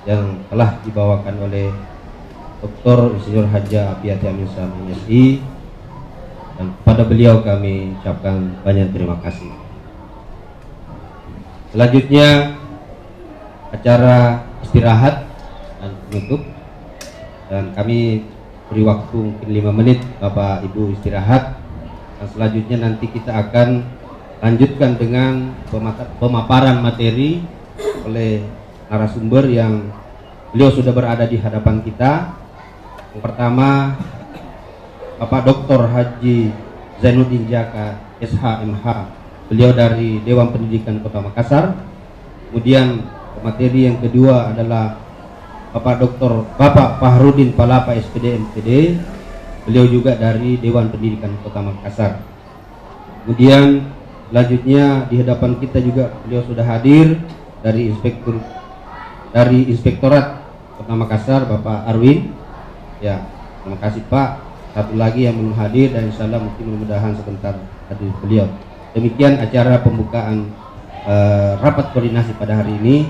yang telah dibawakan oleh Dr. Insinyur Haji Afiati Aminsa MSI, dan kepada beliau kami ucapkan banyak terima kasih. Selanjutnya acara istirahat dan penutup, dan kami beri waktu mungkin 5 menit Bapak Ibu istirahat, dan selanjutnya nanti kita akan lanjutkan dengan pemaparan materi oleh narasumber yang beliau sudah berada di hadapan kita. Yang pertama Bapak Dr. Haji Zainuddin Jaka SHMH, beliau dari Dewan Pendidikan Kota Makassar. Kemudian materi yang kedua adalah Bapak Fahrudin Palapa SPD MPD, beliau juga dari Dewan Pendidikan Kota Makassar. Kemudian selanjutnya di hadapan kita juga beliau sudah hadir dari Inspektorat Kota Makassar, Bapak Arwin. Ya, terima kasih Pak. Satu lagi yang belum hadir dan insya Allah mungkin mudah-mudahan sebentar hadir beliau. Demikian acara pembukaan rapat koordinasi pada hari ini.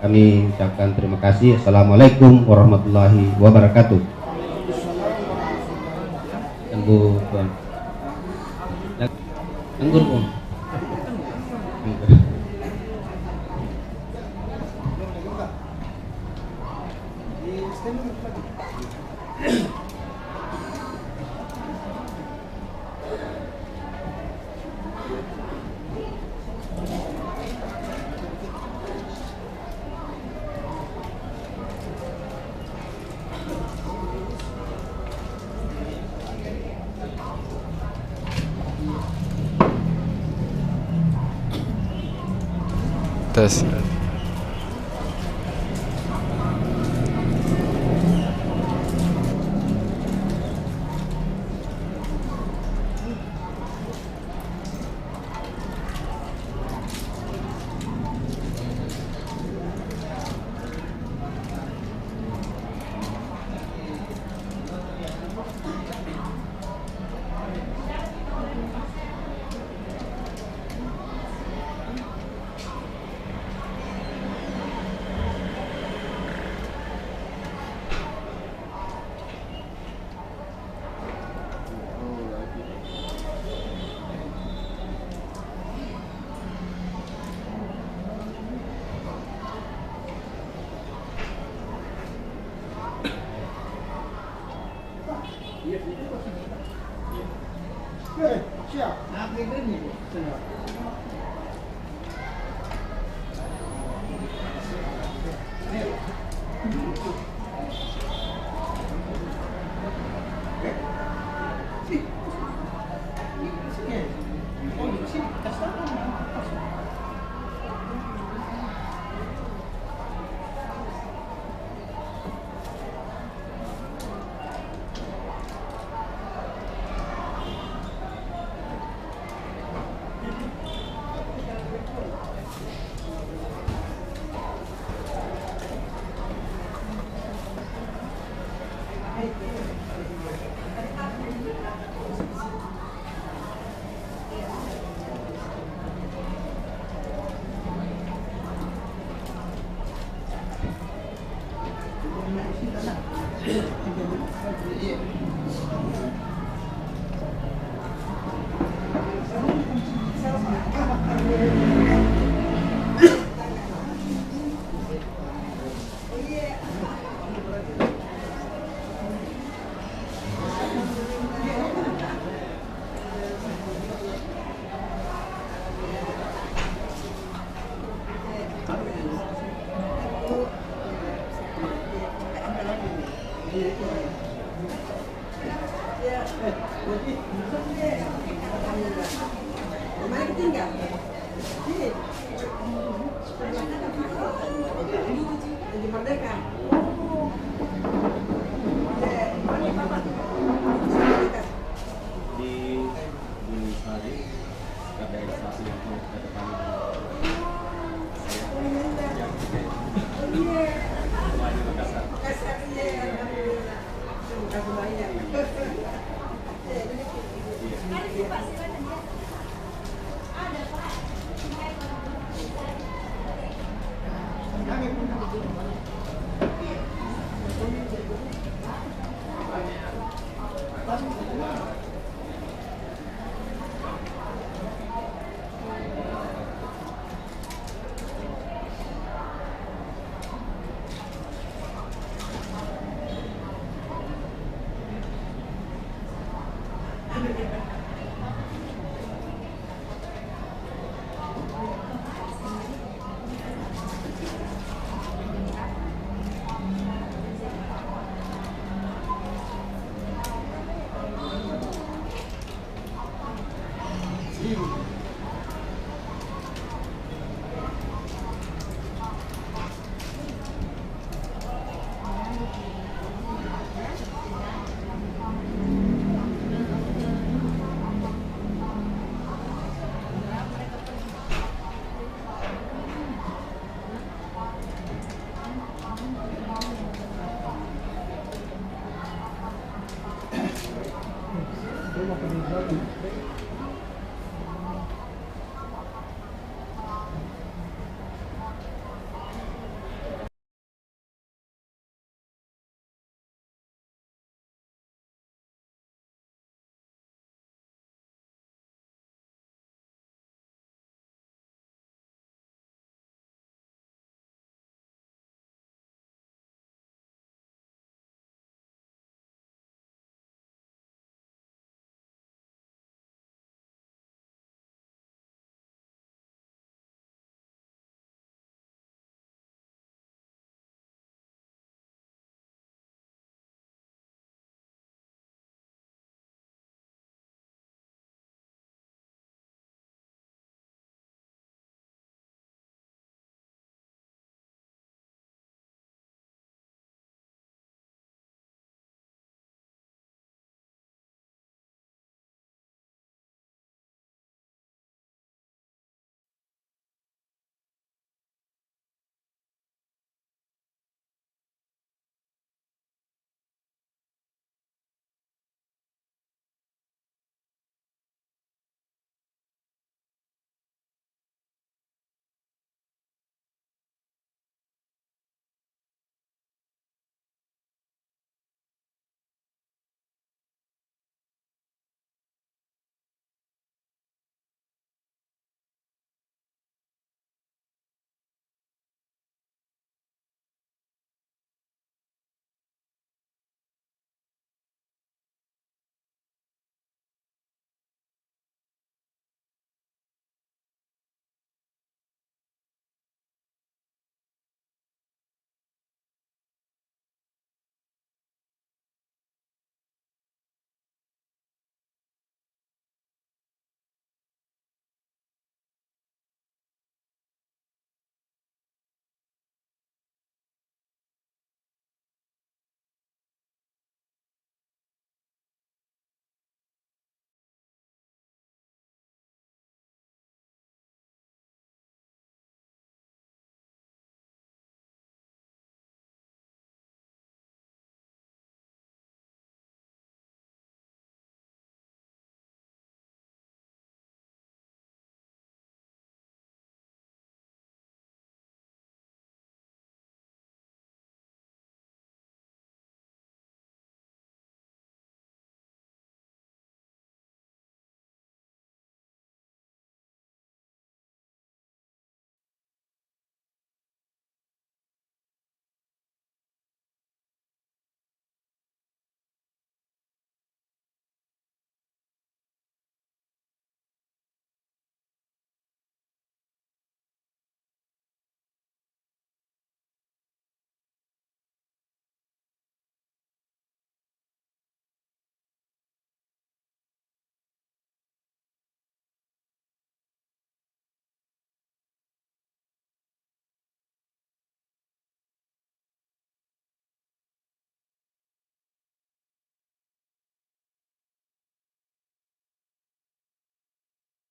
Kami ucapkan terima kasih. Assalamualaikum warahmatullahi wabarakatuh. Tunggu Tuan. Anggur Om. Tes.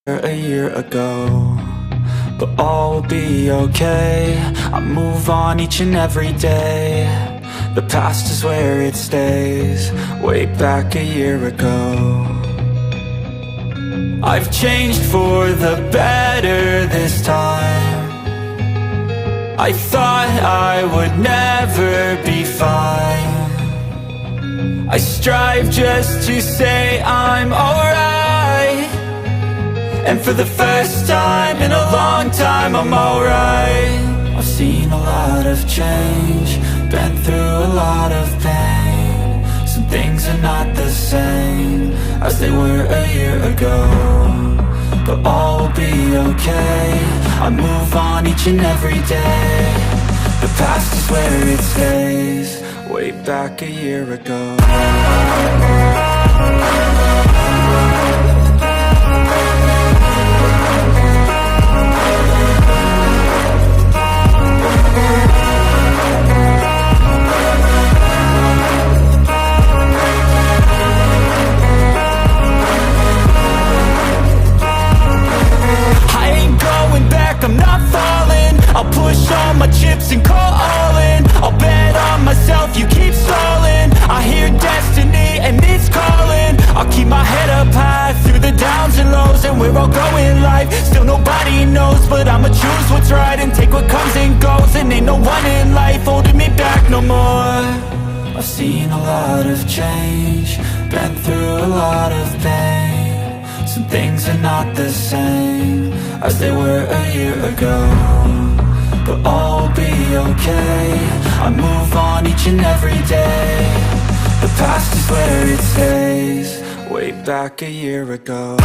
A year ago, but all will be okay. I move on each and every day. The past is where it stays. Way back a year ago, I've changed for the better this time. I thought I would never be fine. I strive just to say I'm alright. And for the first time in a long time, I'm alright. I've seen a lot of change, been through a lot of pain. Some things are not the same as they were a year ago, but all will be okay. I move on each and every day. The past is where it stays. Way back a year ago. I'm not falling. I'll push all my chips and call all in. I'll bet on myself, you keep stalling. I hear destiny and it's calling. and ain't no one in life holding me back no more. I've seen a lot of change, been through a lot of pain. Some things are not the same as they were a year ago, but all will be okay. I move on each and every day. The past is where it stays, way back a year ago.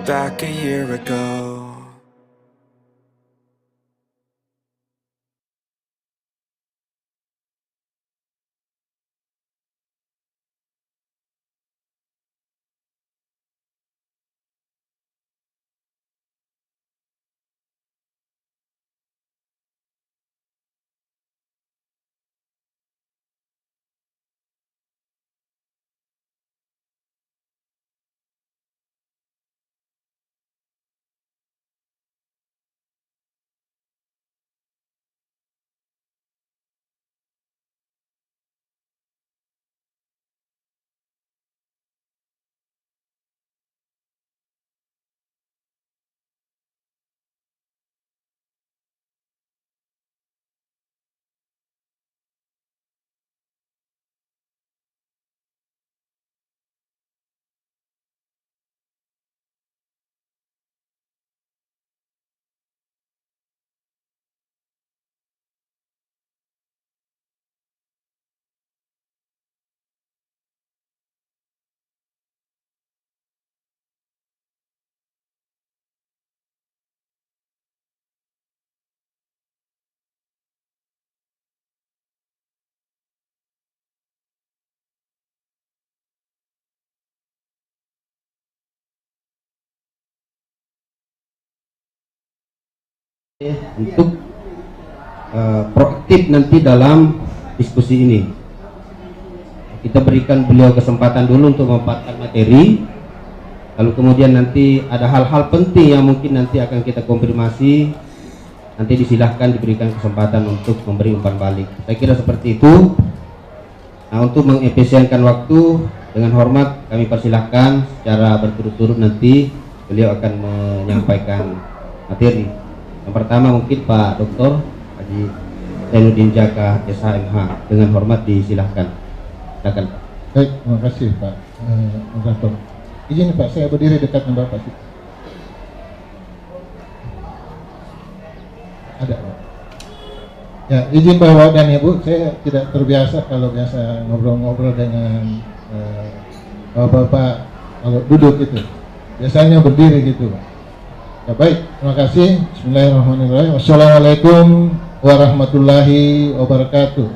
Back a year ago. Untuk proaktif nanti dalam diskusi ini. Kita berikan beliau kesempatan dulu untuk memaparkan materi, lalu kemudian nanti ada hal-hal penting yang mungkin nanti akan kita konfirmasi, nanti disilahkan diberikan kesempatan untuk memberi umpan balik. Saya kira seperti itu. Nah, untuk mengefisienkan waktu, dengan hormat kami persilahkan secara berturut-turut nanti beliau akan menyampaikan materi. Yang pertama mungkin Pak Dr. Haji Zainuddin Jaka SHMH, dengan hormat disilahkan. Silakan. Baik, terima kasih Pak Moderator. Izin Pak, saya berdiri dekat dengan Bapak. Ada Pak. Ya, izin Bapak dan Ibu, saya tidak terbiasa kalau biasa ngobrol-ngobrol dengan Bapak kalau duduk gitu. Biasanya berdiri gitu Pak. Ya baik, terima kasih. Bismillahirrahmanirrahim. Wassalamualaikum warahmatullahi wabarakatuh.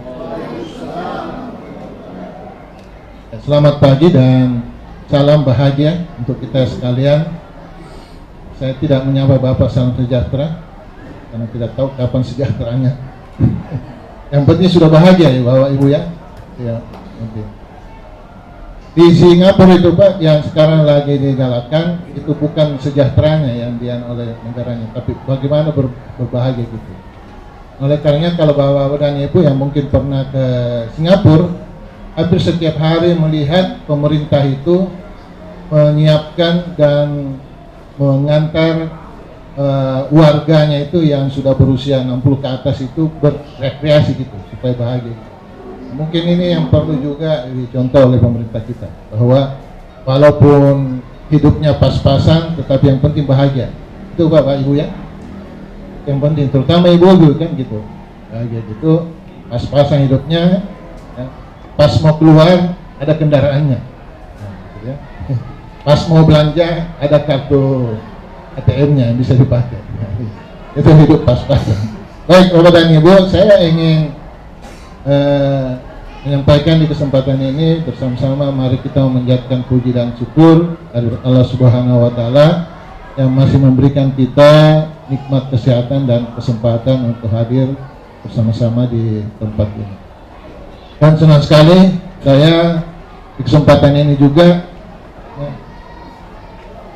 Selamat pagi dan salam bahagia untuk kita sekalian. Saya tidak menyapa Bapak salam sejahtera karena tidak tahu kapan sejahteranya. Yang penting sudah bahagia ya Bapak Ibu ya. Ya, penting. Di Singapura itu Pak, yang sekarang lagi digalakkan itu bukan sejahteranya yang dian oleh negaranya, tapi bagaimana berbahagia gitu. Oleh karenanya kalau Bapak dan Ibu yang mungkin pernah ke Singapura, hampir setiap hari melihat pemerintah itu menyiapkan dan mengantar warganya itu yang sudah berusia 60 ke atas itu berrekreasi gitu supaya bahagia. Mungkin ini yang perlu juga dicontoh oleh pemerintah kita, bahwa walaupun hidupnya pas-pasan tetapi yang penting bahagia. Itu Bapak Ibu ya, yang penting, terutama ibu-ibu kan gitu, bahagia gitu, pas-pasan hidupnya ya. Pas mau keluar ada kendaraannya, nah, gitu ya. Pas mau belanja ada kartu ATM-nya yang bisa dipakai, nah, itu hidup pas-pasan. Baik Bapak dan Ibu, saya ingin menyampaikan di kesempatan ini bersama-sama mari kita memanjatkan puji dan syukur dari Allah Subhanahu wa taala yang masih memberikan kita nikmat kesehatan dan kesempatan untuk hadir bersama-sama di tempat ini. Dan senang sekali saya di kesempatan ini juga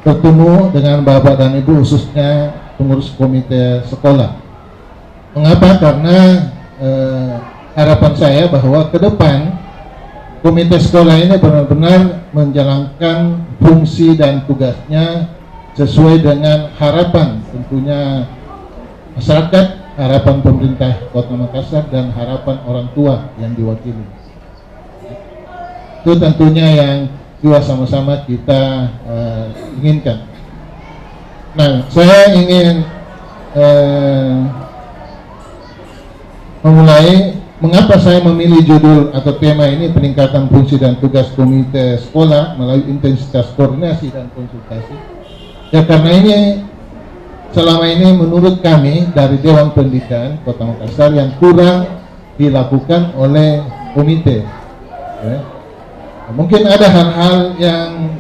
bertemu dengan Bapak dan Ibu khususnya pengurus komite sekolah. Mengapa? Karena harapan saya bahwa ke depan komite sekolah ini benar-benar menjalankan fungsi dan tugasnya sesuai dengan harapan tentunya masyarakat, harapan pemerintah Kota Makassar, dan harapan orang tua yang diwakili. Itu tentunya yang dua sama-sama kita inginkan. Nah, saya ingin memulai mengapa saya memilih judul atau tema ini peningkatan fungsi dan tugas komite sekolah melalui intensitas koordinasi dan konsultasi. Ya karena ini selama ini menurut kami dari Dewan Pendidikan Kota Makassar yang kurang dilakukan oleh komite. Ya. Mungkin ada hal-hal yang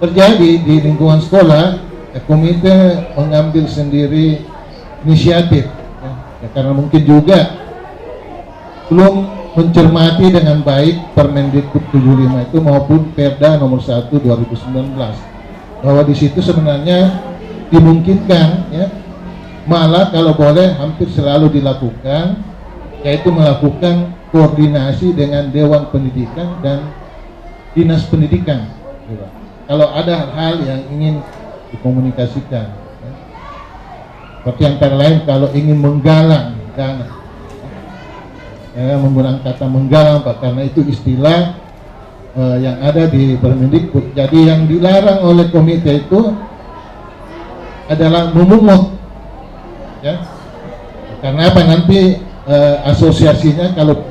terjadi di lingkungan sekolah, komite mengambil sendiri inisiatif. Ya, karena mungkin juga belum mencermati dengan baik Permendikbud 75 itu maupun Perda nomor 1 2019. Bahwa di situ sebenarnya dimungkinkan ya, malah kalau boleh hampir selalu dilakukan, yaitu melakukan koordinasi dengan Dewan Pendidikan dan Dinas Pendidikan. Kalau ada hal yang ingin dikomunikasikan, ya. Seperti antara lain kalau ingin menggalang dana, ya, menggunakan kata menggalang Pak, karena itu istilah yang ada di Permendikbud. Jadi yang dilarang oleh komite itu adalah memungut, ya. Karena apa? Nanti asosiasinya kalau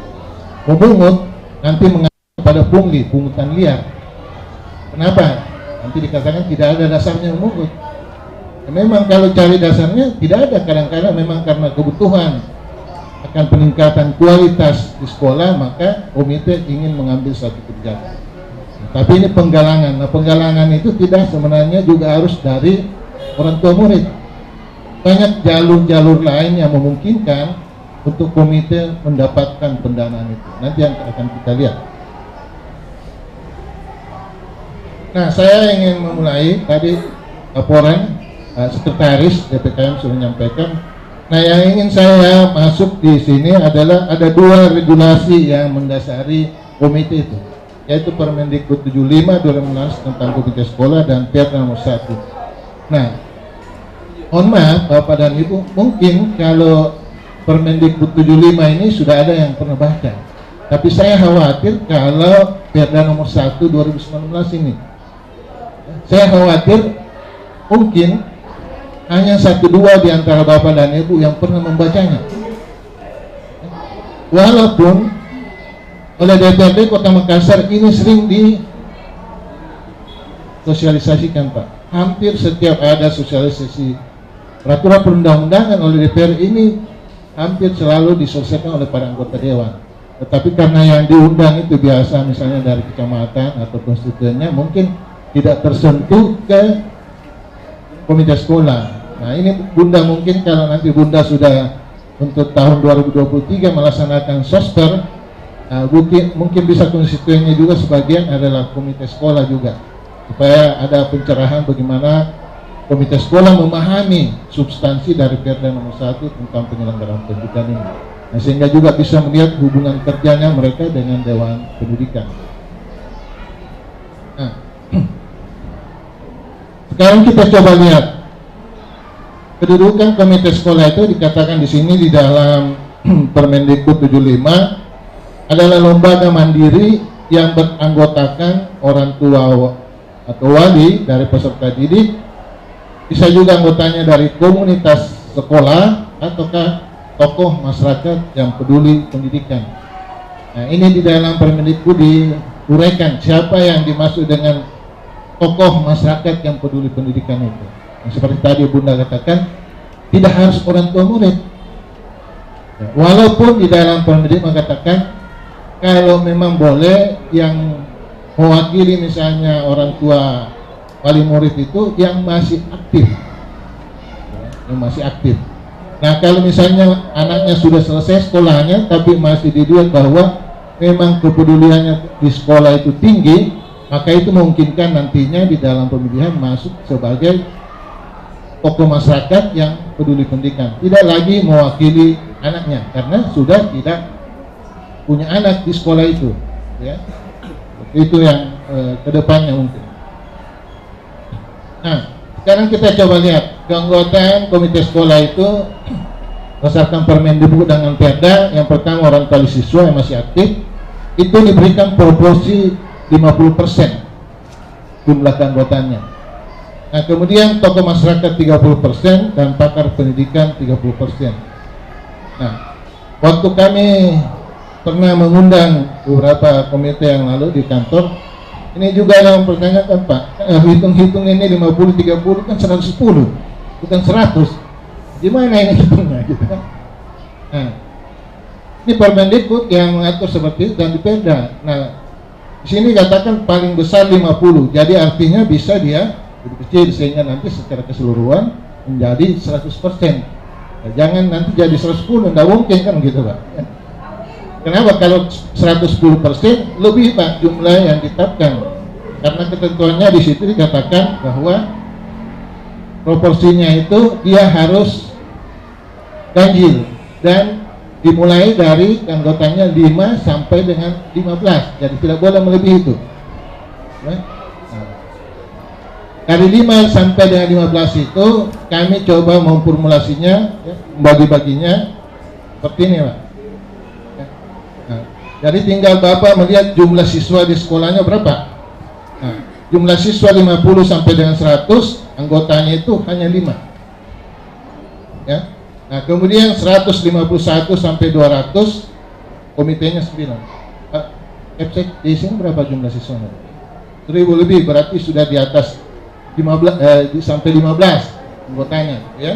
memungut nanti mengarah pada pungli, pungutan liar. Kenapa? Nanti dikatakan tidak ada dasarnya memungut. Ya, memang kalau cari dasarnya tidak ada, kadang-kadang memang karena kebutuhan akan peningkatan kualitas di sekolah, maka komite ingin mengambil satu kebijakan. Tapi ini penggalangan. Nah, penggalangan itu tidak sebenarnya juga harus dari orang tua murid. Banyak jalur-jalur lain yang memungkinkan untuk komite mendapatkan pendanaan itu. Nanti yang akan kita lihat. Nah, saya ingin memulai tadi laporan sekretaris DPKM sudah menyampaikan. Nah, yang ingin saya masuk di sini adalah ada dua regulasi yang mendasari komite itu, yaitu Permendikbud 75 2016 tentang komite sekolah dan Perda nomor 1. Nah, mohon maaf Bapak dan Ibu, mungkin kalau Permendikbud 75 ini sudah ada yang pernah baca, tapi saya khawatir kalau Perda nomor 1 2019 ini, saya khawatir mungkin hanya 1-2 di antara Bapak dan Ibu yang pernah membacanya. Walaupun oleh DPRD Kota Makassar ini sering disosialisasikan Pak. Hampir setiap ada sosialisasi peraturan perundang-undangan oleh DPR ini hampir selalu diselesaikan oleh para anggota Dewan. Tetapi karena yang diundang itu biasa misalnya dari kecamatan atau konstituennya, mungkin tidak tersentuh ke komite sekolah. Nah, ini Bunda mungkin kalau nanti Bunda sudah untuk tahun 2023 melaksanakan sosper, mungkin bisa konstituennya juga sebagian adalah komite sekolah juga, supaya ada pencerahan bagaimana komite sekolah memahami substansi dari Perda nomor 1 tentang penyelenggaraan pendidikan ini. Nah, sehingga juga bisa melihat hubungan kerjanya mereka dengan Dewan Pendidikan. Nah, sekarang kita coba lihat kedudukan komite sekolah itu. Dikatakan di sini di dalam Permendikbud 75 adalah lembaga mandiri yang beranggotakan orang tua atau wali dari peserta didik, bisa juga anggotanya dari komunitas sekolah ataukah tokoh masyarakat yang peduli pendidikan. Nah, ini di dalam Permendikbud diuraikan siapa yang dimaksud dengan tokoh masyarakat yang peduli pendidikan itu. Nah, seperti tadi Bunda katakan, tidak harus orang tua murid. Ya, walaupun di dalam Permendikbud mengatakan kalau memang boleh yang mewakili misalnya orang tua wali murid itu yang masih aktif, Nah kalau misalnya anaknya sudah selesai sekolahnya tapi masih dilihat bahwa memang kepeduliannya di sekolah itu tinggi, maka itu memungkinkan nantinya di dalam pemilihan masuk sebagai tokoh masyarakat yang peduli pendidikan, tidak lagi mewakili anaknya karena sudah tidak punya anak di sekolah itu, ya. Itu yang kedepannya mungkin. Nah, sekarang kita coba lihat keanggotaan komite sekolah itu berdasarkan Permendikbud dengan Perda. Yang pertama orang tua siswa yang masih aktif itu diberikan proporsi 50% jumlah keanggotaannya. Nah, kemudian tokoh masyarakat 30% dan pakar pendidikan 30%. Nah, waktu kami pernah mengundang beberapa komite yang lalu di kantor, ini juga yang mempertanyakan, Pak, hitung-hitung ini 50-30 kan 110, bukan 100. Gimana ini hitungnya gitu kan? Nah, ini Permendikbud yang mengatur seperti itu dan di Perda. Nah, di sini katakan paling besar 50, jadi artinya bisa dia lebih kecil sehingga nanti secara keseluruhan menjadi 100%. Nah, jangan nanti jadi 110, tidak mungkin kan gitu, Pak. Kenapa? Kalau 110% lebih, Pak, jumlah yang ditetapkan. Karena ketentuannya di situ dikatakan bahwa proporsinya itu dia harus ganjil dan dimulai dari anggotanya 5 sampai dengan 15. Jadi tidak boleh melebihi itu. Nah, dari 5 sampai dengan 15 itu kami coba memformulasinya, ya, membagi-baginya seperti ini, Pak. Nah, jadi tinggal Bapak melihat jumlah siswa di sekolahnya berapa. Nah, jumlah siswa 50 sampai dengan 100, anggotanya itu hanya 5. Ya. Nah, kemudian 151 sampai 200, komitenya 9. FC di sini berapa jumlah siswanya? 1000 lebih, berarti sudah di atas 15 sampai 15 anggotanya, ya.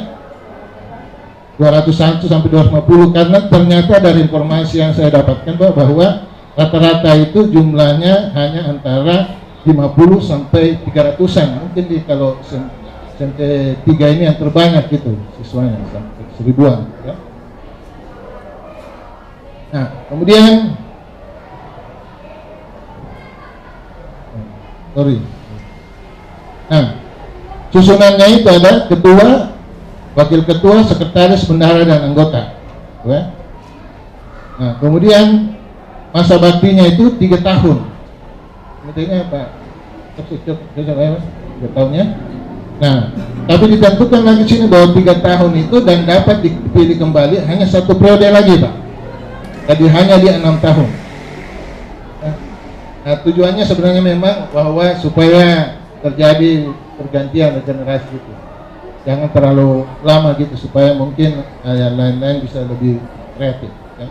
201 sampai 250, karena ternyata dari informasi yang saya dapatkan, Pak, bahwa rata-rata itu jumlahnya hanya antara 50 sampai 300-an. Mungkin kalau sampai 3 ini yang terbanyak gitu siswanya, sampai 1000-an, ya. Nah, kemudian nah, susunannya itu ada ketua, wakil ketua, sekretaris, bendahara, dan anggota, ya. Nah, kemudian masa baktinya itu 3 tahun. Intinya apa? 3 tahunnya. Nah, tapi ditentukan lagi sini bahwa 3 tahun itu dan dapat dipilih kembali hanya 1 periode lagi, Pak. Jadi hanya di 6 tahun. Nah, tujuannya sebenarnya memang bahwa supaya terjadi pergantian generasi itu, jangan terlalu lama gitu, supaya mungkin yang lain-lain bisa lebih kreatif, ya.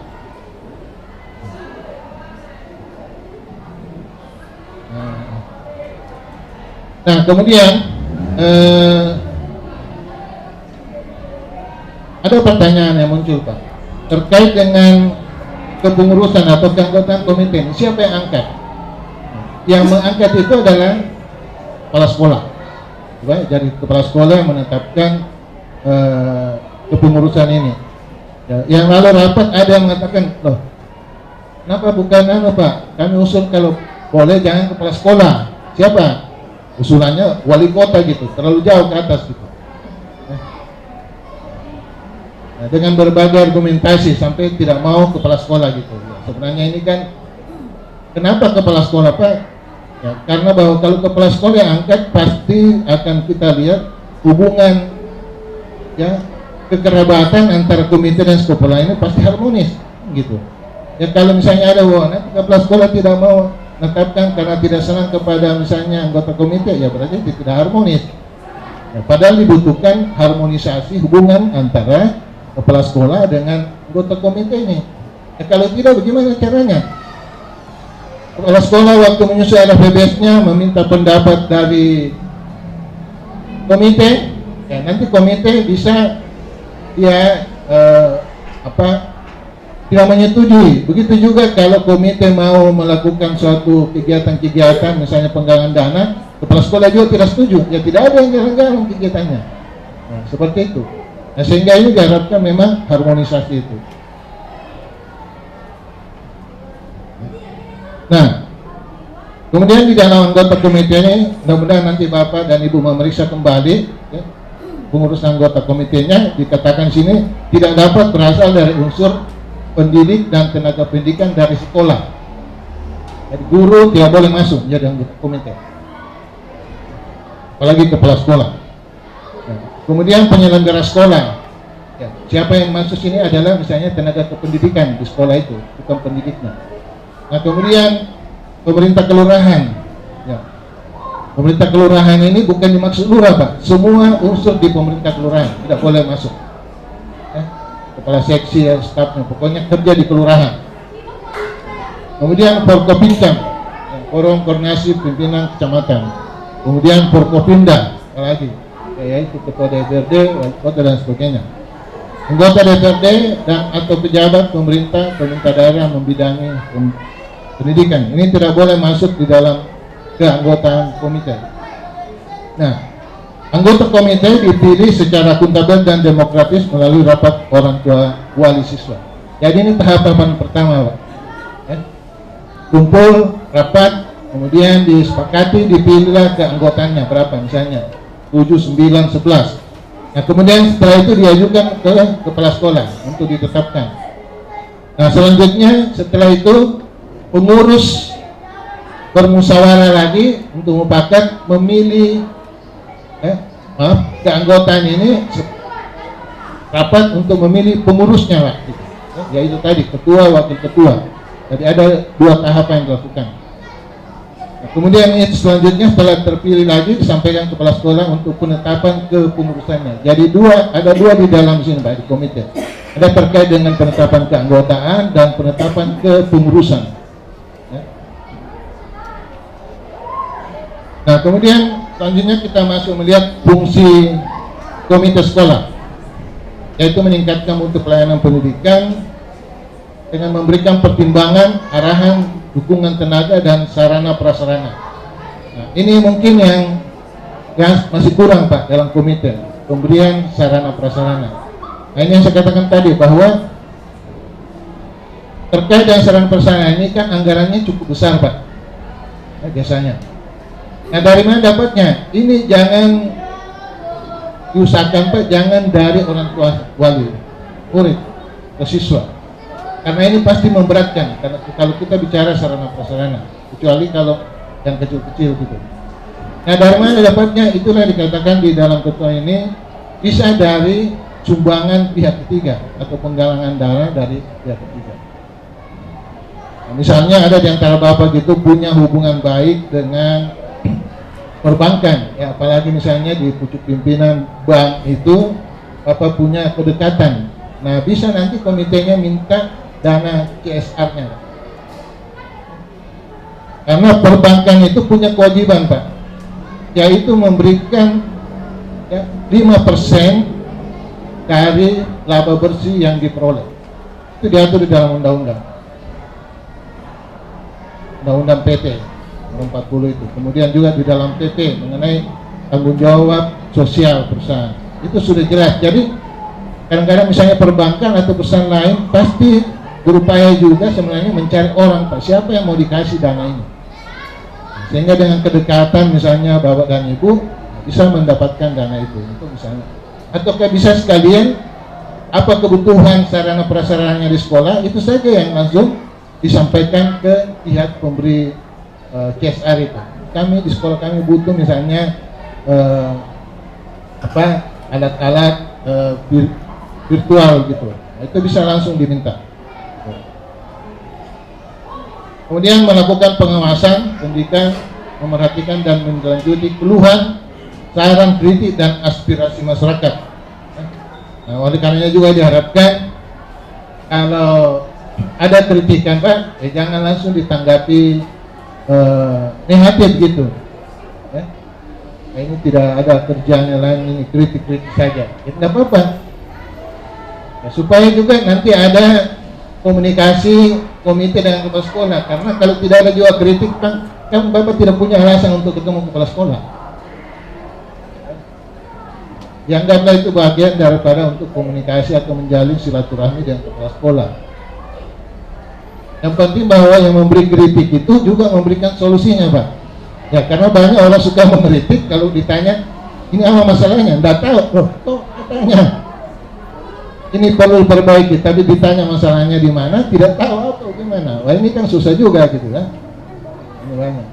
Nah, kemudian ada pertanyaan yang muncul, Pak, terkait dengan kepengurusan atau keanggotaan komite. Siapa yang angkat? Yang mengangkat itu adalah kepala sekolah. Jadi kepala sekolah yang menetapkan kepengurusan ini. Ya, yang lalu rapat ada yang mengatakan, loh, kenapa bukan Pak? Kami usul kalau boleh jangan kepala sekolah. Siapa? Usulannya wali kota gitu, terlalu jauh ke atas gitu. Nah, dengan berbagai argumentasi sampai tidak mau kepala sekolah gitu. Ya, sebenarnya ini kan kenapa kepala sekolah, Pak? Ya, karena bahwa kalau kepala sekolah yang angkat pasti akan kita lihat hubungan, ya, kekerabatan antara komite dan sekolah ini pasti harmonis gitu. Ya, kalau misalnya ada nanti kepala sekolah tidak mau menetapkan karena tidak senang kepada misalnya anggota komite, ya berarti tidak harmonis. Ya, padahal dibutuhkan harmonisasi hubungan antara kepala sekolah dengan anggota komite ini. Ya, kalau tidak bagaimana caranya? Kepala sekolah waktu menyusun RPBS-nya meminta pendapat dari komite, ya nanti komite bisa dia tidak menyetujui. Begitu juga kalau komite mau melakukan suatu kegiatan-kegiatan, misalnya penggalangan dana, kepala sekolah juga tidak setuju, ya tidak ada yang garang-garang kegiatannya. Nah, seperti itu. Nah, sehingga ini diharapkan memang harmonisasi itu. Nah, kemudian di dalam anggota komite ini, mudah-mudahan nanti Bapak dan Ibu memeriksa kembali ya, pengurus anggota komitenya, dikatakan sini tidak dapat berasal dari unsur pendidik dan tenaga pendidikan dari sekolah. Jadi guru tidak boleh masuk jadi anggota komite, apalagi kepala sekolah. Nah, kemudian penyelenggara sekolah, ya, siapa yang masuk sini adalah misalnya tenaga kependidikan di sekolah itu, bukan pendidiknya. Nah, kemudian pemerintah kelurahan, ya. Pemerintah kelurahan ini bukan dimaksud lurah, Pak. Semua unsur di pemerintah kelurahan tidak boleh masuk. Kepala seksi ya, stafnya, pokoknya kerja di kelurahan. Kemudian Forkopincam, Forum Koordinasi Pimpinan Kecamatan. Kemudian Forkopimda, apalagi, yaitu ketua DPRD, wali kota dan sebagainya. Anggota DPRD dan atau pejabat pemerintah daerah membidangi pendidikan. Ini tidak boleh masuk di dalam keanggotaan komite. Nah, anggota komite dipilih secara akuntabel dan demokratis melalui rapat orang tua wali siswa. Jadi ini tahapan pertama, Pak. Ya. Kumpul, rapat, kemudian disepakati, dipilihlah keanggotaannya berapa, misalnya 7, 9, 11. Nah, kemudian setelah itu diajukan ke kepala sekolah untuk ditetapkan. Nah, selanjutnya setelah itu pengurus bermusyawarah lagi untuk mufakat memilih keanggotaan ini, rapat untuk memilih pengurusnya, Pak, yaitu tadi ketua, wakil ketua. Jadi ada 2 tahapan yang dilakukan. Nah, kemudian selanjutnya setelah terpilih lagi disampaikan kepala sekolah untuk penetapan kepengurusannya. Jadi ada dua di dalam sini, Pak, di komite. Ada terkait dengan penetapan keanggotaan dan penetapan kepengurusan. Ya. Nah, kemudian selanjutnya kita masuk melihat fungsi komite sekolah, yaitu meningkatkan mutu pelayanan pendidikan dengan memberikan pertimbangan, arahan, dukungan tenaga dan sarana prasarana. Nah, ini mungkin yang masih kurang, Pak, dalam komite, pemberian sarana prasarana. Nah, ini yang saya katakan tadi bahwa terkait dengan sarana prasarana ini kan anggarannya cukup besar, Pak, ya, biasanya. Nah, dari mana dapatnya? Ini jangan diusahakan, Pak, jangan dari orang tua wali, murid, ke siswa. Karena ini pasti memberatkan, karena kalau kita bicara sarana prasarana, kecuali kalau yang kecil-kecil gitu. Nah, dari mana dapatnya? Itulah dikatakan di dalam ketua ini, bisa dari sumbangan pihak ketiga atau penggalangan dana dari pihak ketiga. Nah, misalnya ada di antara Bapak gitu punya hubungan baik dengan perbankan, ya, apalagi misalnya di pucuk pimpinan bank itu Bapak punya kedekatan. Nah, bisa nanti komitenya minta dana CSR-nya, karena perbankan itu punya kewajiban, Pak, yaitu memberikan ya, 5% dari laba bersih yang diperoleh. Itu diatur di dalam undang-undang PT nomor 40 itu. Kemudian juga di dalam PP mengenai tanggung jawab sosial perusahaan, itu sudah jelas. Jadi kadang-kadang misalnya perbankan atau perusahaan lain pasti berupaya juga sebenarnya mencari orang, Pak, siapa yang mau dikasih dana ini, sehingga dengan kedekatan misalnya Bapak dan Ibu bisa mendapatkan dana itu misalnya. Ataukah bisa sekalian apa kebutuhan sarana prasarananya di sekolah, itu saja yang langsung disampaikan ke pihak pemberi CSR itu. Kami di sekolah kami butuh misalnya alat-alat virtual gitu. Nah, itu bisa langsung diminta. Kemudian melakukan pengawasan pendidikan, memerhatikan dan menindaklanjuti keluhan, saran, kritik dan aspirasi masyarakat. Nah, oleh karenanya juga diharapkan kalau ada kritikan, Pak, jangan langsung ditanggapi negatif gitu. Ya. Nah, ini tidak ada kerjaan lain, ini kritik-kritik saja. Ya, tidak apa-apa. Ya, supaya juga nanti ada komunikasi komite dengan kepala sekolah, karena kalau tidak ada juga kritik kan Bapak tidak punya alasan untuk ketemu kepala sekolah. Dianggaplah itu bagian daripada untuk komunikasi atau menjalin silaturahmi dengan kepala sekolah. Yang penting bahwa yang memberi kritik itu juga memberikan solusinya, Pak. Ya, karena banyak orang suka mengkritik, kalau ditanya ini apa masalahnya, tidak tahu. Loh, kok katanya ini perlu diperbaiki, tapi ditanya masalahnya di mana, tidak tahu apa gimana. Wah, ini kan susah juga gitu kan. Ini banyak.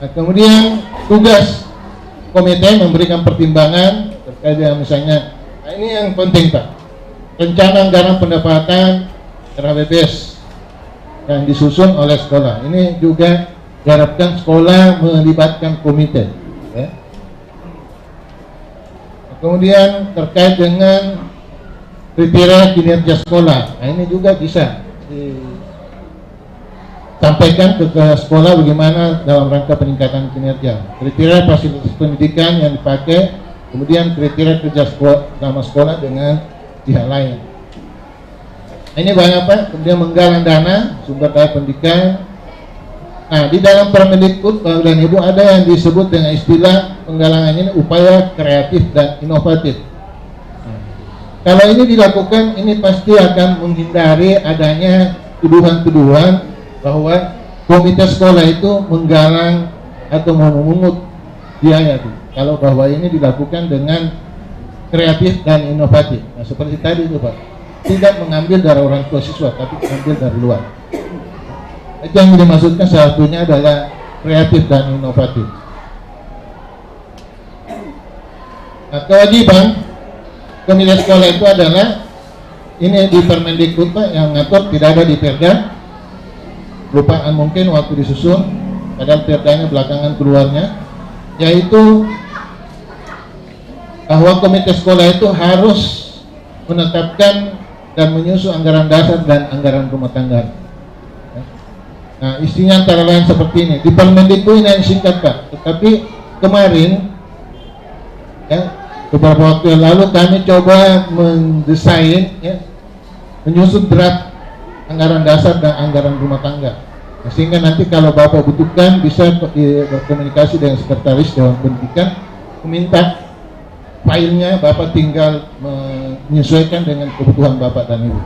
Nah, kemudian tugas komite memberikan pertimbangan terkait dengan misalnya, nah ini yang penting, Pak, rencana anggaran pendapatan RHBPS yang disusun oleh sekolah. Ini juga diharapkan sekolah melibatkan komite. Ya. Kemudian terkait dengan kriteria kinerja sekolah, nah ini juga bisa disampaikan ke sekolah bagaimana dalam rangka peningkatan kinerja, kriteria fasilitas pendidikan yang dipakai, kemudian kriteria kerja sama sekolah dengan pihak lain. Nah, ini banyak, Pak. Kemudian menggalang dana sumber daya pendidikan. Nah, di dalam Permendikbud Bapak dan Ibu ada yang disebut dengan istilah penggalangan ini upaya kreatif dan inovatif. Nah, kalau ini dilakukan, ini pasti akan menghindari adanya tuduhan-tuduhan bahwa komite sekolah itu menggalang atau memungut biaya. Kalau bahwa ini dilakukan dengan kreatif dan inovatif. Nah, seperti tadi itu, Pak, tidak mengambil dari orang tua siswa, tapi mengambil dari luar. Itu yang dimaksudkan salah satunya adalah kreatif dan inovatif. Nah, kewajiban komite sekolah itu adalah ini di Permendikbud, Pak, yang ngatur, tidak ada di Perda. Lupaan mungkin waktu disusun, padahal Perdanya belakangan keluarnya, yaitu bahwa komite sekolah itu harus menetapkan dan menyusun anggaran dasar dan anggaran rumah tangga. Nah, isinya antara lain seperti ini. Di Permendikbud ini yang singkat, Pak. Tetapi kemarin, ya, beberapa waktu yang lalu kami coba mendesain, ya, menyusun draft anggaran dasar dan anggaran rumah tangga. Nah, sehingga nanti kalau Bapak butuhkan bisa berkomunikasi dengan sekretaris Dewan Pendidikan, meminta filenya, Bapak tinggal menyesuaikan dengan kebutuhan Bapak dan Ibu.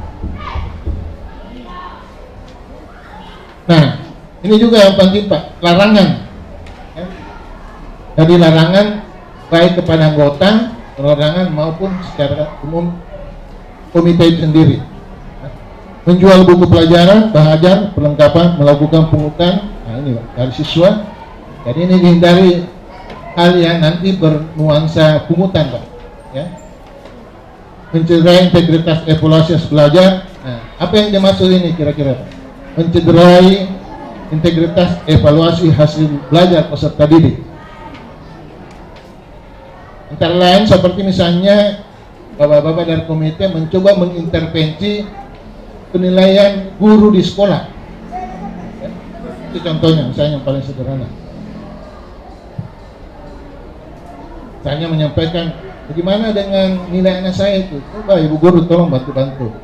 Nah, ini juga yang penting, Pak, larangan. Ya. Jadi larangan baik kepada anggota, perorangan maupun secara umum komite itu sendiri. Menjual buku pelajaran, bahan perlengkapan, melakukan pungutan, nah ini, Pak, dari siswa. Jadi ini dihindari hal yang nanti bernuansa pungutan, Pak. Ya. Mencederai integritas evaluasi belajar. Nah, apa yang dimaksud ini kira-kira, Pak? Mencederai integritas evaluasi hasil belajar peserta didik. Antara lain seperti misalnya Bapak-bapak dari komite mencoba mengintervensi penilaian guru di sekolah. Ya, itu contohnya, misalnya yang paling sederhana. Misalnya menyampaikan, bagaimana dengan nilai anak saya itu? Coba Ibu Guru tolong bantu-bantu.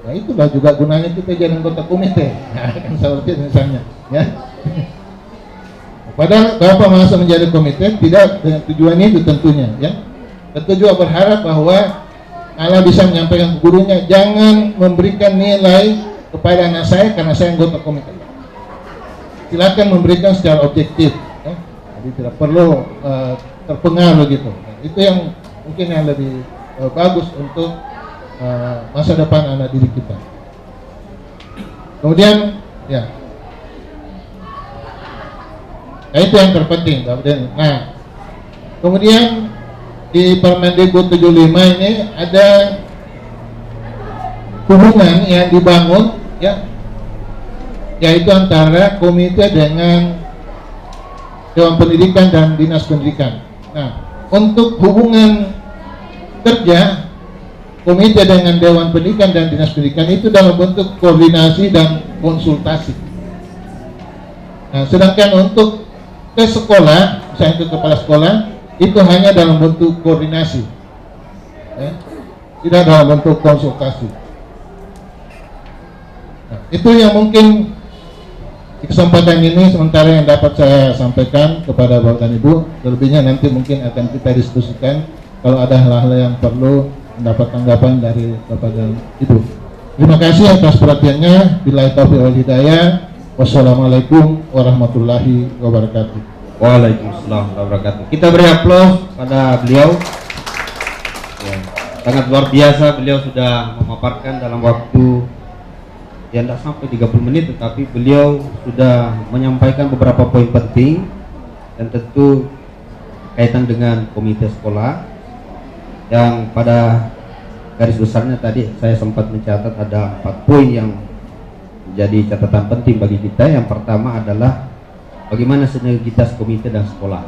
Nah, itulah juga gunanya kita jadi anggota komite. Nah, kan seperti itu misalnya, ya. Padahal Bapak masa menjadi komite tidak dengan tujuan itu tentunya, ya. Tentu juga berharap bahwa Allah bisa menyampaikan ke gurunya, jangan memberikan nilai kepada anak saya karena saya anggota komite. Silakan memberikan secara objektif, ya. Jadi tidak perlu terpengaruh gitu. Nah, itu yang mungkin yang lebih bagus untuk masa depan anak didik kita. Kemudian, ya, nah itu yang terpenting. Nah, kemudian di Permendikbud 75 ini ada hubungan yang dibangun, ya, yaitu antara komite dengan Dewan Pendidikan dan Dinas Pendidikan. Nah, untuk hubungan kerja komite dengan Dewan Pendidikan dan Dinas Pendidikan itu dalam bentuk koordinasi dan konsultasi. Nah, sedangkan untuk ke sekolah, misalnya ke kepala sekolah, itu hanya dalam bentuk koordinasi. Ya. tidak dalam bentuk konsultasi. Nah, itu yang mungkin di kesempatan ini sementara yang dapat saya sampaikan kepada Bapak dan Ibu. Selebihnya nanti mungkin akan kita diskusikan kalau ada hal-hal yang perlu mendapat tanggapan dari Bapak dan Ibu. Terima kasih atas perhatiannya. Billahi taufiq wal hidayah. Wassalamualaikum warahmatullahi wabarakatuh. Waalaikumsalam warahmatullahi wabarakatuh. Kita beri aplaus pada beliau. Ya, sangat luar biasa, beliau sudah memaparkan dalam waktu yang tidak sampai 30 menit, tetapi beliau sudah menyampaikan beberapa poin penting dan tentu kaitan dengan komite sekolah yang pada garis besarnya tadi saya sempat mencatat ada 4 poin yang menjadi catatan penting bagi kita. Yang pertama adalah bagaimana sinergitas komite dan sekolah.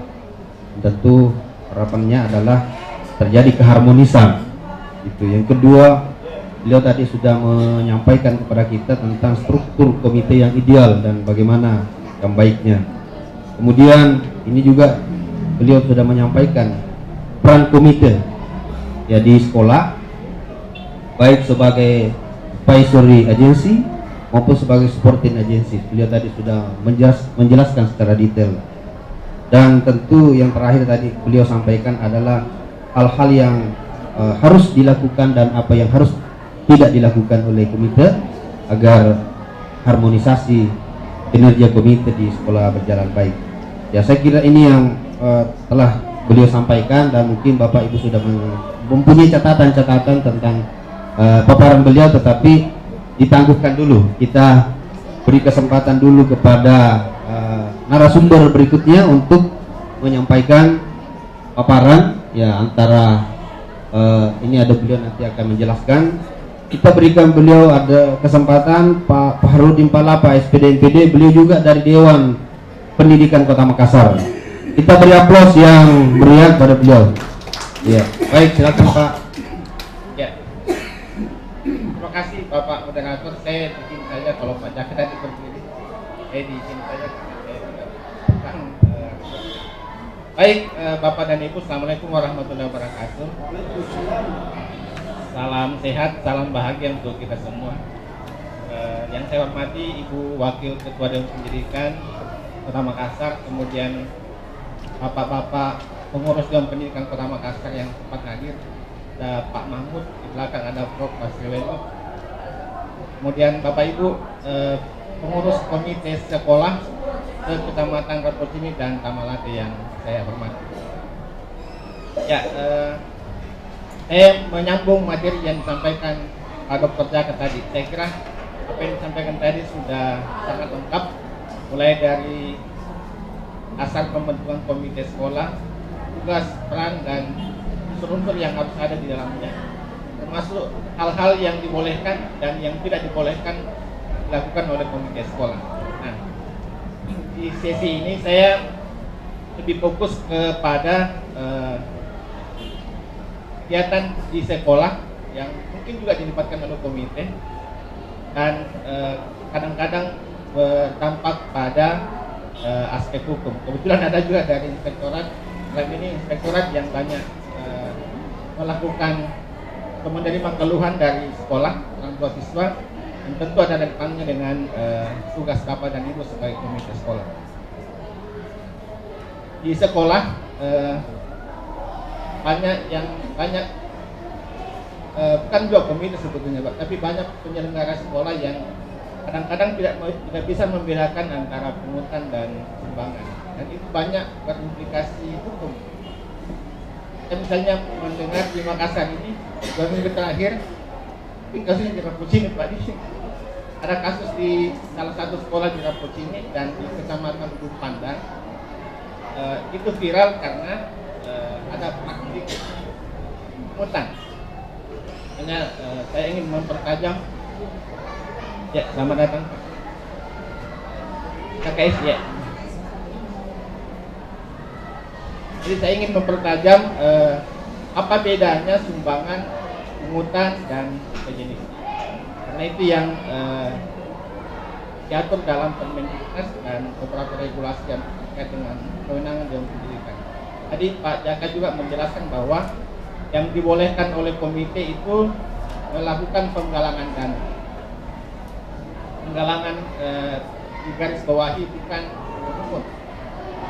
Dan tentu harapannya adalah terjadi keharmonisan. Itu. Yang kedua, beliau tadi sudah menyampaikan kepada kita tentang struktur komite yang ideal dan bagaimana yang baiknya. Kemudian ini juga beliau sudah menyampaikan peran komite ya di sekolah, baik sebagai advisory agency maupun sebagai supporting agency. Beliau tadi sudah menjelaskan secara detail. Dan tentu yang terakhir tadi beliau sampaikan adalah hal-hal yang harus dilakukan dan apa yang harus tidak dilakukan oleh komite agar harmonisasi kinerja komite di sekolah berjalan baik. Ya, saya kira ini yang telah beliau sampaikan dan mungkin Bapak Ibu sudah mempunyai catatan-catatan tentang paparan beliau, tetapi ditangguhkan dulu. Kita beri kesempatan dulu kepada narasumber berikutnya untuk menyampaikan paparan. Ya, antara ini ada beliau nanti akan menjelaskan. Kita berikan beliau ada kesempatan Pak Fahrudin Pala, Pak SPD NPD, beliau juga dari Dewan Pendidikan Kota Makassar. Kita beri aplaus yang meriah pada beliau. Ya, baik, silakan Pak. Ya, terima kasih Bapak Moderator. Saya izin saja kalau Pak Jaka tadi berdiri, saya izin saja. Baik, Bapak dan Ibu, Assalamualaikum warahmatullahi wabarakatuh. Salam sehat, salam bahagia untuk kita semua. Yang saya hormati Ibu Wakil Ketua Dewan Pendidikan Kota Makassar, kemudian Bapak-bapak pengurus Dewan Pendidikan Kota Makassar yang sempat hadir, ada Pak Mahmud, di belakang ada Prof. Basriwelo, kemudian Bapak Ibu pengurus komite sekolah Kecamatan Rapocini dan Tamalate yang saya hormati. Ya, saya menyambung materi yang disampaikan Pak Dr. Jaka tadi. Saya kira apa yang disampaikan tadi sudah sangat lengkap, mulai dari asal pembentukan komite sekolah, tugas, peran, dan unsur-unsur yang harus ada di dalamnya, termasuk hal-hal yang dibolehkan dan yang tidak dibolehkan dilakukan oleh komite sekolah. Nah, di sesi ini saya lebih fokus kepada kegiatan di sekolah yang mungkin juga dilibatkan oleh komite dan kadang-kadang berdampak pada aspek hukum. Kebetulan ada juga dari inspektorat, selain ini inspektorat yang banyak melakukan menerima keluhan dari sekolah, orang tua siswa, dan tentu ada kaitannya dengan tugas Bapak dan Ibu sebagai komite sekolah. Di sekolah banyak bukan juga komite sebetulnya Pak, tapi banyak penyelenggara sekolah yang kadang-kadang tidak bisa membedakan antara pungutan dan sumbangan, dan itu banyak berimplikasi hukum. Kita misalnya mendengar di Makassar ini 2 minggu terakhir, kasusnya di Rapocini Pak, ada kasus di salah satu sekolah di Rapocini dan di Kecamatan Ujung Pandang. Itu viral karena ada praktik pungutan. Hanya saya ingin mempertajam. Ya, selamat datang KKS ya. Jadi saya ingin mempertajam apa bedanya sumbangan, pungutan, dan sejenis. Karena itu yang diatur dalam Permendiknas dan beberapa regulasi yang terkait dengan kewenangan Dewan Pendidikan. Tadi Pak Jaka juga menjelaskan bahwa yang dibolehkan oleh komite itu melakukan penggalangan dana. Penggalangan di garis bawahi bukan umum,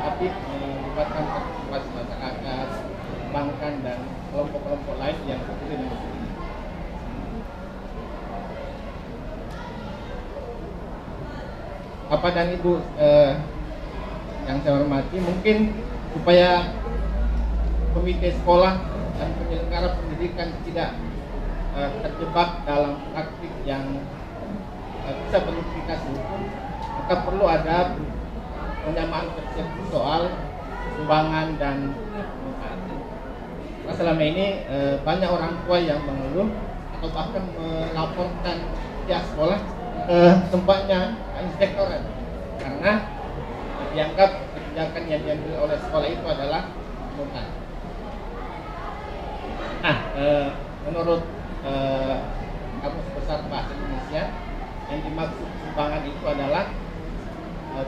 tapi melibatkan partisipasi masyarakat, perbankan dan kelompok-kelompok lain yang berbeda dengan ini. Bapak dan Ibu yang saya hormati, mungkin supaya komite sekolah dan penyelenggara pendidikan tidak terjebak dalam praktik yang bisa berimplikasi hukum, maka perlu ada penyamaan persepsi soal sumbangan dan penggunaan. Karena selama ini banyak orang tua yang mengeluh atau bahkan melaporkan pihak sekolah ke tempatnya inspektorat karena dianggap kebijakan yang diambil oleh sekolah itu adalah penggunaan. Nah, menurut Kamus Besar Bahasa Indonesia, yang dimaksud sumbangan itu adalah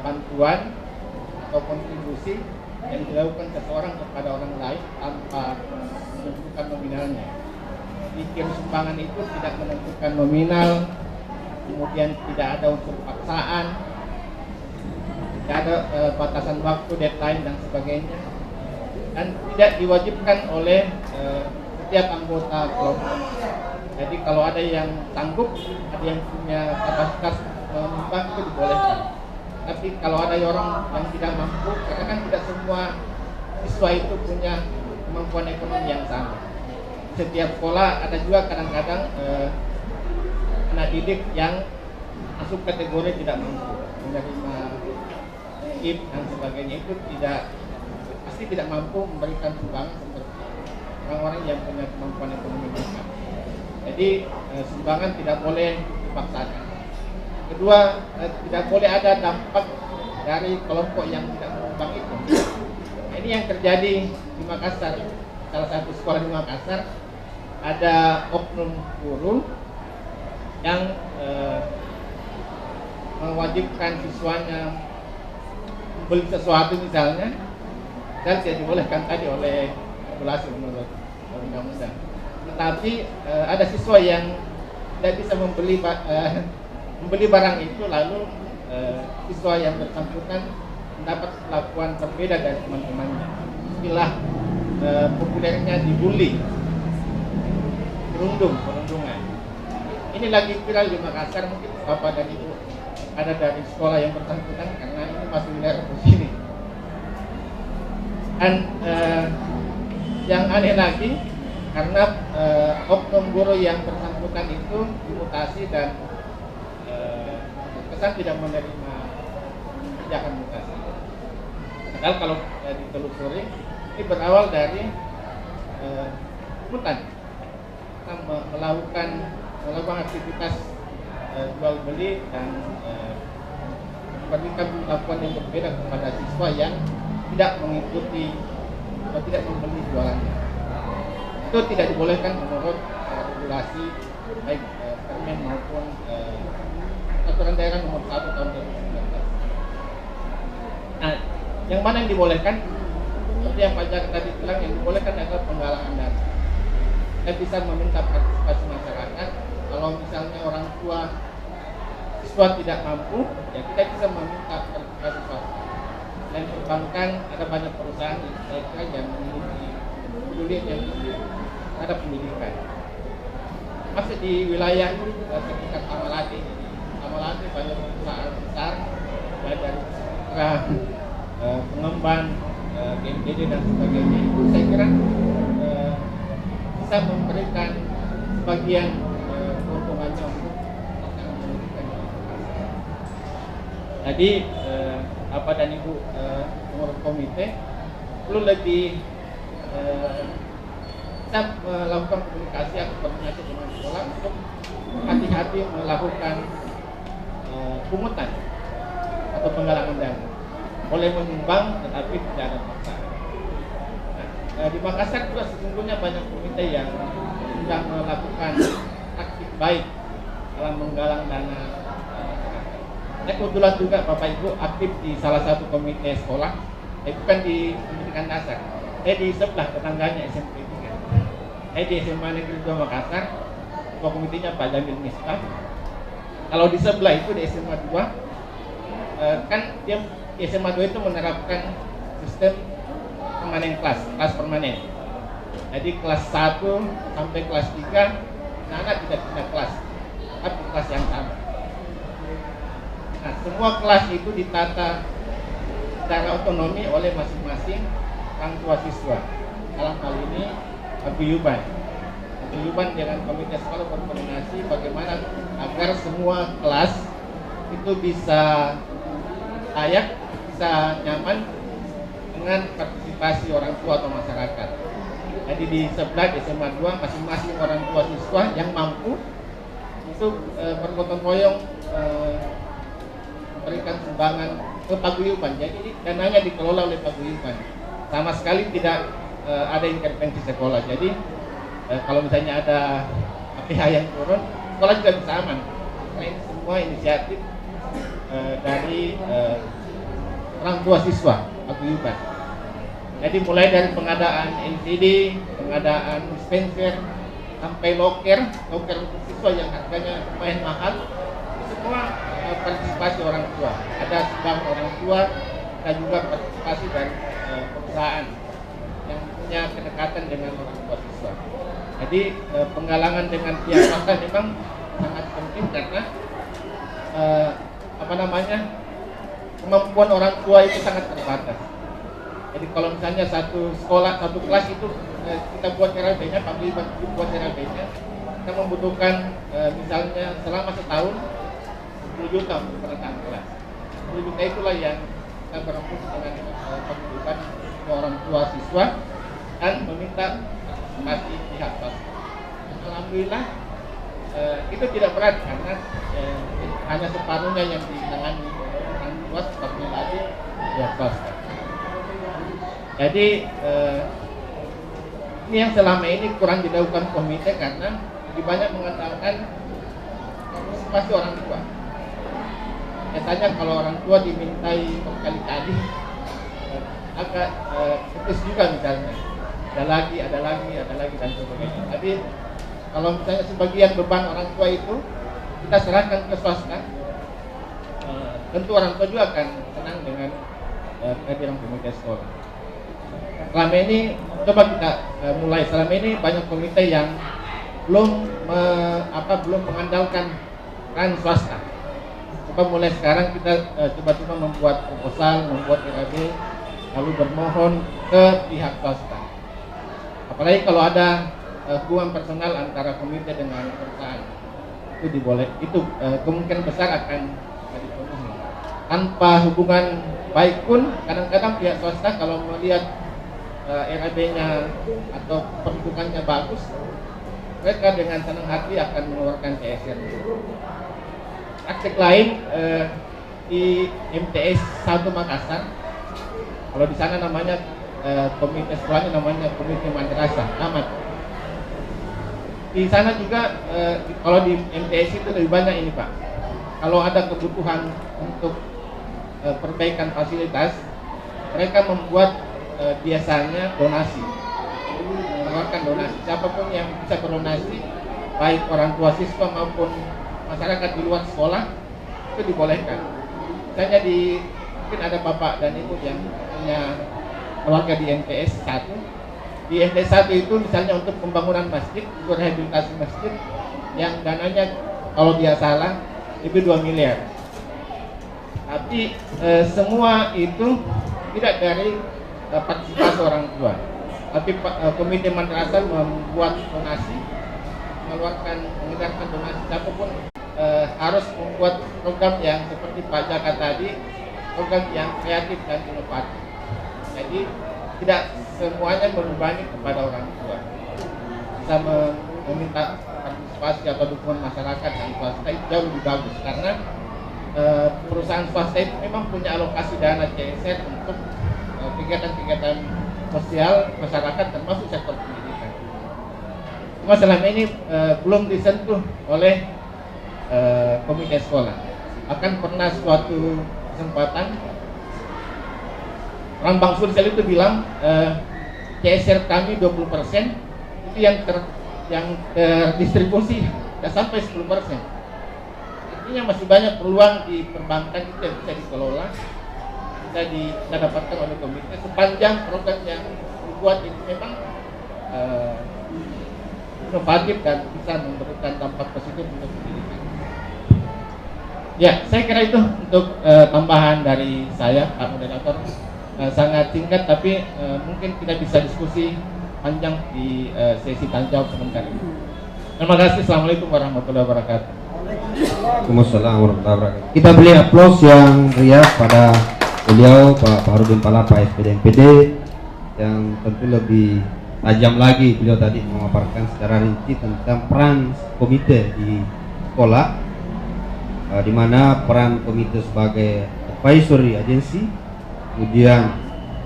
bantuan atau kontribusi yang dilakukan seseorang kepada orang lain tanpa menentukan nominalnya. Jadi sumbangan itu tidak menentukan nominal, kemudian tidak ada unsur paksaan, tidak ada batasan waktu, deadline dan sebagainya, dan tidak diwajibkan oleh setiap anggota kelompok. Jadi kalau ada yang sanggup, ada yang punya kapasitas menyumbang, itu dibolehkan. Tapi kalau ada orang yang tidak mampu, karena kan tidak semua siswa itu punya kemampuan ekonomi yang sama. Setiap sekolah ada juga kadang-kadang anak didik yang masuk kategori tidak mampu menerima tip dan sebagainya, itu pasti tidak mampu memberikan sumbangan seperti orang-orang yang punya kemampuan ekonomi yang sama. Jadi sumbangan tidak boleh dipaksakan. Kedua, tidak boleh ada dampak dari kelompok yang tidak menyumbang itu. Ini yang terjadi di Makassar. Salah satu sekolah di Makassar ada oknum guru yang mewajibkan siswanya membeli sesuatu misalnya, dan tidak dibolehkan tadi oleh regulasi menurut undang-undang. Tetapi ada siswa yang tidak bisa membeli barang itu, lalu siswa yang bersangkutan mendapat perlakuan berbeda dari teman-temannya. Istilah populernya dibully, perundungan. Ini lagi viral di Makassar, mungkin Bapak dan Ibu ada dari sekolah yang bersangkutan karena ini masih wilayah di sini. Dan yang aneh lagi, karena oknum guru yang bersangkutan itu dimutasi dan kesan tidak menerima kebijakan mutasi. Padahal kalau ditelusuri, ini berawal dari hutan, melakukan aktivitas jual beli dan memberikan perlakuan yang berbeda kepada siswa yang tidak mengikuti atau tidak membeli jualannya. Itu tidak dibolehkan menurut regulasi baik Permen maupun Peraturan Daerah Nomor 1 Tahun 2019. Nah, yang mana yang dibolehkan? Seperti yang Pak Jaka tadi bilang, yang dibolehkan adalah penggalangan dana. Kita bisa meminta partisipasi masyarakat. Kalau misalnya orang tua siswa tidak mampu, ya kita bisa meminta partisipasi swasta. Dan perbankan, ada banyak perusahaan saya kira yang memiliki peduli yang ada pendidikan. Masih di wilayah sekitar Tamalate banyak perusahaan besar, baik dari pengembang, BNPB dan sebagainya. Itu saya kira bisa memberikan sebagian keuntungannya untuk pelaksanaan pendidikan. Jadi Bapak dan Ibu pengurus komite perlu lebih kita melakukan komunikasi atau koordinasi dengan sekolah untuk hati-hati melakukan pungutan atau penggalangan dana. Boleh menyumbang tetapi tidak ada paksaan. Nah, di Makassar juga sesungguhnya banyak komite yang sudah melakukan aktif baik dalam menggalang dana. Saya kebetulan juga Bapak Ibu aktif di salah satu komite sekolah, bukan di pendidikan dasar. Saya di sebelah tetangganya SMP 3. Saya di SMA Negeri 2 Makassar, ketua komitinya Pak Jamil Miftah. Kalau di sebelah itu di SMA 2, kan dia di SMA 2 itu menerapkan sistem permanen kelas permanen. Jadi kelas 1 sampai kelas 3 anak-anak tidak pindah kelas, tapi kelas yang sama. Nah, semua kelas itu ditata secara otonomi oleh masing-masing orang tua siswa. Dalam hal ini paguyuban dengan komite sekolah berkoordinasi bagaimana agar semua kelas itu bisa layak, bisa nyaman dengan partisipasi orang tua atau masyarakat. Jadi di sebelah SMA 2 masing-masing orang tua siswa yang mampu itu bergotong royong memberikan sumbangan ke paguyuban. Jadi dananya dikelola oleh paguyuban. Sama sekali tidak ada intervensi sekolah. Jadi kalau misalnya ada APH yang turun, sekolah juga bisa aman. Karena ini semua inisiatif dari orang tua siswa paguyuban. Jadi mulai dari pengadaan LCD, pengadaan dispenser, sampai loker untuk siswa yang harganya lumayan mahal, itu semua partisipasi orang tua. Ada sumbangan orang tua dan juga partisipasi dari perusahaan yang punya kedekatan dengan orang tua siswa. Jadi penggalangan dengan pihak swasta memang sangat penting karena kemampuan orang tua itu sangat terbatas. Jadi kalau misalnya satu sekolah, satu kelas itu kita buat RLB-nya, paguyuban buat RLB-nya, kita membutuhkan misalnya selama setahun 10 juta untuk penataan kelas. 10 juta itulah yang kita berembuk dengan paguyuban orang tua siswa dan meminta partisipasi pihak swasta. Alhamdulillah itu tidak berat karena hanya separuhnya yang ditangani orang tua, separuhnya lagi pihak swasta. Jadi ini yang selama ini kurang dilakukan komite karena lebih banyak mengandalkan partisipasi orang tua. Biasanya kalau orang tua dimintai berkali-kali agak putus juga misalnya. Ada lagi dan sebagainya. Tapi kalau misalnya sebagian beban orang tua itu kita serahkan ke swasta, tentu orang tua juga akan senang dengan kehadiran komite sekolah. Selama ini coba kita mulai. Selama ini banyak komite yang belum mengandalkan peran swasta. Coba mulai sekarang kita coba-coba membuat proposal, membuat RAB, lalu bermohon ke pihak swasta. Apalagi kalau ada hubungan personal antara komite dengan perusahaan, itu kemungkinan besar akan dipenuhi. Tanpa hubungan baik pun kadang-kadang pihak swasta kalau melihat RAB-nya atau perhitungannya bagus, mereka dengan senang hati akan mengeluarkan CSR. Praktik lain di MTS 1 Makassar, kalau di sana namanya komite sekolahnya namanya komite madrasah Ahmad. Di sana juga kalau di MTS itu lebih banyak ini Pak. Kalau ada kebutuhan untuk perbaikan fasilitas, mereka membuat biasanya donasi, menawarkan donasi. Siapapun yang bisa berdonasi, baik orang tua siswa maupun masyarakat di luar sekolah, itu dibolehkan. Misalnya mungkin ada bapak dan ibu yang punya keluarga di MTS 1. Di MTS 1 itu misalnya untuk pembangunan masjid, untuk rehabilitasi masjid, yang dananya kalau dia salah itu 2 miliar. Tapi semua itu tidak dari partisipasi orang tua, tapi komite madrasah membuat donasi, mengedarkan donasi. Siapapun harus membuat program yang seperti Pak Jaka tadi, program yang kreatif dan inovatif. Jadi tidak semuanya membebani kepada orang tua. Bisa meminta partisipasi atau dukungan masyarakat dan swasta itu jauh lebih bagus karena perusahaan swasta itu memang punya alokasi dana CSR untuk kegiatan-kegiatan sosial masyarakat termasuk sektor pendidikan. Cuma selama ini belum disentuh oleh komite sekolah. Akan pernah suatu kesempatan orang Bang Sursel itu bilang CSR kami 20%, itu yang terdistribusi tidak sampai 10%. Artinya masih banyak peluang di perbankan itu yang bisa dikelola, bisa dapatkan oleh komite sepanjang program yang dibuat itu memang inovatif dan bisa memberikan dampak positif untuk pendidikan. Ya, saya kira itu untuk tambahan dari saya, Pak Moderator. Sangat singkat, tapi mungkin kita bisa diskusi panjang di sesi tanya jawab sebentar ini. Terima kasih. Assalamualaikum warahmatullahi wabarakatuh. Waalaikumsalam warahmatullahi wabarakatuh. Kita beri aplaus yang meriah pada beliau Pak Fahrudin Palapa SPD MPD yang tentu lebih tajam lagi beliau tadi memaparkan secara rinci tentang peran komite di sekolah, di mana peran komite sebagai advisory agency, kemudian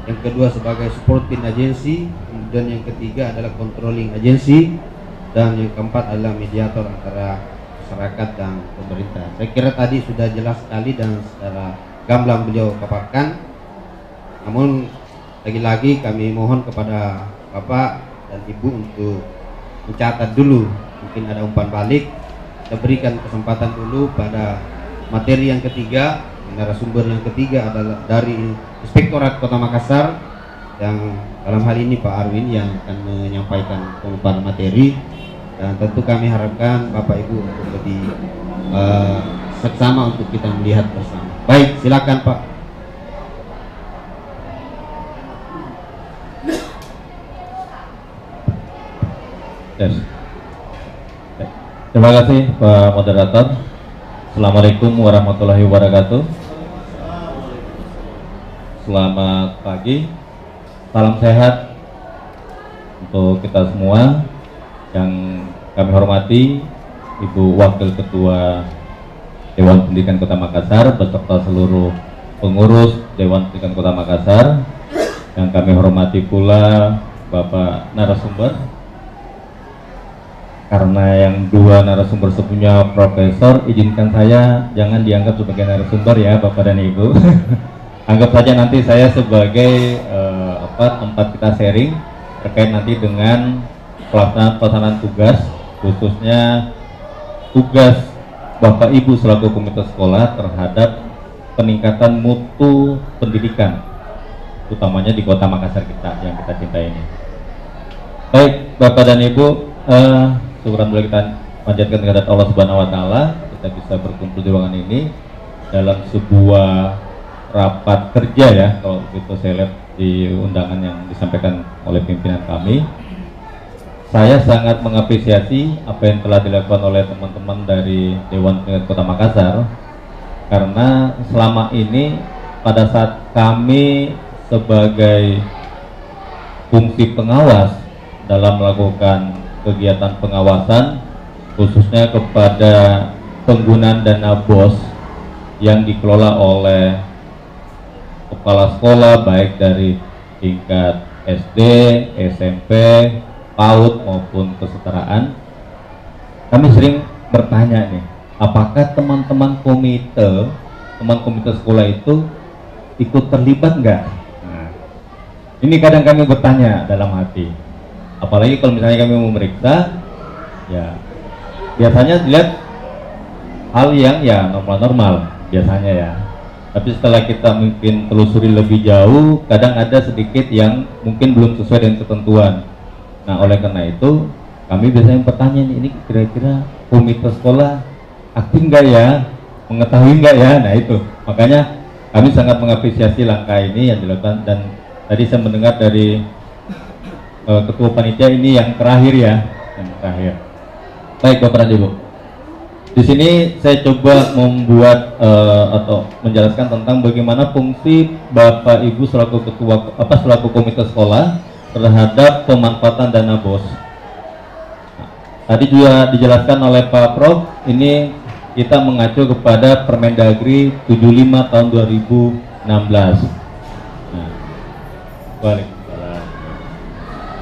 yang kedua sebagai supporting agency, kemudian yang ketiga adalah controlling agency, dan yang keempat adalah mediator antara masyarakat dan pemerintah. Saya kira tadi sudah jelas sekali dan secara gamblang beliau paparkan. Namun lagi-lagi kami mohon kepada Bapak dan Ibu untuk mencatat dulu, mungkin ada umpan balik. Kita berikan kesempatan dulu pada materi yang ketiga. Narasumber yang ketiga adalah dari Inspektorat Kota Makassar, yang dalam hal ini Pak Arwin yang akan menyampaikan pemaparan materi, dan tentu kami harapkan Bapak Ibu untuk lebih seksama untuk kita melihat bersama. Baik, silakan Pak. Yes. Terima kasih Pak Moderator. Assalamualaikum warahmatullahi wabarakatuh. Selamat pagi, salam sehat untuk kita semua. Yang kami hormati Ibu Wakil Ketua Dewan Pendidikan Kota Makassar beserta seluruh pengurus Dewan Pendidikan Kota Makassar. Yang kami hormati pula Bapak narasumber, karena yang dua narasumber sebelumnya profesor, izinkan saya jangan dianggap sebagai narasumber ya Bapak dan Ibu. Anggap saja nanti saya sebagai tempat kita sharing terkait nanti dengan pelaksanaan tugas, khususnya tugas Bapak Ibu selaku komite sekolah terhadap peningkatan mutu pendidikan, utamanya di Kota Makassar kita yang kita cintai ini. Baik Bapak dan Ibu, syukuran boleh kita panjatkan kepada Allah Subhanahu wa Ta'ala, kita bisa berkumpul di ruangan ini dalam sebuah rapat kerja ya, kalau itu saya lihat di undangan yang disampaikan oleh pimpinan kami. Saya sangat mengapresiasi apa yang telah dilakukan oleh teman-teman dari Dewan Pendidikan Kota Makassar, karena selama ini pada saat kami sebagai fungsi pengawas dalam melakukan kegiatan pengawasan, khususnya kepada penggunaan dana BOS yang dikelola oleh kepala sekolah baik dari tingkat SD, SMP, PAUD maupun kesetaraan, kami sering bertanya nih, apakah teman-teman komite sekolah itu ikut terlibat nggak? Nah, ini kadang kami bertanya dalam hati. Apalagi kalau misalnya kami memeriksa, ya biasanya dilihat hal yang ya normal-normal biasanya ya. Tapi setelah kita mungkin telusuri lebih jauh, kadang ada sedikit yang mungkin belum sesuai dengan ketentuan. Nah, oleh karena itu kami biasanya bertanya nih, ini kira-kira komite sekolah aktif nggak ya, mengetahui nggak ya? Nah itu, makanya kami sangat mengapresiasi langkah ini yang dilakukan. Dan tadi saya mendengar dari Ketua Panitia ini yang terakhir ya, yang terakhir. Baik Bapak dan Ibu, di sini saya coba membuat atau menjelaskan tentang bagaimana fungsi Bapak Ibu selaku selaku komite sekolah terhadap pemanfaatan dana BOS. Nah, tadi juga dijelaskan oleh Pak Prof, ini kita mengacu kepada Permendagri 75 tahun 2016. Nah, balik.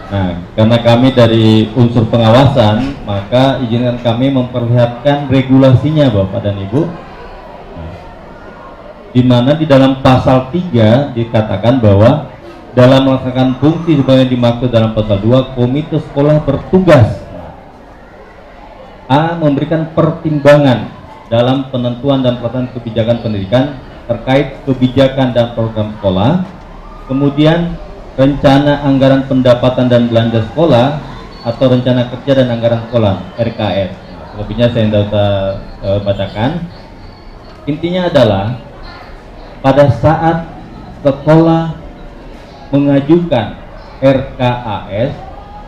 Nah, karena kami dari unsur pengawasan, maka izinkan kami memperlihatkan regulasinya Bapak dan Ibu. Nah, di mana di dalam pasal 3 dikatakan bahwa dalam melaksanakan fungsi sebagai dimaksud dalam pasal 2, komite sekolah bertugas A. Memberikan pertimbangan dalam penentuan dan pelaksanaan kebijakan pendidikan terkait kebijakan dan program sekolah. Kemudian rencana anggaran pendapatan dan belanja sekolah atau rencana kerja dan anggaran sekolah RKS. Lebihnya saya tidak usah bacakan. Intinya adalah pada saat sekolah mengajukan RKAS,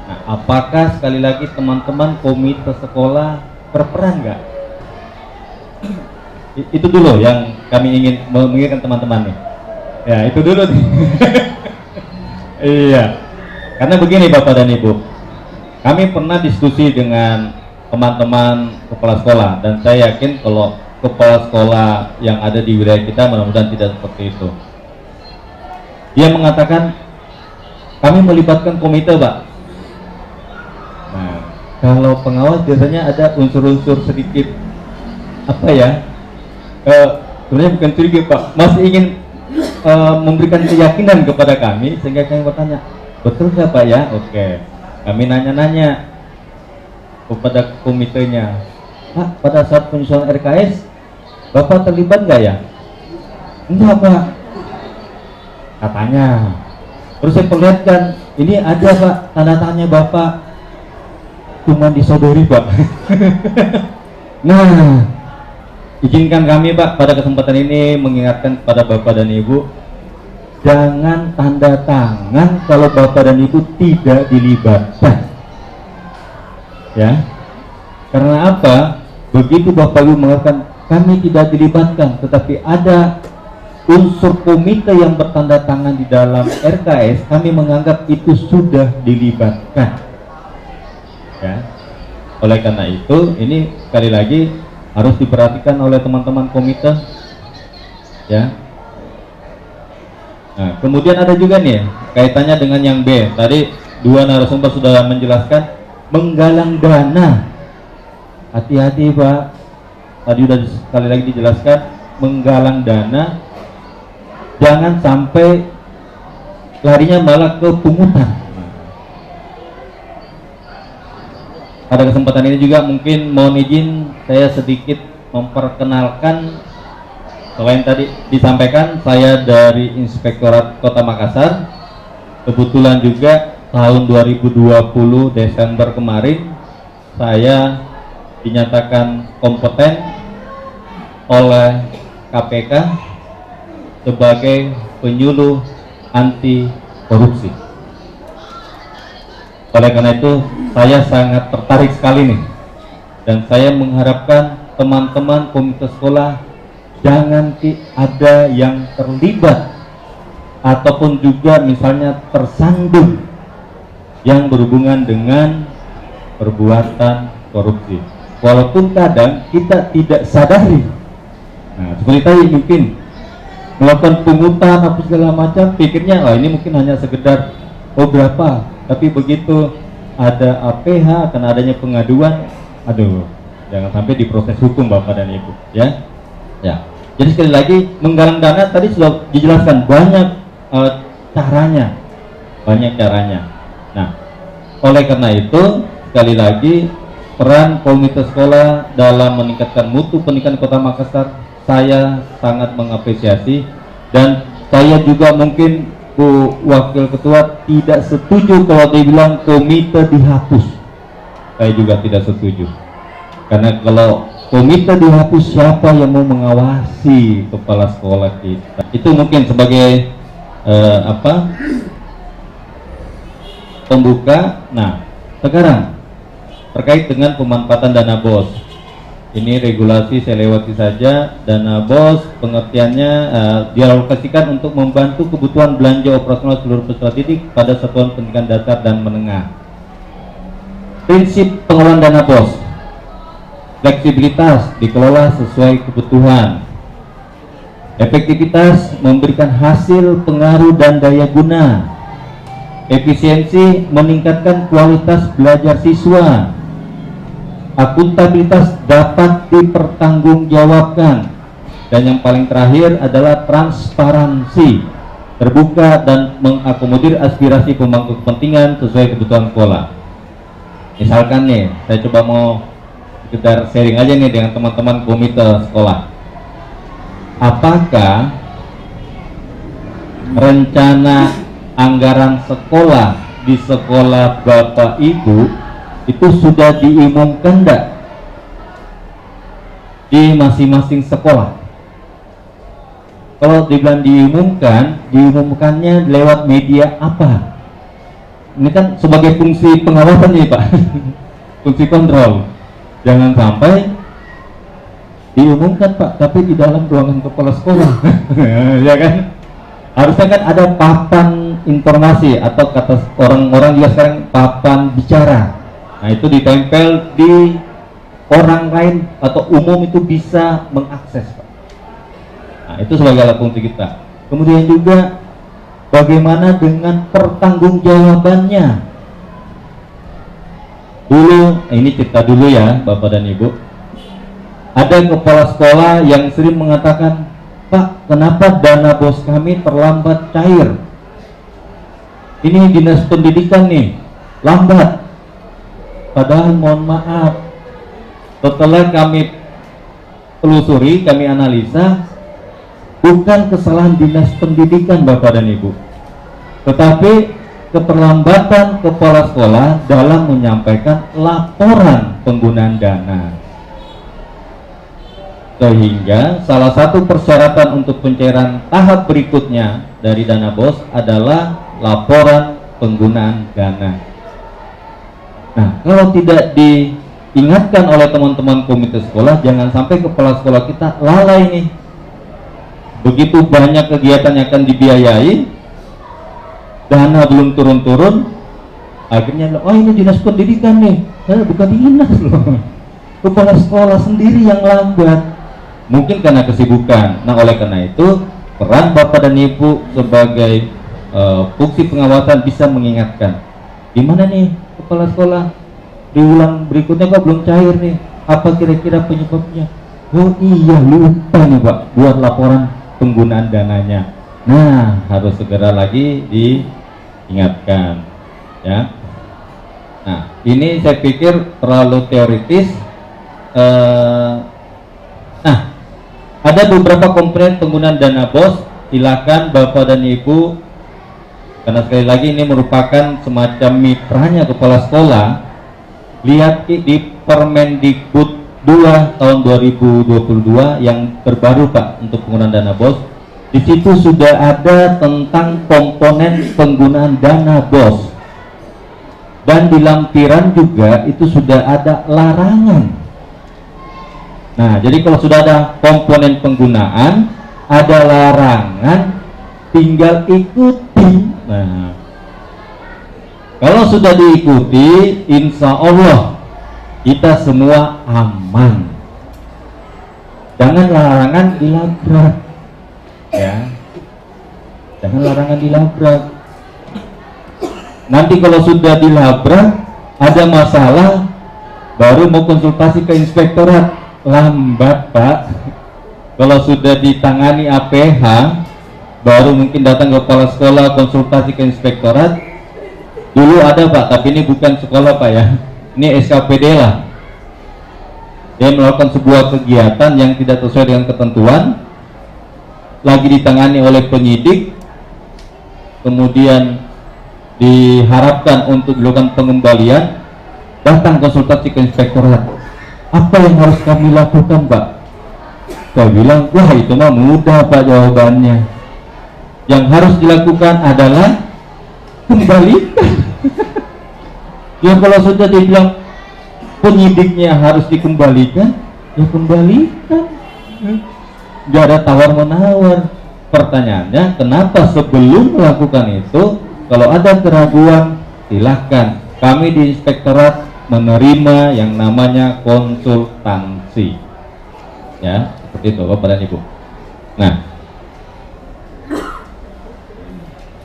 nah, apakah sekali lagi teman-teman komite sekolah berperan nggak? Itu dulu yang kami ingin mengingatkan teman-teman nih. Ya, itu dulu nih. Iya. Karena begini Bapak dan Ibu, kami pernah diskusi dengan teman-teman kepala sekolah, dan saya yakin kalau kepala sekolah yang ada di wilayah kita mudah-mudahan tidak seperti itu. Dia mengatakan kami melibatkan komite, Pak. Nah, kalau pengawas biasanya ada unsur-unsur sedikit apa ya? Sebenarnya bukan sedikit, Pak. Masih ingin memberikan keyakinan kepada kami, sehingga kami bertanya, betul nggak Pak ya? Oke. Kami nanya-nanya kepada komitenya, Pak, pada saat penyusunan RKS, Bapak terlibat nggak ya? Enggak Pak, katanya. Terus saya perlihatkan, ini ada Pak, tanda tangannya Bapak, cuma disodori Pak. Nah, izinkan kami Pak pada kesempatan ini mengingatkan kepada Bapak dan Ibu, jangan tanda tangan kalau Bapak dan Ibu tidak dilibatkan. Ya, karena apa? Begitu Bapak Ibu mengatakan kami tidak dilibatkan, tetapi ada unsur komite yang bertanda tangan di dalam RKS, kami menganggap itu sudah dilibatkan. Ya, oleh karena itu ini sekali lagi harus diperhatikan oleh teman-teman komite. Ya. Nah, kemudian ada juga nih kaitannya dengan yang B. Tadi dua narasumber sudah menjelaskan menggalang dana. Hati-hati Pak. Tadi sudah sekali lagi dijelaskan menggalang dana, jangan sampai larinya malah ke pungutan. Pada kesempatan ini juga mungkin mohon izin saya sedikit memperkenalkan. Selain tadi disampaikan, saya dari Inspektorat Kota Makassar. Kebetulan juga tahun 2020 Desember kemarin saya dinyatakan kompeten oleh KPK sebagai penyuluh anti korupsi. Oleh karena itu saya sangat tertarik sekali nih, dan saya mengharapkan teman-teman komite sekolah jangan ada yang terlibat ataupun juga misalnya tersandung yang berhubungan dengan perbuatan korupsi, walaupun kadang kita tidak sadari. Nah, seperti tadi mungkin melakukan pungutan apa segala macam, pikirnya oh ini mungkin hanya sekedar oh berapa, tapi begitu ada APH karena adanya pengaduan, aduh, jangan sampai diproses hukum Bapak dan Ibu, ya. Ya. Jadi sekali lagi menggalang dana tadi sudah dijelaskan banyak caranya, banyak caranya. Nah, oleh karena itu sekali lagi peran komite sekolah dalam meningkatkan mutu pendidikan Kota Makassar saya sangat mengapresiasi, dan saya juga mungkin Bu Wakil Ketua tidak setuju kalau dibilang komite dihapus. Saya juga tidak setuju, karena kalau komite dihapus siapa yang mau mengawasi kepala sekolah kita? Itu mungkin sebagai pembuka. Nah, sekarang terkait dengan pemanfaatan dana BOS. Ini regulasi saya lewati saja. Dana BOS pengertiannya dialokasikan untuk membantu kebutuhan belanja operasional seluruh peserta didik pada satuan pendidikan dasar dan menengah. Prinsip pengelolaan dana BOS: fleksibilitas, dikelola sesuai kebutuhan. Efektivitas, memberikan hasil, pengaruh dan daya guna. Efisiensi, meningkatkan kualitas belajar siswa. Akuntabilitas, dapat dipertanggungjawabkan. Dan yang paling terakhir adalah transparansi, terbuka dan mengakomodir aspirasi pemangku kepentingan sesuai kebutuhan sekolah. Misalkan nih, saya coba mau sekedar sharing aja nih dengan teman-teman komite sekolah. Apakah rencana anggaran sekolah di sekolah Bapak Ibu itu sudah diumumkan enggak di masing-masing sekolah? Kalau dibilang diumumkannya lewat media apa? Ini kan sebagai fungsi pengawasan nih Pak, fungsi kontrol. Jangan sampai diumumkan Pak, tapi di dalam ruangan kepala sekolah, ya kan? Harusnya kan ada papan informasi atau kata orang-orang juga sekarang papan bicara. Nah itu ditempel di orang lain atau umum itu bisa mengakses Pak. Nah itu sebagai alat fungsi kita. Kemudian juga bagaimana dengan pertanggungjawabannya? Dulu, ini cerita dulu ya Bapak dan Ibu. Ada kepala sekolah yang sering mengatakan, Pak, kenapa dana BOS kami terlambat cair? Ini dinas pendidikan nih, lambat. Padahal mohon maaf, setelah kami telusuri, kami analisa, bukan kesalahan dinas pendidikan Bapak dan Ibu, tetapi keterlambatan kepala sekolah dalam menyampaikan laporan penggunaan dana. Sehingga salah satu persyaratan untuk pencairan tahap berikutnya dari dana BOS adalah laporan penggunaan dana. Nah, kalau tidak diingatkan oleh teman-teman komite sekolah, jangan sampai kepala sekolah kita lalai nih. Begitu banyak kegiatan yang akan dibiayai, dana belum turun-turun, akhirnya, oh ini dinas pendidikan nih, bukan dinas loh, kepala sekolah sendiri yang lambat. Mungkin karena kesibukan. Nah oleh karena itu, peran Bapak dan Ibu sebagai fungsi pengawasan bisa mengingatkan, gimana nih kepala sekolah, di ulang berikutnya kok belum cair nih, apa kira-kira penyebabnya? Oh iya, lupa nih Pak buat laporan penggunaan dananya. Nah harus segera lagi diingatkan ya. Nah ini saya pikir terlalu teoritis. Nah ada beberapa komponen penggunaan dana BOS. Silakan Bapak dan Ibu, karena sekali lagi ini merupakan semacam mitranya kepala sekolah, lihat di Permendikbud 2 tahun 2022 yang terbaru Pak untuk penggunaan dana BOS. Di situ sudah ada tentang komponen penggunaan dana BOS, dan di lampiran juga itu sudah ada larangan. Nah jadi kalau sudah ada komponen penggunaan, ada larangan, tinggal ikuti. Nah kalau sudah diikuti, insya Allah kita semua aman. Jangan larangan dilabrak ya, jangan larangan dilabrak. Nanti kalau sudah dilabrak, ada masalah, baru mau konsultasi ke inspektorat, lambat Pak. Kalau sudah ditangani APH, baru mungkin datang ke kepala sekolah konsultasi ke inspektorat. Dulu ada Pak, tapi ini bukan sekolah Pak ya, ini SKPD lah. Dia melakukan sebuah kegiatan yang tidak sesuai dengan ketentuan, lagi ditangani oleh penyidik, kemudian diharapkan untuk dilakukan pengembalian, datang konsultasi ke inspektorat. Apa yang harus kami lakukan Pak? Saya bilang, wah itu mah mudah Pak jawabannya. Yang harus dilakukan adalah kembalikan. Ya kalau sudah dibilang penyidiknya harus dikembalikan, ya kembalikan. Gak ada tawar-menawar. Pertanyaannya, kenapa sebelum melakukan itu, kalau ada keraguan, silahkan. Kami di inspektorat menerima yang namanya konsultansi. Ya, seperti itu Bapak dan Ibu. Nah,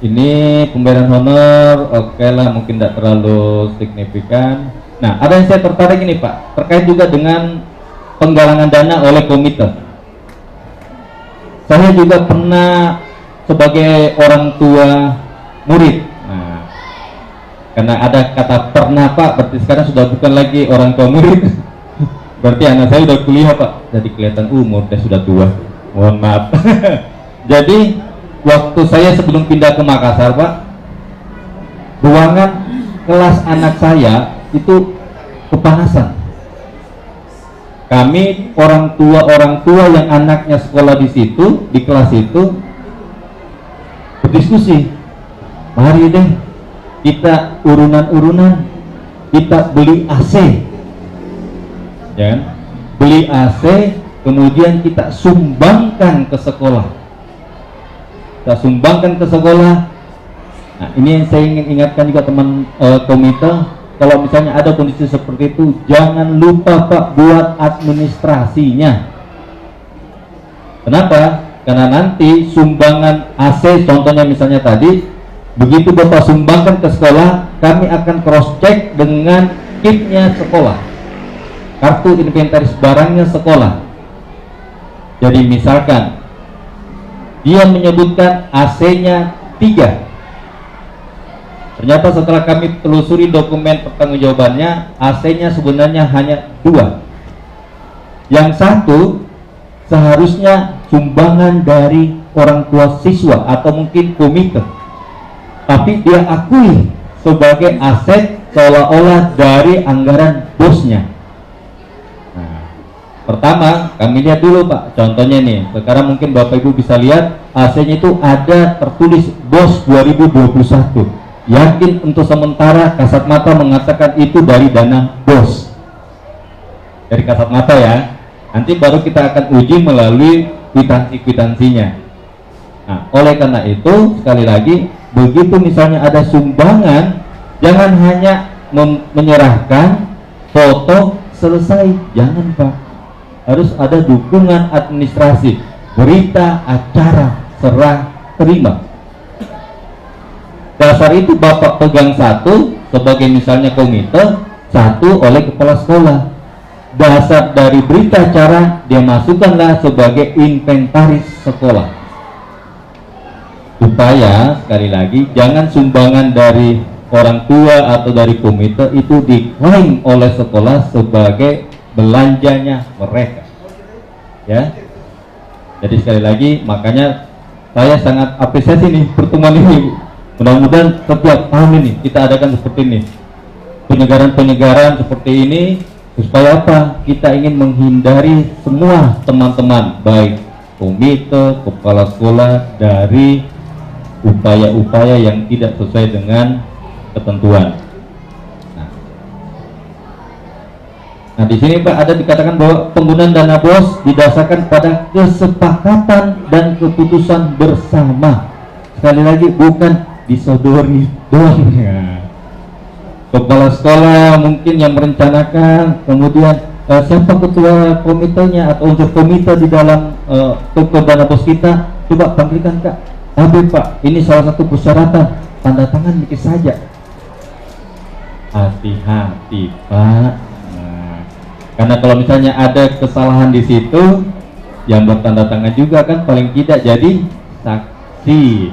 ini pembayaran honor, oke lah, mungkin tidak terlalu signifikan. Nah, ada yang saya tertarik ini Pak, terkait juga dengan penggalangan dana oleh komite. Saya juga pernah sebagai orang tua murid. Nah, karena ada kata pernah Pak, berarti sekarang sudah bukan lagi orang tua murid. Berarti anak saya udah kuliah Pak, jadi kelihatan umurnya sudah tua. Mohon maaf. Jadi waktu saya sebelum pindah ke Makassar Pak, ruangan kelas anak saya itu kepanasan. Kami orang tua yang anaknya sekolah di situ, di kelas itu berdiskusi. Mari deh kita urunan-urunan, kita beli AC, ya kan? Beli AC, kemudian kita sumbangkan ke sekolah. Kita sumbangkan ke sekolah. Nah, ini yang saya ingin ingatkan juga teman komite. Kalau misalnya ada kondisi seperti itu, jangan lupa Pak buat administrasinya. Kenapa? Karena nanti sumbangan AC, contohnya misalnya tadi, begitu Bapak sumbangkan ke sekolah, kami akan cross check dengan kitnya sekolah, kartu inventaris barangnya sekolah. Jadi misalkan dia menyebutkan AC-nya 3, ternyata setelah kami telusuri dokumen pertanggungjawabannya, AC-nya sebenarnya hanya 2. Yang satu seharusnya sumbangan dari orang tua siswa atau mungkin komite, tapi dia akui sebagai aset seolah-olah dari anggaran bosnya. Nah, pertama kami lihat dulu Pak, contohnya nih, sekarang mungkin Bapak Ibu bisa lihat AC-nya itu ada tertulis BOS 2021. Yakin untuk sementara kasat mata mengatakan itu dari dana BOS, dari kasat mata ya. Nanti baru kita akan uji melalui kwitansi-kwitansinya. Nah, oleh karena itu sekali lagi, begitu misalnya ada sumbangan, jangan hanya menyerahkan foto selesai, jangan Pak. Harus ada dukungan administrasi, berita acara, serah terima. Dasar itu Bapak pegang satu sebagai misalnya komite, satu oleh kepala sekolah. Dasar dari berita acara dia masukkanlah sebagai inventaris sekolah. Supaya sekali lagi jangan sumbangan dari orang tua atau dari komite itu diklaim oleh sekolah sebagai belanjanya mereka. Ya. Jadi sekali lagi makanya saya sangat apresiasi nih pertemuan ini. Mudah-mudahan setiap tahun ini kita adakan seperti ini, penyegaran-penyegaran seperti ini, supaya apa? Kita ingin menghindari semua teman-teman, baik komite, kepala sekolah, dari upaya-upaya yang tidak sesuai dengan ketentuan. Nah di sini Pak ada dikatakan bahwa penggunaan dana BOS didasarkan pada kesepakatan dan keputusan bersama. Sekali lagi bukan disodori doang ya. Kepala sekolah mungkin yang merencanakan, kemudian siapa ketua komitenya atau unsur komite di dalam toko dana BOS kita, coba panggilkan Kak. Tapi Pak, ini salah satu persyaratan, tanda tangan dikit saja. Hati-hati Pak. Nah, karena kalau misalnya ada kesalahan di situ, yang bertanda tangan juga kan paling tidak jadi saksi.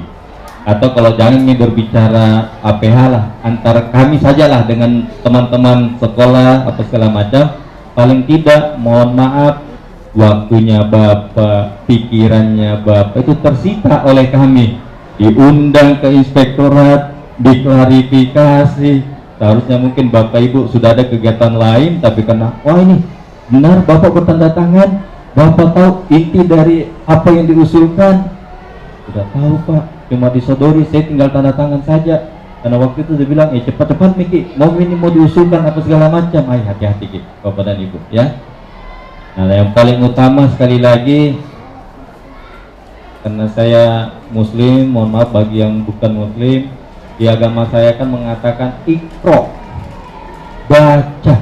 Atau kalau jangan ini berbicara APH lah, antara kami sajalah dengan teman-teman sekolah atau segala macam, paling tidak mohon maaf waktunya Bapak, pikirannya Bapak itu tersita oleh kami, diundang ke inspektorat, diklarifikasi. Seharusnya mungkin Bapak Ibu sudah ada kegiatan lain, tapi karena wah ini benar Bapak bertanda tangan, Bapak tahu inti dari apa yang diusulkan, sudah tahu Pak, cuma disodori, saya tinggal tanda tangan saja. Karena waktu itu dia bilang, cepat-cepat Miki, mau ini mau diusulkan apa segala macam. Ayo hati-hati Ki, Bapak dan Ibu ya. Nah yang paling utama sekali lagi, karena saya muslim, mohon maaf bagi yang bukan muslim, di agama saya kan mengatakan ikro, baca.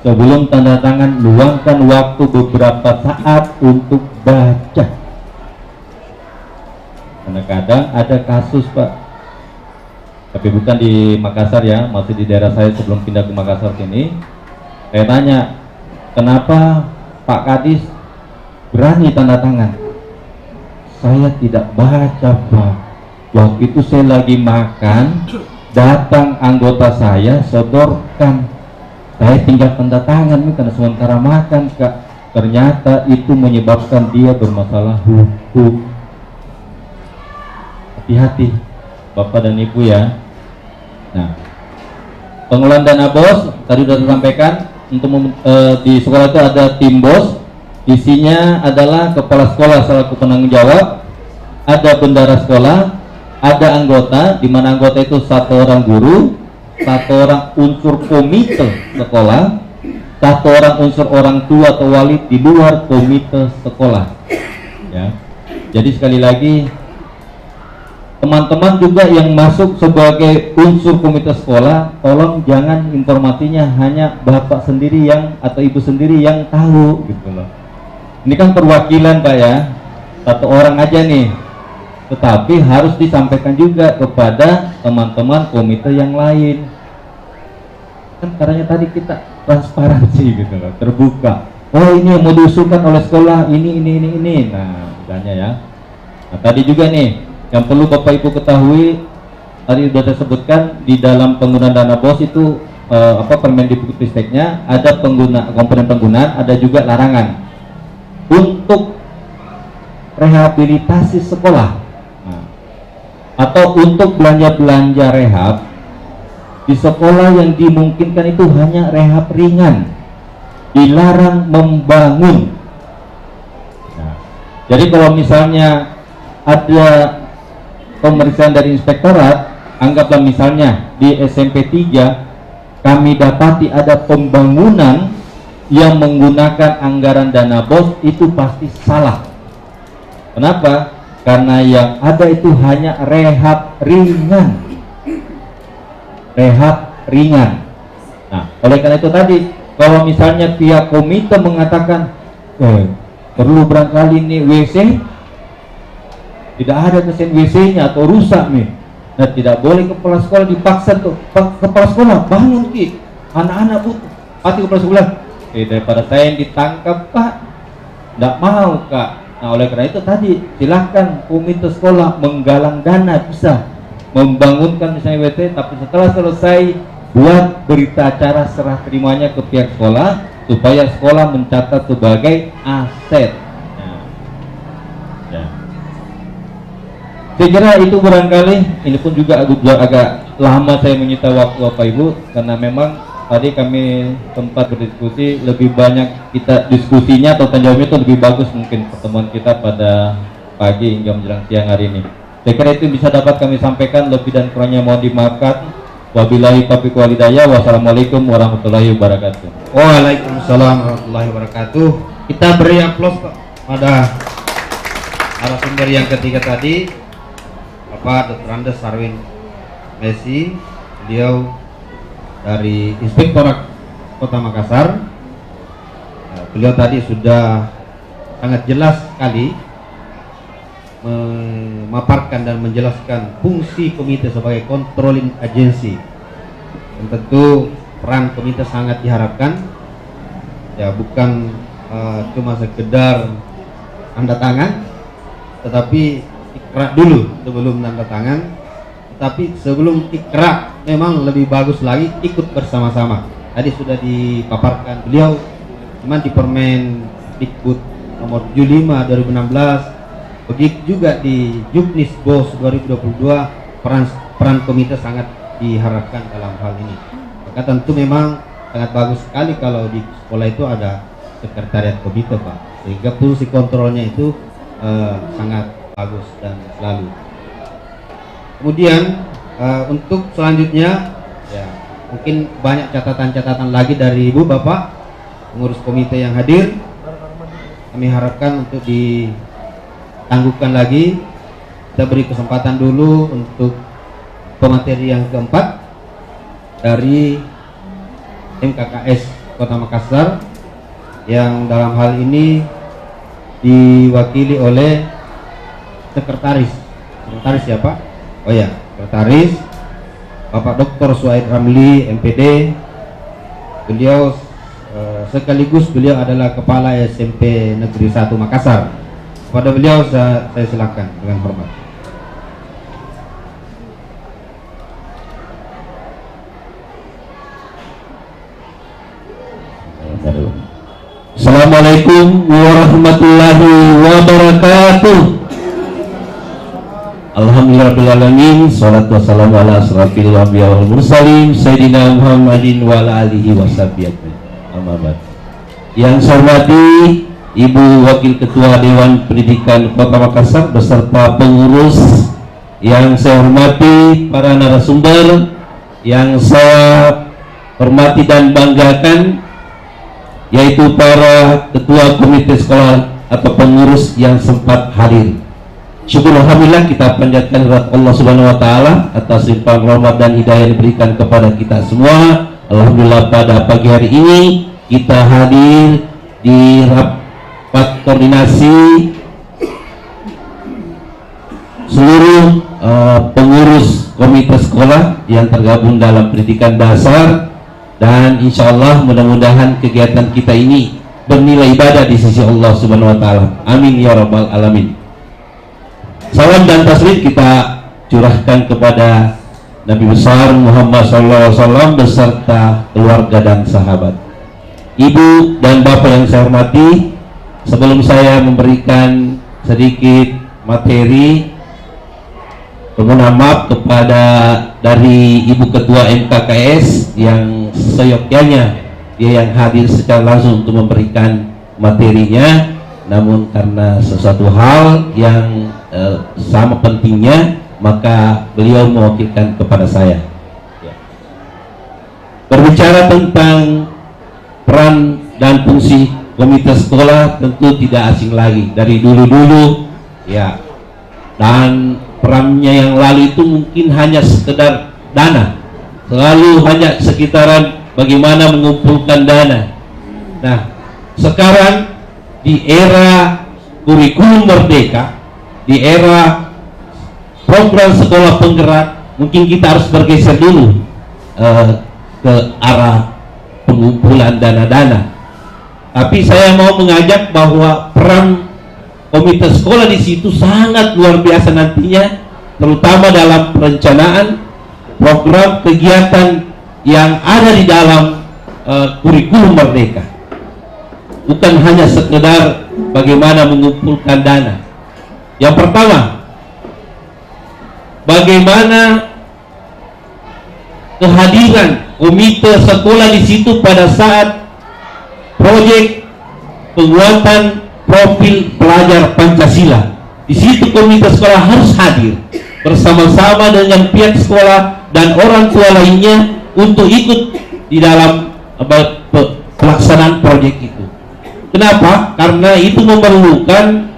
Sebelum tanda tangan, luangkan waktu beberapa saat untuk baca. Karena kadang ada kasus Pak, tapi bukan di Makassar ya, masih di daerah saya sebelum pindah ke Makassar sini. Saya tanya, kenapa Pak Kadis berani tanda tangan? Saya tidak baca, Pak. Waktu itu saya lagi makan, datang anggota saya sodorkan. Saya tinggal tanda tangan nih karena sementara makan, Kak. Ternyata itu menyebabkan dia bermasalah hukum. Hati-hati Bapak dan Ibu ya. Nah, pengelolaan dana BOS tadi sudah disampaikan. Untuk di sekolah itu ada tim BOS, isinya adalah kepala sekolah selaku penanggung jawab, ada bendara sekolah, ada anggota, di mana anggota itu 1 orang guru, 1 orang unsur komite sekolah, 1 orang unsur orang tua atau wali di luar komite sekolah. Ya, jadi sekali lagi teman-teman juga yang masuk sebagai unsur komite sekolah, tolong jangan informasinya hanya bapak sendiri yang atau ibu sendiri yang tahu gitu loh. Ini kan perwakilan Pak ya, 1 orang aja nih, tetapi harus disampaikan juga kepada teman-teman komite yang lain. Kan caranya tadi kita transparansi gitu loh, terbuka. Oh ini yang mau diusulkan oleh sekolah, ini. Nah misalnya ya. Nah tadi juga nih yang perlu Bapak Ibu ketahui, tadi sudah saya sebutkan di dalam penggunaan dana BOS itu Permendikbudristeknya ada komponen penggunaan, ada juga larangan untuk rehabilitasi sekolah. Nah, atau untuk belanja rehab di sekolah yang dimungkinkan itu hanya rehab ringan, dilarang membangun. Nah, jadi kalau misalnya ada pemeriksaan dari inspektorat, anggaplah misalnya di SMP 3 kami dapati ada pembangunan yang menggunakan anggaran dana BOS, itu pasti salah. Kenapa? Karena yang ada itu hanya rehab ringan. Nah, oleh karena itu tadi, kalau misalnya pihak komite mengatakan perlu barangkali nih WC, tidak ada mesin WC-nya atau rusak nih, nah tidak boleh kepala sekolah dipaksa tuh, kepala sekolah bangun ki, anak-anak butuh, pasti kepala sekolah daripada saya yang ditangkap Pak, tidak mau Kak. Nah oleh karena itu tadi silahkan komite sekolah menggalang dana, bisa membangunkan misalnya WC, tapi setelah selesai buat berita acara serah terimanya ke pihak sekolah supaya sekolah mencatat sebagai aset. Saya kira itu barangkali, ini pun juga agak lama saya menyita waktu Bapak Ibu, karena memang tadi kami sempat berdiskusi, lebih banyak kita diskusinya atau tanya jawabnya itu lebih bagus mungkin pertemuan kita pada pagi hingga menjelang siang hari ini. Saya kira itu bisa dapat kami sampaikan, lebih dan kurangnya mohon dimaafkan. Wabillahi taufiq wal hidayah. Wassalamualaikum warahmatullahi wabarakatuh. Waalaikumsalam warahmatullahi wabarakatuh. Kita beri aplaus pada narasumber yang ketiga tadi, Bapak Dr. Andes Sarwin Messi, beliau dari Inspektorat Kota Makassar. Beliau tadi sudah sangat jelas sekali memaparkan dan menjelaskan fungsi komite sebagai controlling agency, dan tentu peran komite sangat diharapkan ya, bukan cuma sekedar tanda tangan, tetapi ikrar dulu sebelum tanda tangan. Tapi sebelum ikrar memang lebih bagus lagi ikut bersama-sama. Tadi sudah dipaparkan beliau, cuman di Permendikbud nomor 75 2016, begitu juga di Juknis BOS 2022, peran komite sangat diharapkan dalam hal ini. Maka tentu memang sangat bagus sekali kalau di sekolah itu ada sekretariat komite Pak, sehingga fungsi kontrolnya itu sangat bagus dan selalu. Kemudian untuk selanjutnya ya, mungkin banyak catatan-catatan lagi dari Ibu Bapak pengurus komite yang hadir. Kami harapkan untuk ditangguhkan lagi. Kita beri kesempatan dulu untuk pemateri yang keempat dari MKKS Kota Makassar, yang dalam hal ini diwakili oleh sekretaris ya Pak. Oh ya, sekretaris Bapak Dr. Suhaid Ramli MPD. Beliau sekaligus beliau adalah kepala SMP Negeri 1 Makassar. Kepada beliau saya silakan dengan hormat. Assalamualaikum warahmatullahi wabarakatuh. Alhamdulillahirrahmanirrahim. Salatu wassalamu ala asrafil anbiya wal mursalin Sayyidina Muhammadin wa ala alihi washabihi amma ba'd. Yang saya hormati Ibu Wakil Ketua Dewan Pendidikan Kota Makassar beserta pengurus, yang saya hormati para narasumber, yang saya hormati dan banggakan, yaitu para ketua komite sekolah atau pengurus yang sempat hadir. Syukur alhamdulillah kita panjatkan kepada Allah Subhanahu wa taala atas limpahan rahmat dan hidayah yang diberikan kepada kita semua. Alhamdulillah pada pagi hari ini kita hadir di rapat koordinasi seluruh pengurus komite sekolah yang tergabung dalam pendidikan dasar, dan insya Allah mudah-mudahan kegiatan kita ini bernilai ibadah di sisi Allah Subhanahu wa taala. Amin ya rabbal alamin. Salam dan taslim kita curahkan kepada Nabi besar Muhammad SAW beserta keluarga dan sahabat. Ibu dan bapak yang saya hormati, sebelum saya memberikan sedikit materi, permohonan maaf kepada dari Ibu Ketua MKKS yang seyogyanya dia yang hadir secara langsung untuk memberikan materinya, namun karena sesuatu hal yang sama pentingnya maka beliau mewakilkan kepada saya. Berbicara tentang peran dan fungsi komite sekolah tentu tidak asing lagi dari dulu-dulu ya, dan perannya yang lalu itu mungkin hanya sekedar dana, selalu hanya sekitaran bagaimana mengumpulkan dana. Nah, sekarang di era kurikulum merdeka, di era program sekolah penggerak, mungkin kita harus bergeser dulu ke arah pengumpulan dana-dana. Tapi saya mau mengajak bahwa peran komite sekolah di situ sangat luar biasa nantinya, terutama dalam perencanaan program kegiatan yang ada di dalam kurikulum merdeka. Bukan hanya sekedar bagaimana mengumpulkan dana. Yang pertama, bagaimana kehadiran komite sekolah di situ pada saat proyek penguatan profil pelajar Pancasila. Di situ komite sekolah harus hadir bersama-sama dengan pihak sekolah dan orang tua lainnya untuk ikut di dalam pelaksanaan proyek itu. Kenapa? Karena itu memerlukan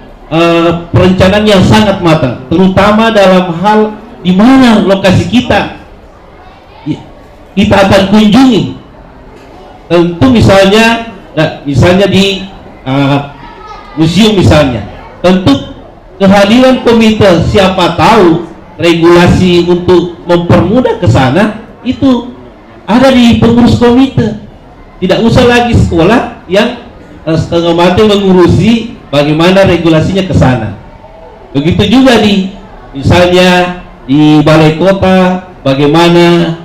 perencanaan yang sangat matang, terutama dalam hal di mana lokasi kita akan kunjungi. Tentu misalnya di museum misalnya, tentu kehadiran komite, siapa tahu regulasi untuk mempermudah ke sana itu ada di pengurus komite. Tidak usah lagi sekolah yang setengah mati mengurusi bagaimana regulasinya ke sana. Begitu juga misalnya di balai kota, bagaimana,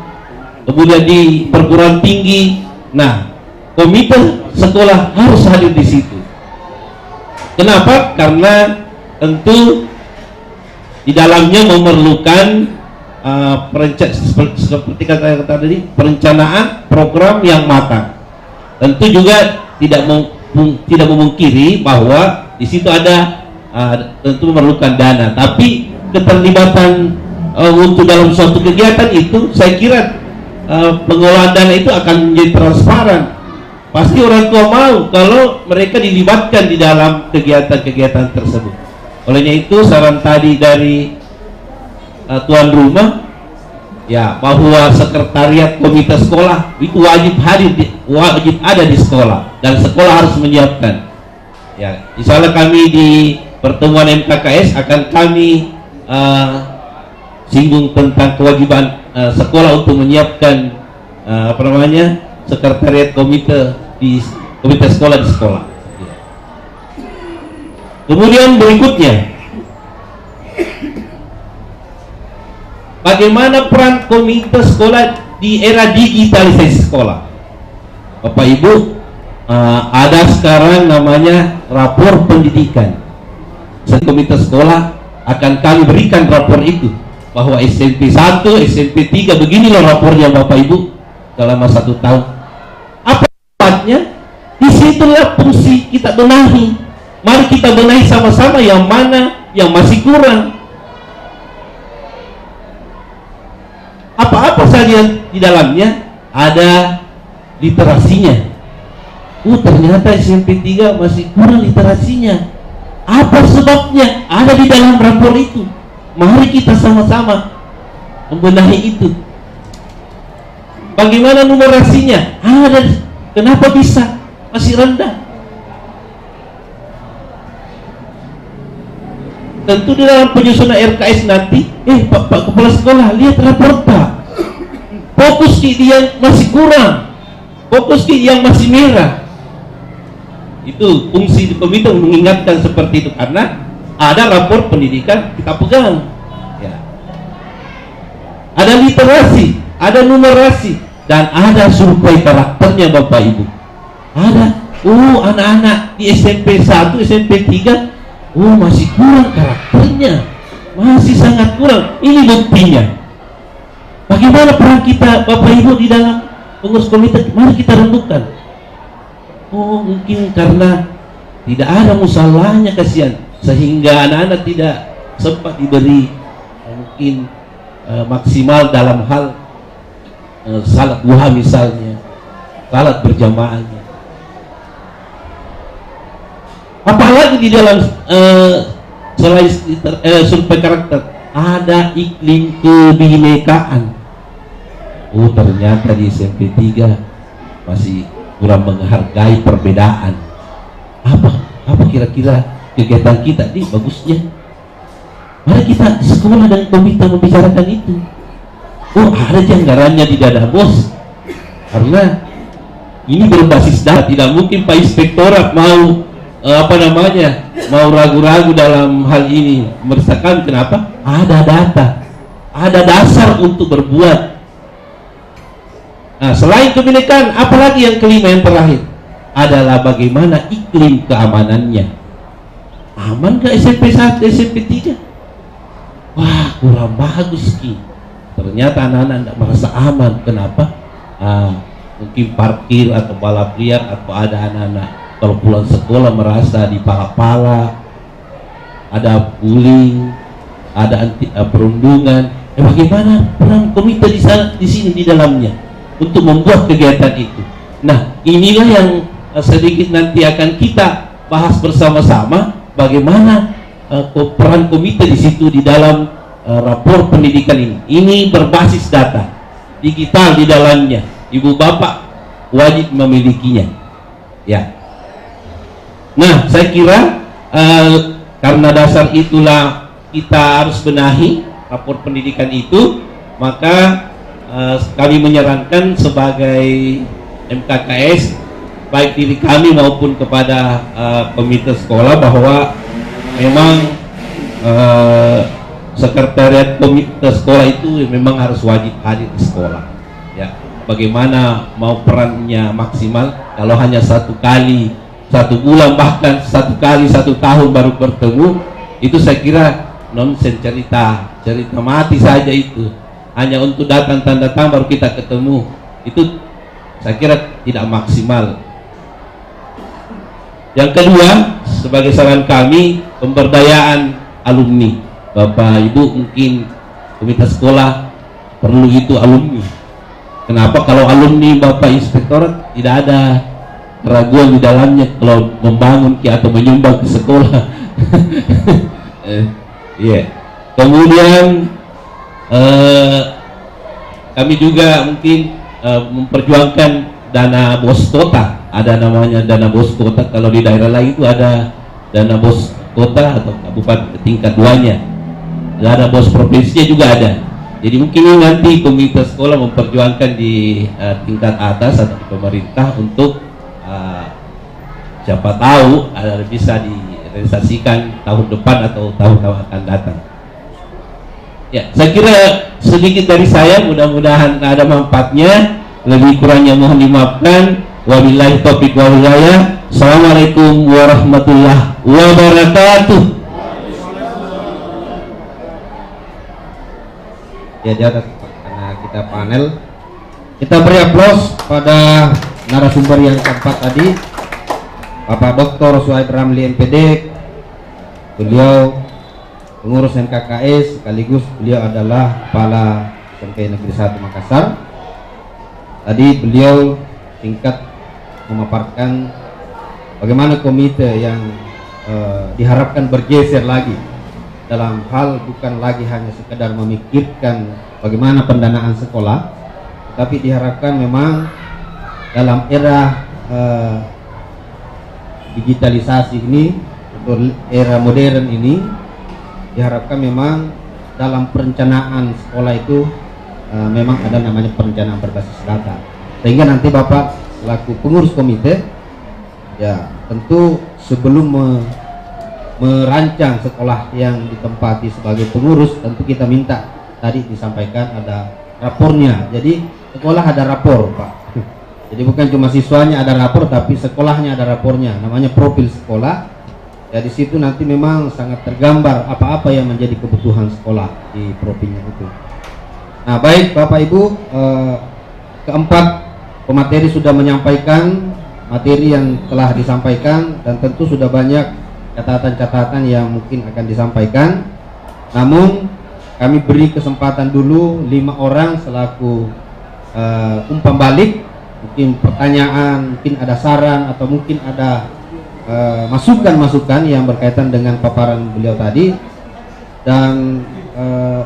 kemudian di perguruan tinggi. Nah, komite sekolah harus hadir di situ. Kenapa? Karena tentu di dalamnya memerlukan seperti kata tadi, perencanaan program yang matang. Tentu juga tidak memungkiri bahwa di situ ada tentu memerlukan dana, tapi keterlibatan untuk dalam suatu kegiatan itu saya kira pengelolaan dana itu akan menjadi transparan. Pasti orang tua mau kalau mereka dilibatkan di dalam kegiatan-kegiatan tersebut. Olehnya itu saran tadi dari tuan rumah ya, bahwa sekretariat komite sekolah itu wajib hadir, wajib ada di sekolah, dan sekolah harus menyiapkan. Ya, misalnya kami di pertemuan MKKS akan kami singgung tentang kewajiban sekolah untuk menyiapkan sekretariat komite di komite sekolah di sekolah. Kemudian berikutnya, bagaimana peran komite sekolah di era digitalisasi sekolah? Bapak Ibu, ada sekarang namanya rapor pendidikan. Komite sekolah akan kami berikan rapor itu, bahwa SMP 1, SMP 3 beginilah rapornya Bapak Ibu selama 1 tahun. Apa manfaatnya? Disitulah fungsi kita benahi. Mari kita benahi sama-sama yang mana yang masih kurang. Apa-apa saja di dalamnya ada literasinya. Ternyata SMP 3 masih kurang literasinya. Apa sebabnya? Ada di dalam rapor itu. Mari kita sama-sama membenahi itu. Bagaimana numerasinya? Ada. Kenapa bisa masih rendah? Tentu di dalam penyusunan RKS nanti, Pak Kepala Sekolah, lihat rapor Pak. Fokus di yang masih kurang, fokus di yang masih merah. Itu fungsi di komite mengingatkan seperti itu, karena ada rapor pendidikan kita pegang. Ya. Ada literasi, ada numerasi, dan ada survei karakternya Bapak Ibu. Ada, anak-anak di SMP 1, SMP 3, masih kurang karakternya, masih sangat kurang. Ini buktinya. Bagaimana peran kita Bapak Ibu di dalam pengurus komite? Mari kita renungkan. Mungkin karena tidak ada musallahnya, kasihan, sehingga anak-anak tidak sempat diberi mungkin maksimal dalam hal salat duha misalnya, salat berjamaahnya. Apalagi di dalam selain survei karakter, ada iklim kebinekaan. Ternyata di SMP 3 masih kurang menghargai perbedaan. Apa kira-kira kegiatan kita ini bagusnya? Mari kita sekolah dan komite membicarakan itu. Ada janggarannya di dada bos, karena ini berbasis data. Tidak mungkin Pak Inspektorat mau mau ragu-ragu dalam hal ini. Meresahkan, kenapa? Ada data, ada dasar untuk berbuat. Nah, selain kebinekaan, apalagi yang kelima, yang terakhir adalah bagaimana iklim keamanannya. Aman ke SMP 1, SMP 3? Kurang bagus Ki. Ternyata anak-anak tidak merasa aman. Kenapa? Mungkin parkir atau balap liar, atau ada anak-anak kalau pulang sekolah merasa dipala-pala, ada bullying, ada perundungan. Bagaimana peran komite di sini di dalamnya untuk membuat kegiatan itu? Nah, inilah yang sedikit nanti akan kita bahas bersama-sama, bagaimana peran komite di situ di dalam rapor pendidikan ini. Ini berbasis data digital di dalamnya. Ibu bapak wajib memilikinya. Ya. Nah, saya kira karena dasar itulah kita harus benahi rapor pendidikan itu, maka kami menyarankan sebagai MKKS, baik diri kami maupun kepada komite sekolah, bahwa memang sekretariat komite sekolah itu memang harus wajib hadir di sekolah. Ya, bagaimana mau perannya maksimal kalau hanya 1 kali 1 bulan, bahkan 1 kali 1 tahun baru bertemu, itu saya kira nonsen, cerita mati saja itu. Hanya untuk datang tanda tangan baru kita ketemu, itu saya kira tidak maksimal. Yang kedua, sebagai saran kami, pemberdayaan alumni. Bapak Ibu, mungkin komite sekolah perlu itu alumni. Kenapa? Kalau alumni Bapak Inspektorat tidak ada keraguan di dalamnya kalau membangun atau menyumbang ke sekolah. Kemudian kami juga mungkin memperjuangkan dana bos kota. Ada namanya dana bos kota. Kalau di daerah lain itu ada dana bos kota atau kabupaten tingkat 2-nya. Dana bos provinsinya juga ada. Jadi mungkin nanti komite sekolah memperjuangkan di tingkat atas atau di pemerintah untuk siapa tahu ada bisa realisasikan tahun depan atau tahun-tahun akan datang. Ya, saya kira sedikit dari saya, mudah-mudahan ada manfaatnya. Lebih kurangnya mohon dimaafkan. Wabillahi taufiq wal hidayah. Assalamualaikum warahmatullahi wabarakatuh. Ya, di atas karena kita panel, kita beri aplaus pada narasumber yang keempat tadi, Bapak Dr. Suhaib Ramli MPD. Beliau pengurus MKKS sekaligus beliau adalah Kepala SMP Negeri 1 Makassar. Tadi beliau singkat memaparkan bagaimana komite yang diharapkan bergeser lagi dalam hal bukan lagi hanya sekedar memikirkan bagaimana pendanaan sekolah, tapi diharapkan memang dalam era digitalisasi ini atau era modern ini, diharapkan memang dalam perencanaan sekolah itu memang ada namanya perencanaan berbasis data, sehingga nanti Bapak selaku pengurus komite ya tentu sebelum merancang sekolah yang ditempati sebagai pengurus, tentu kita minta tadi disampaikan ada rapornya. Jadi sekolah ada rapor, Pak. Jadi bukan cuma siswanya ada rapor, tapi sekolahnya ada rapornya, namanya profil sekolah. Ya di situ nanti memang sangat tergambar apa-apa yang menjadi kebutuhan sekolah di profilnya itu. Nah, baik Bapak Ibu, keempat pemateri sudah menyampaikan materi yang telah disampaikan, dan tentu sudah banyak catatan-catatan yang mungkin akan disampaikan. Namun kami beri kesempatan dulu 5 orang selaku umpan balik, mungkin pertanyaan, mungkin ada saran, atau mungkin ada masukan-masukan yang berkaitan dengan paparan beliau tadi. Dan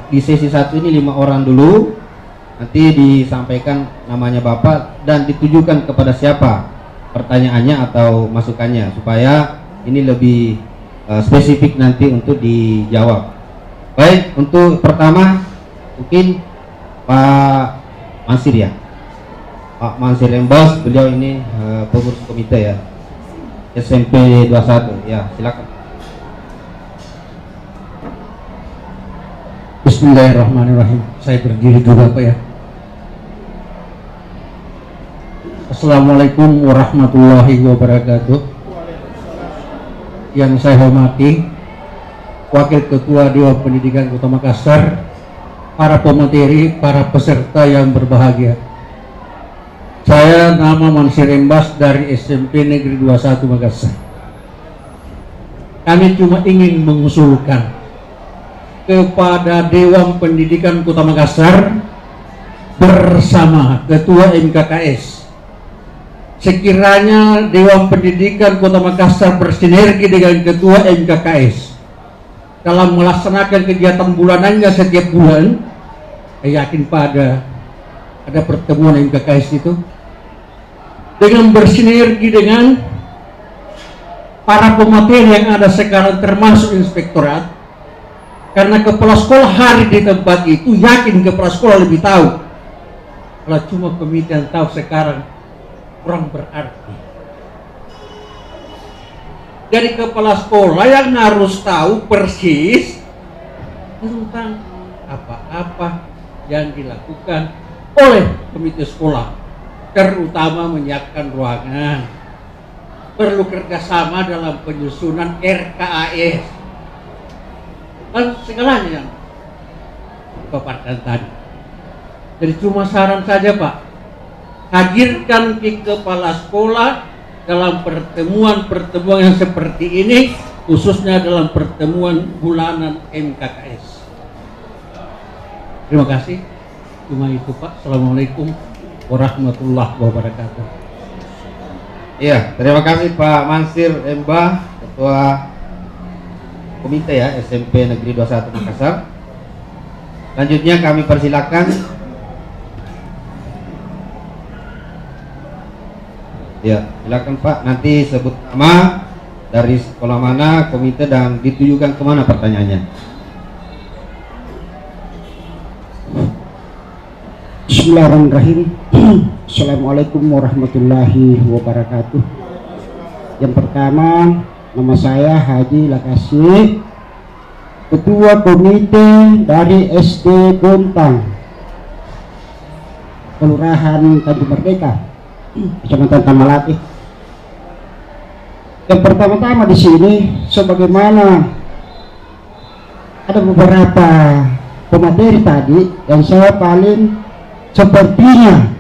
di sesi 1 ini 5 orang dulu, nanti disampaikan namanya Bapak dan ditujukan kepada siapa pertanyaannya atau masukannya, supaya ini lebih spesifik nanti untuk dijawab. Baik, untuk pertama mungkin Pak Mansir ya, Pak Mansir Embos, beliau ini pengurus komite ya SMP 21 ya, silakan. Bismillahirrahmanirrahim. Saya berdiri dulu Pak ya. Assalamualaikum warahmatullahi wabarakatuh. Yang saya hormati Wakil Ketua Dewan Pendidikan Kota Makassar, para pemateri, para peserta yang berbahagia. Saya nama Mansir Embas dari SMP Negeri 21 Makassar. Kami cuma ingin mengusulkan kepada Dewan Pendidikan Kota Makassar bersama Ketua MKKS, sekiranya Dewan Pendidikan Kota Makassar bersinergi dengan Ketua MKKS dalam melaksanakan kegiatan bulanannya setiap bulan. Saya yakin pada ada pertemuan MKKS itu, dengan bersinergi dengan para pemateri yang ada sekarang termasuk inspektorat, karena kepala sekolah hari di tempat itu, yakin kepala sekolah lebih tahu. Kalau cuma komite yang tahu sekarang kurang berarti. Jadi kepala sekolah yang harus tahu persis tentang apa-apa yang dilakukan oleh komite sekolah, terutama menyiapkan ruangan, perlu kerjasama dalam penyusunan RKAS dan segalanya yang paparkan tadi. Jadi cuma saran saja Pak, hadirkan di kepala sekolah dalam pertemuan-pertemuan yang seperti ini, khususnya dalam pertemuan bulanan MKKS. Terima kasih. Cuma itu Pak. Assalamualaikum warahmatullahi wabarakatuh. Iya, terima kasih Pak Mansir Embah, Ketua Komite ya SMP Negeri 21 Makassar. Selanjutnya kami persilakan ya, silakan Pak, nanti sebut nama, dari sekolah mana, komite, dan ditujukan kemana pertanyaannya. Bismillahirrahmanirrahim. Assalamualaikum warahmatullahi wabarakatuh. Yang pertama, nama saya Haji Lakasi, Ketua Komite dari SD Gontang, Kelurahan Tanjung Merdeka, Kecamatan Tamalati. Yang pertama-tama di sini, sebagaimana ada beberapa pemateri tadi, yang saya paling sepertinya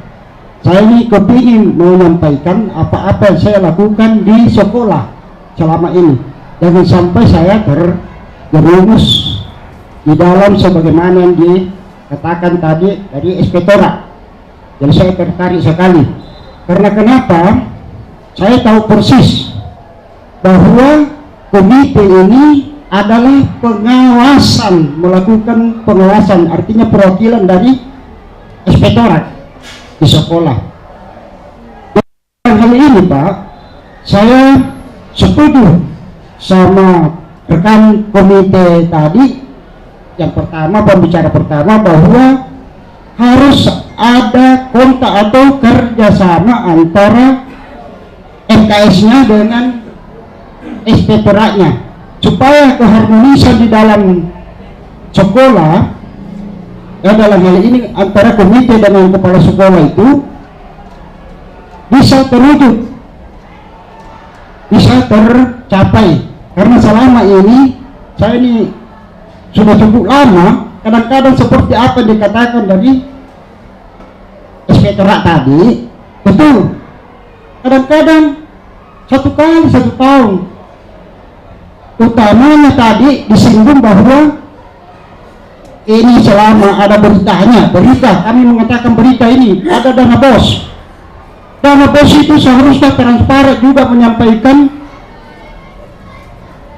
saya ini kepingin menyampaikan apa-apa yang saya lakukan di sekolah selama ini. Jangan sampai saya terjerumus di dalam sebagaimana yang dikatakan tadi dari inspektorat. Jadi saya tertarik sekali. Karena kenapa? Saya tahu persis bahwa komite ini adalah pengawasan, melakukan pengawasan, artinya perwakilan dari inspektorat di sekolah. Dan hal ini Pak, saya setuju sama rekan komite tadi. Yang pertama, pembicara pertama, bahwa harus ada kontak atau kerjasama antara MKS-nya dengan inspektoratnya, supaya keharmonisan di dalam sekolah, ya dalam hal ini antara komite dengan kepala sekolah itu bisa terwujud, bisa tercapai. Karena selama ini saya ini sudah cukup lama, kadang-kadang seperti apa yang dikatakan dari inspektorat tadi, betul, kadang-kadang 1 tahun. Utamanya tadi disinggung bahwa ini selama ada berita kami mengatakan berita ini ada dana bos. Dana bos itu seharusnya transparan juga, menyampaikan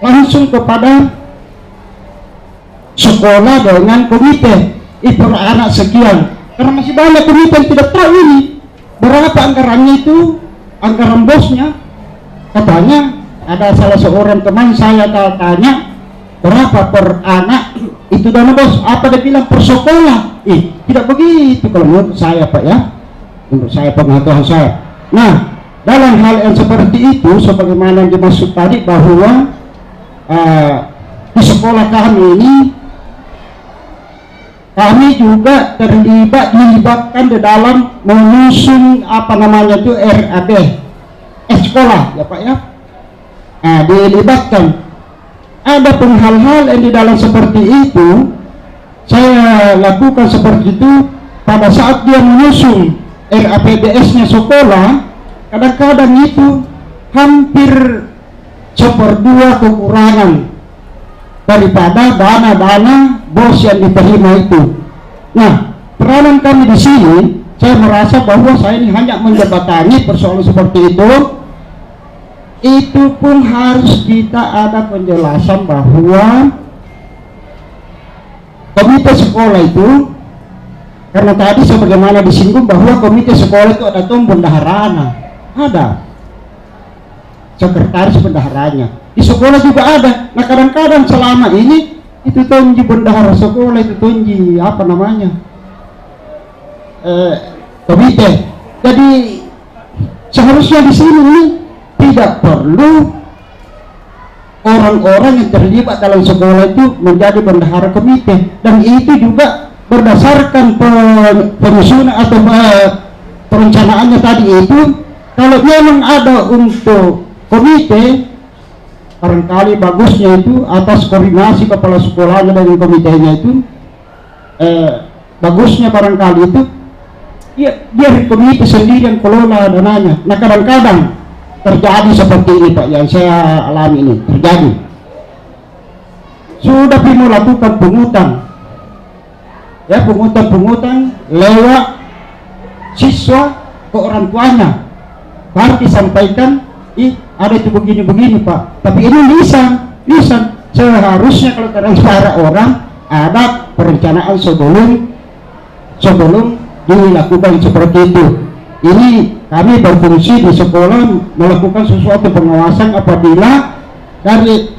langsung kepada sekolah dengan komite. Itu anak sekian, karena masih banyak komite yang tidak tahu ini berapa anggarannya, itu anggaran bosnya. Katanya ada salah seorang teman saya tanya berapa per anak itu dana bos, apa dia bilang per sekolah. Tidak begitu kalau menurut saya Pak ya, menurut saya, pengetahuan saya. Nah, dalam hal yang seperti itu, sebagaimana yang dimaksud tadi bahwa di sekolah kami ini kami juga dilibatkan di dalam menyusun apa namanya itu RAB sekolah ya Pak ya. Dilibatkan. Ada hal-hal yang di dalam seperti itu saya lakukan seperti itu pada saat dia menyusun RAPBS-nya sekolah. Kadang-kadang itu hampir 1/2 kekurangan daripada dana-dana bos yang diterima itu. Nah, peranan kami di sini, saya merasa bahwa saya ini hanya menjembatani persoalan seperti itu pun harus kita ada penjelasan bahwa komite sekolah itu, karena tadi sebagaimana disinggung bahwa komite sekolah itu ada bendaharanya, ada sekretaris bendaharanya, di sekolah juga ada. Nah, kadang-kadang selama ini itu tonji bendahara sekolah, itu tonji apa namanya komite. Jadi seharusnya di sini tidak perlu orang-orang yang terlibat dalam sekolah itu menjadi bendahara komite, dan itu juga berdasarkan penyusunan atau perencanaannya tadi itu. Kalau memang ada untuk komite, barangkali bagusnya itu atas koordinasi kepala sekolahnya dengan komitenya itu, bagusnya barangkali itu biar komite sendiri yang kelola dananya. Nah, kadang-kadang terjadi seperti ini Pak, yang saya alami ini terjadi. Sudah melakukan pungutan, ya pungutan lewat siswa ke orang tuanya, baru disampaikan ada itu begini Pak. Tapi ini lisan seharusnya kalau transparan orang ada perencanaan sebelum dilakukan seperti itu. Ini kami berfungsi di sekolah melakukan sesuatu pengawasan apabila dari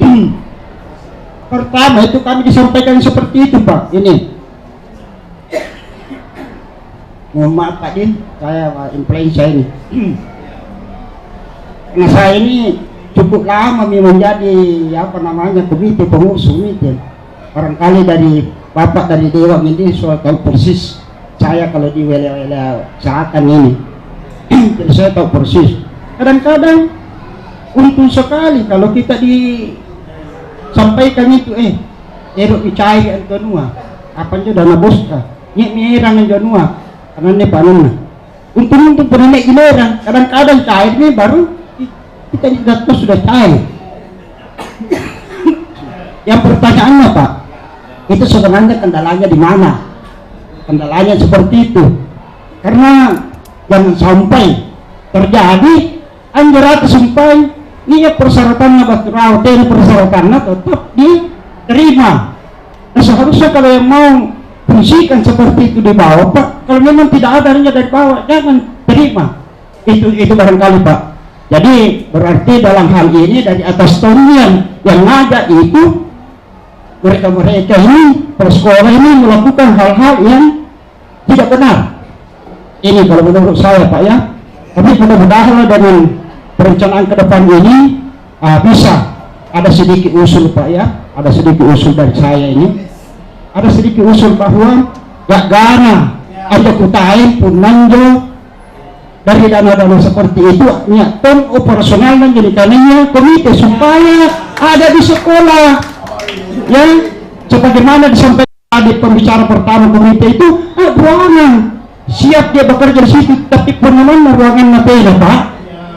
pertama itu kami disampaikan seperti itu Pak. Ini mohon maaf Pak Din, saya influenza ini. Nah, saya ini cukup cukup lama menjadi apa namanya komite pengurus komite. Barangkali dari bapak dari dewan ini soal tahu persis saya kalau di wela-wela seakan ini. Jadi saya tahu persis. Kadang-kadang untung sekali kalau kita disampaikan itu erok dicai antonua apa aja dana boska nyek merang antonua karena ne panuna untung pernah naik gilerang kadang-kadang cair ini baru kita sudah cair. Yang pertanyaannya Pak, itu sebenarnya kendalanya di mana? Kendalanya seperti itu karena jangan sampai terjadi anjurata sampai ini persyaratannya bakal persyaratannya tetap diterima. Nah, seharusnya kalau yang mau fungsikan seperti itu di bawah Pak, kalau memang tidak ada hanya dari bawah jangan terima itu barangkali Pak. Jadi berarti dalam hal ini dari atas tonian yang ngajak itu mereka ini persekolah ini melakukan hal-hal yang tidak benar. Ini kalau menurut saya Pak ya. Tapi mudah-mudahan dengan perencanaan ke depan ini bisa ada sedikit usul Pak ya, ada sedikit usul dari saya ini, ada sedikit usul bahwa gak gana ada kutain pun nanjo dari dana-dana seperti itu ton operasional dan jadikannya komite supaya ada di sekolah ya, sebagaimana disampaikan di pembicara pertama komite itu ruangan siap dia bekerja di situ, tapi pengumuman ruangan materi Pak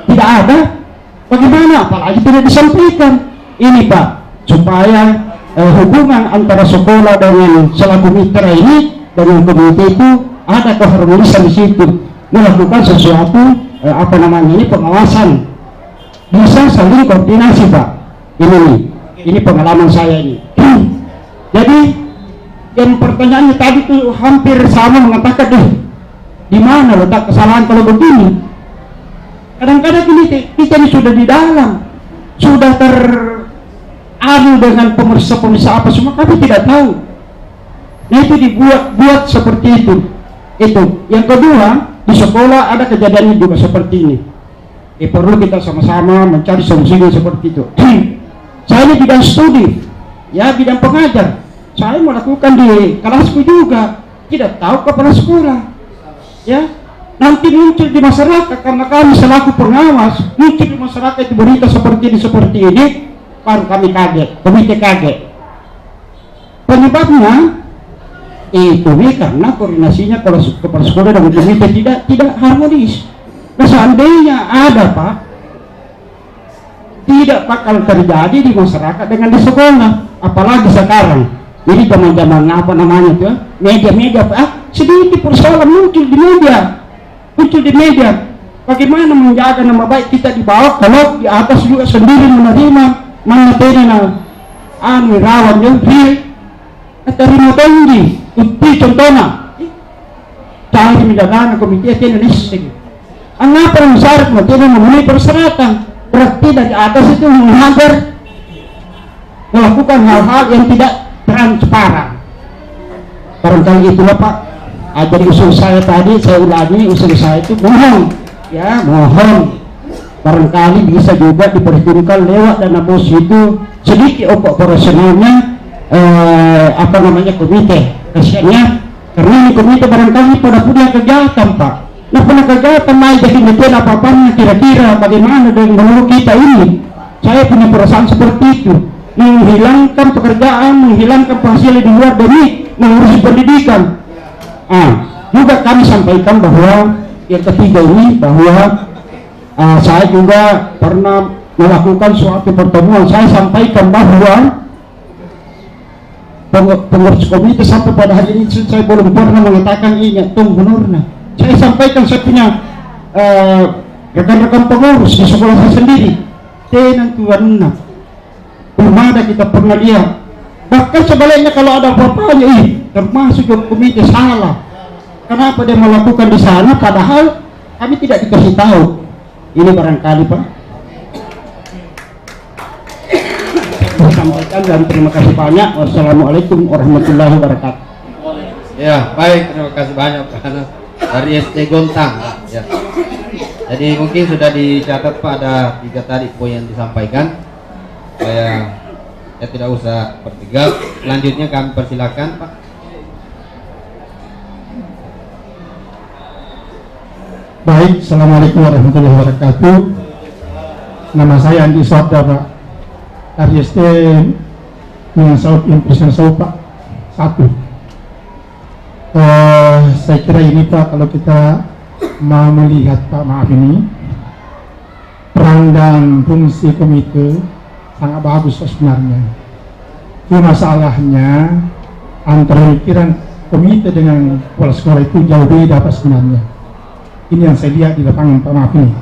tidak ada. Bagaimana? Apalagi tidak disampaikan ini Pak, supaya hubungan antara sekolah dengan selaku mitra ini dengan komite itu ada keharmonisan di situ, melakukan sesuatu apa namanya ini pengawasan, bisa saling koordinasi Pak. Ini pengalaman saya ini. Jadi yang pertanyaannya tadi itu hampir sama mengatakan di mana letak kesalahan kalau begini. Kadang-kadang kita ini sudah di dalam, sudah teradu dengan pemirsa-pemirsa apa semua, tapi tidak tahu. Nah itu dibuat seperti itu. Yang kedua, di sekolah ada kejadiannya juga seperti ini. Perlu kita sama-sama mencari solusinya seperti itu. Saya ini bidang studi, ya bidang pengajar. Saya melakukan di kelasku juga, tidak tahu kepala sekolah. Ya, nanti muncul di masyarakat karena kami selaku pengawas, muncul di masyarakat itu berita seperti ini, baru kami kaget, komite kaget. Penyebabnya itu karena koordinasinya kalau kepala sekolah dan komite tidak harmonis. Nah, seandainya ada Pak, tidak bakal terjadi di masyarakat dengan di sekolah, apalagi sekarang. Jadi zaman-zaman apa namanya tuh media-media sedikit persoalan muncul di media. Bagaimana menjaga nama baik kita di bawah kalau di atas juga sendiri menerima materi rawan yang terima tinggi. Itu contohnya cari menjaga komite Indonesia. Angapa yang syarat materi memenuhi persyaratan, berarti dari atas itu melakukan hal-hal yang tidak transparan. Barangkali itulah Pak. Jadi usul saya tadi, saya ulangi usul saya itu mohon barangkali bisa juga diperhitungkan lewat dana bos itu sedikit operasionalnya apa namanya komite. Kasihannya karena ini komite barangkali pada punya kegiatan Pak. Nah punya kegiatan main jadi media apa-apanya kira-kira bagaimana dengan menurut kita ini. Saya punya perasaan seperti itu, menghilangkan pekerjaan, menghilangkan penghasilan di luar demi mengurusi pendidikan. Juga kami sampaikan bahwa yang ketiga ini bahwa saya juga pernah melakukan suatu pertemuan. Saya sampaikan bahwa pengurus komite sampai pada hari ini saya belum pernah mengatakan ini benar. Saya sampaikan saya punya rekan-rekan pengurus di sekolah saya sendiri. Tenang belum ada kita pernah lihat. Bahkan sebaliknya kalau ada apa-apanya termasuk komite salah. Kenapa dia melakukan di sana padahal kami tidak dikasih tahu. Ini barangkali Pak saya sampaikan dan terima kasih banyak. Wassalamualaikum warahmatullahi wabarakatuh. Ya baik, terima kasih banyak Pak Anas dari SD Gontang. Ya. Jadi mungkin sudah dicatat Pak, ada 3 tadi poin yang disampaikan. Saya tidak usah bertegas. Selanjutnya kami persilakan Pak. Baik, Assalamualaikum warahmatullahi wabarakatuh. Nama saya Andi Sabda Pak, RST Impresen Sau Pak 1. Saya kira ini Pak, kalau kita mau melihat Pak, maaf ini peran dan fungsi komite sangat bagus sebenarnya. Cuma masalahnya antara pikiran komite dengan kepala sekolah itu jauh beda Pak sebenarnya. Ini yang saya lihat di lapangan Pak, maaf ini.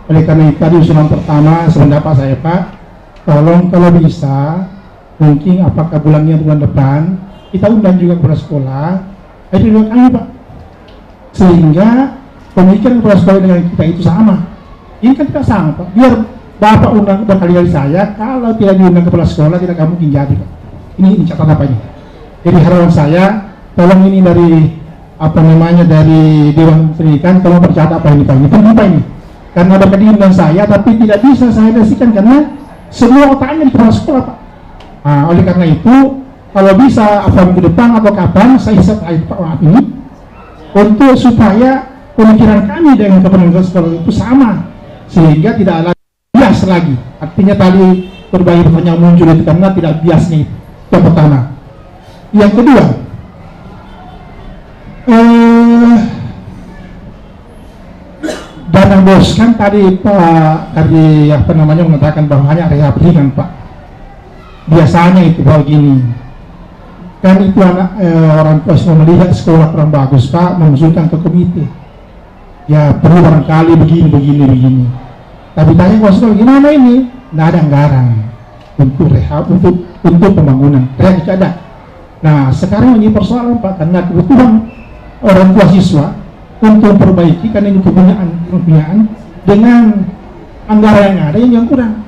Oleh karena itu tadi usulan pertama sependapat saya Pak, tolong kalau bisa mungkin apakah bulan depan kita undang juga kepala sekolah, itu juga kami Pak, sehingga pemikiran kepala sekolah dengan kita itu sama. Ini kan tidak sama Pak. Biar Bapak undang berkali-kali saya, kalau tidak diundang kepala sekolah tidak mungkin jadi Pak. Ini catatan apa ini? Jadi harapan saya, tolong ini dari dari Dewan Pendidikan, tolong percatat apa ini Pak. Ini penting Pak ini. Karena berkali undang saya, tapi tidak bisa saya desikan karena semua otaknya di kepala sekolah Pak. Nah, oleh karena itu, kalau bisa minggu depan atau kapan saya set Pak, maaf ini, untuk supaya pemikiran kami dengan kepala sekolah itu sama, sehingga tidak ada bias lagi. Artinya tadi berbagai pertanyaan muncul itu karena tidak biasnya itu. Yang pertama. Yang kedua, dana bos kan tadi Pak mengatakan bahwa hanya rehab ringan Pak. Biasanya itu begini. Kan itu orang tua semua melihat sekolah kurang bagus Pak, mengusulkan ke komite. Ya perlu barangkali begini. Tapi tanya kepala sekolah gimana ini? Nggak ada anggaran untuk rehab, untuk pembangunan. Rehab tidak ada. Nah sekarang ini persoalan Pak, karena kebutuhan orang tua siswa untuk memperbaiki karena ini kepunyaan dengan anggaran yang ada yang kurang.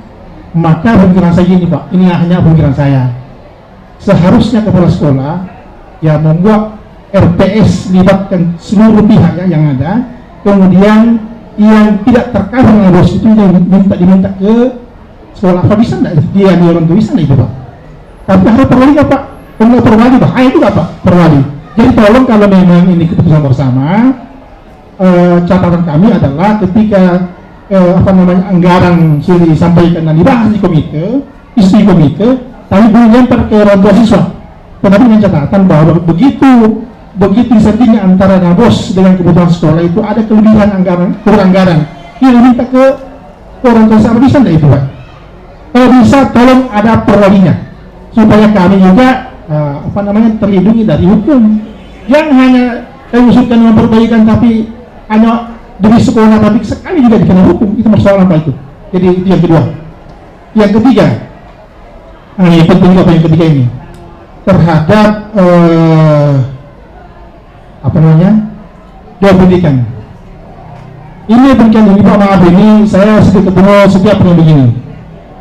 Maka pemikiran saya ini Pak, ini hanya pemikiran saya. Seharusnya kepala sekolah ya membuat RPS, libatkan seluruh pihak yang ada, kemudian yang tidak terkait dengan bos itu yang diminta ke sekolah. Apa bisa enggak dia di orang tua bisa enggak itu Pak? Tapi harus perwali Pak, kalau perwali bahaya itu Pak, perwali. Jadi tolong kalau memang ini keputusan bersama, catatan kami adalah ketika anggaran sudah disampaikan dan dibahas di komite, isi komite, tapi belum lempar ke orang tua siswa. Tetapi dengan catatan bahwa begitu disandingkan antara bos dengan kebutuhan sekolah itu ada kelebihan kurang anggaran. Dia minta ke orang tua siswa, bisa tidak itu Pak? Kalau bisa tolong ada perwalinya supaya kami juga terlindungi dari hukum. Yang hanya usulkan memperbaikan tapi hanya demi sekolah, tapi sekali juga dikenal hukum, itu masalah apa itu. Jadi itu yang kedua. Yang ketiga, ini penting apa yang ketiga ini terhadap Dewan Pendidikan. Ini pendidikan ini Pak, maaf ini saya ketemu setiap yang begini.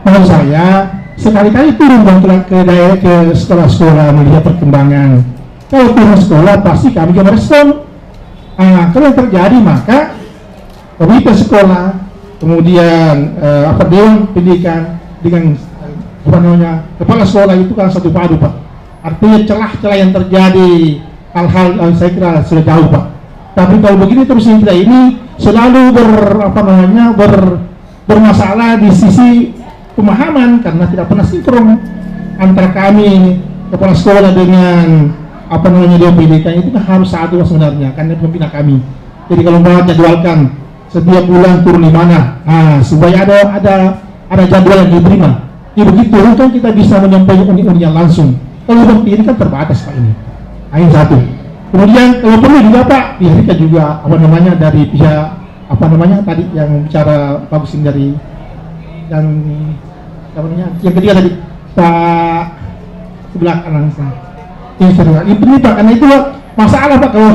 Menurut saya sekali-kali turun ke daerah, ke sekolah-sekolah melihat perkembangan. Kalau turun sekolah pasti kami juga merespon. Kalau yang terjadi maka komite sekolah, kemudian Dewan Pendidikan dengan kepala sekolah itu kan satu padu Pak. Artinya celah-celah yang terjadi hal-hal saya kira sudah jauh Pak. Tapi kalau begini terus kita ini selalu bermasalah di sisi pemahaman karena tidak pernah sinkron antara kami kepala sekolah dengan Dewan Pendidikan itu kan harus satu sebenarnya karena pembina kami. Jadi kalau mau jadwalkan setiap bulan turun di mana, supaya ada jadwal yang diterima. Ya begitu kan kita bisa menyampaikan unik-uniknya langsung. Kalau ini kan terbatas Pak ini. Ini satu. Kemudian kalau perlu juga Pak, dihadirkan juga dari pihak tadi yang bicara bagusin dari yang yang ketiga tadi Pak sebelah kanan sana. Ini Pak, karena itu masalah Pak kalau